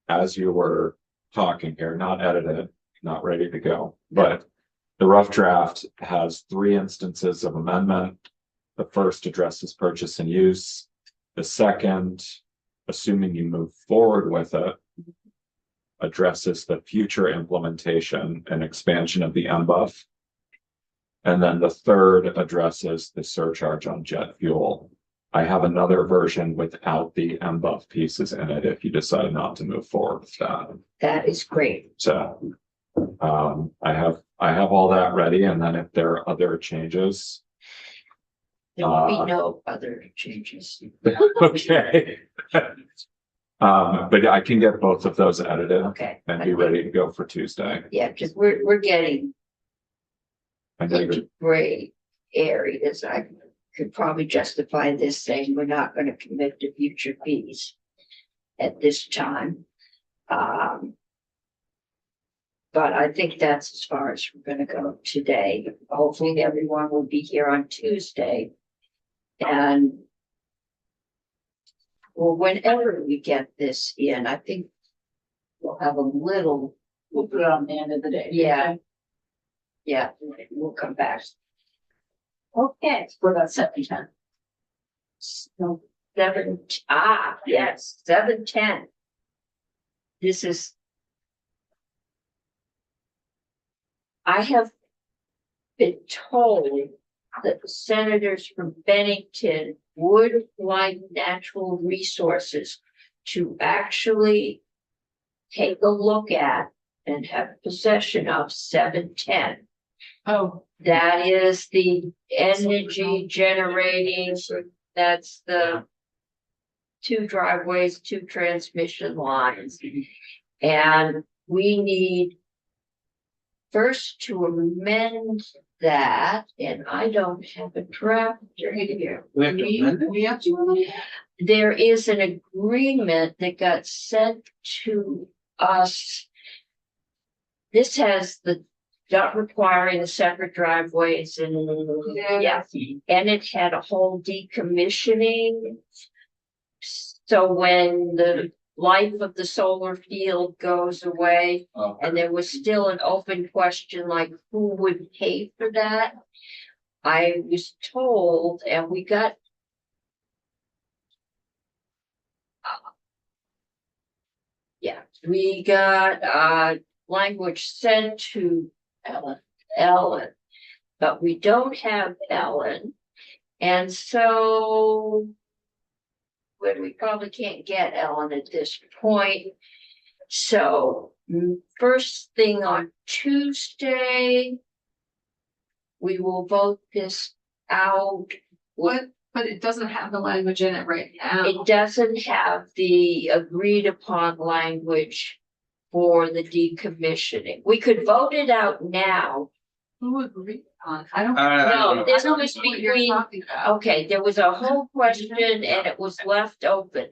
as you were talking here, not edited, not ready to go, but the rough draft has 3 instances of amendment. The first addresses purchase and use. The second, assuming you move forward with it, addresses the future implementation and expansion of the MBUF. And then the third addresses the surcharge on jet fuel. I have another version without the MBUF pieces in it if you decide not to move forward with that. That is great. So I have all that ready, and then if there are other changes. There will be no other changes. Okay. But I can get both of those edited Okay. and be ready to go for Tuesday. Yeah, because we're getting I know you're- into gray areas. I could probably justify this saying we're not going to commit to future fees at this time. But I think that's as far as we're going to go today. Hopefully everyone will be here on Tuesday. And well, whenever we get this in, I think we'll have a little, We'll put it on the end of the day. yeah. Yeah, we'll come back. Okay. We're about 7:10. So 7:10. This is. I have been told that the senators from Bennington would like natural resources to actually take a look at and have possession of 710. Oh, That is the energy generating, that's the 2 driveways, 2 transmission lines. And we need first to amend that, and I don't have a draft here. We have to amend it? we have to. There is an agreement that got sent to us. This has the not requiring the separate driveways and yeah, and it had a whole decommissioning. So when the life of the solar field goes away, and there was still an open question like who would pay for that. I was told, and we got we got language sent to Ellen, but we don't have Ellen. And so we probably can't get Ellen at this point. So first thing on Tuesday, we will vote this out. What? But it doesn't have the language in it right now. It doesn't have the agreed upon language for the decommissioning. We could vote it out now. Who agreed on? I don't. No, this I don't was know what you're between, talking about. okay, there was a whole question and it was left open.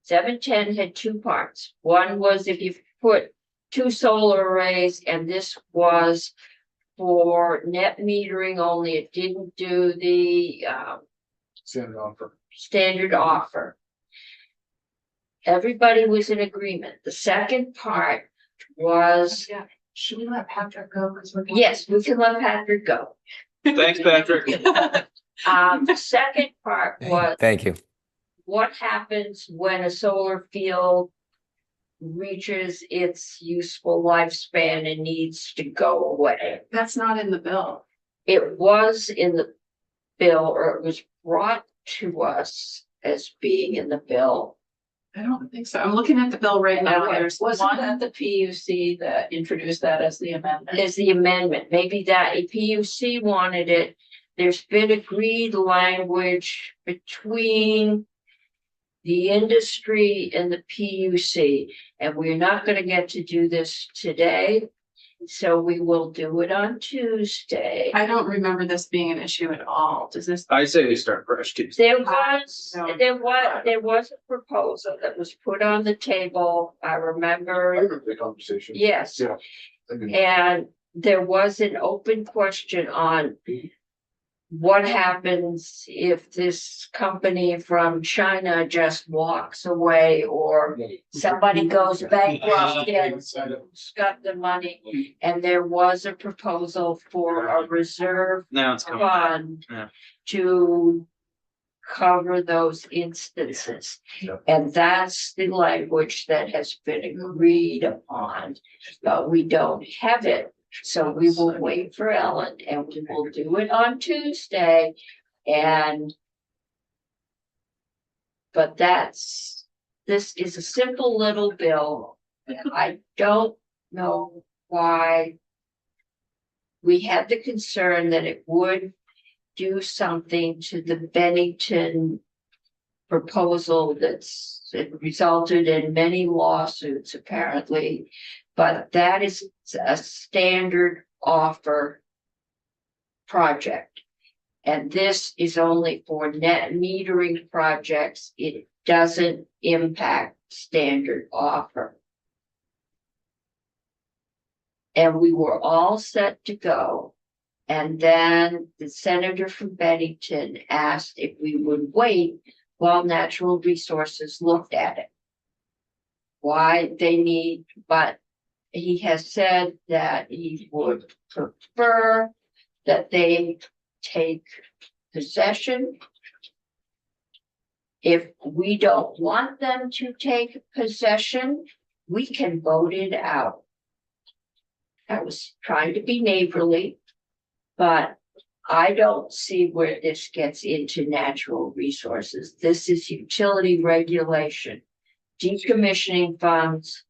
710 had 2 parts. One was if you put 2 solar arrays, and this was for net metering only. It didn't do the standard offer. Everybody was in agreement. The second part was, Yeah. Should we let Patrick go? Because we're. yes, we can let Patrick go. Thanks, Patrick. The second part was Thank you. what happens when a solar field reaches its useful lifespan and needs to go away. That's not in the bill. It was in the bill, or it was brought to us as being in the bill. I don't think so. I'm looking at the bill right now. Okay. There's Wasn't one. that the PUC that introduced that as the amendment? Is the amendment, maybe that if PUC wanted it, there's been agreed language between the industry and the PUC, and we're not gonna get to do this today. So we will do it on Tuesday. I don't remember this being an issue at all. Does this? I say we start fresh Tuesday. There was a proposal that was put on the table, I I remember, remember the conversation. yes. Yeah. I mean, And there was an open question on what happens if this company from China just walks away or somebody goes bankrupt and who's got the money? And there was a proposal for a reserve Now it's coming. fund Yeah. to cover those instances. Yep. And that's the language that has been agreed upon, but we don't have it. So we will wait for Ellen and we will do it on Tuesday and but this is a simple little bill. I don't know why we had the concern that it would do something to the Bennington proposal it resulted in many lawsuits apparently, but that is a standard offer project. And this is only for net metering projects. It doesn't impact standard offer. And we were all set to go. And then the senator from Bennington asked if we would wait while Natural Resources looked at it. Why they need, but he has said that he would prefer that they take possession. If we don't want them to take possession, we can vote it out. I was trying to be neighborly, but I don't see where this gets into natural resources. This is utility regulation, decommissioning funds.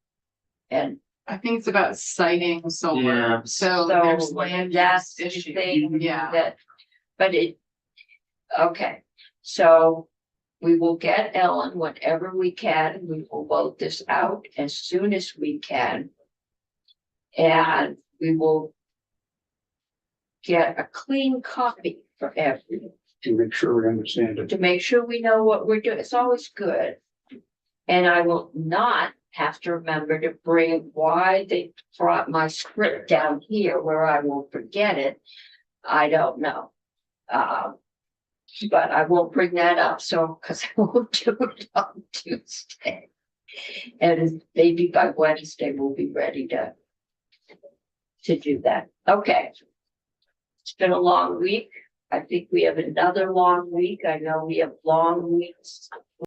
And I think it's about citing solar, Yeah. so so there's land that's use the issue. thing Yeah. that, but okay, so we will get Ellen whenever we can. We will vote this out as soon as we can. And we will get a clean copy for everyone To make sure we understand it. to make sure we know what we're doing. It's always good. And I will not have to remember to bring why they brought my script down here where I will forget it. I don't know. But I won't bring that up, so, because I won't do it on Tuesday. And maybe by Wednesday we'll be ready to do that. Okay. It's been a long week. I think we have another long week. I know we have long weeks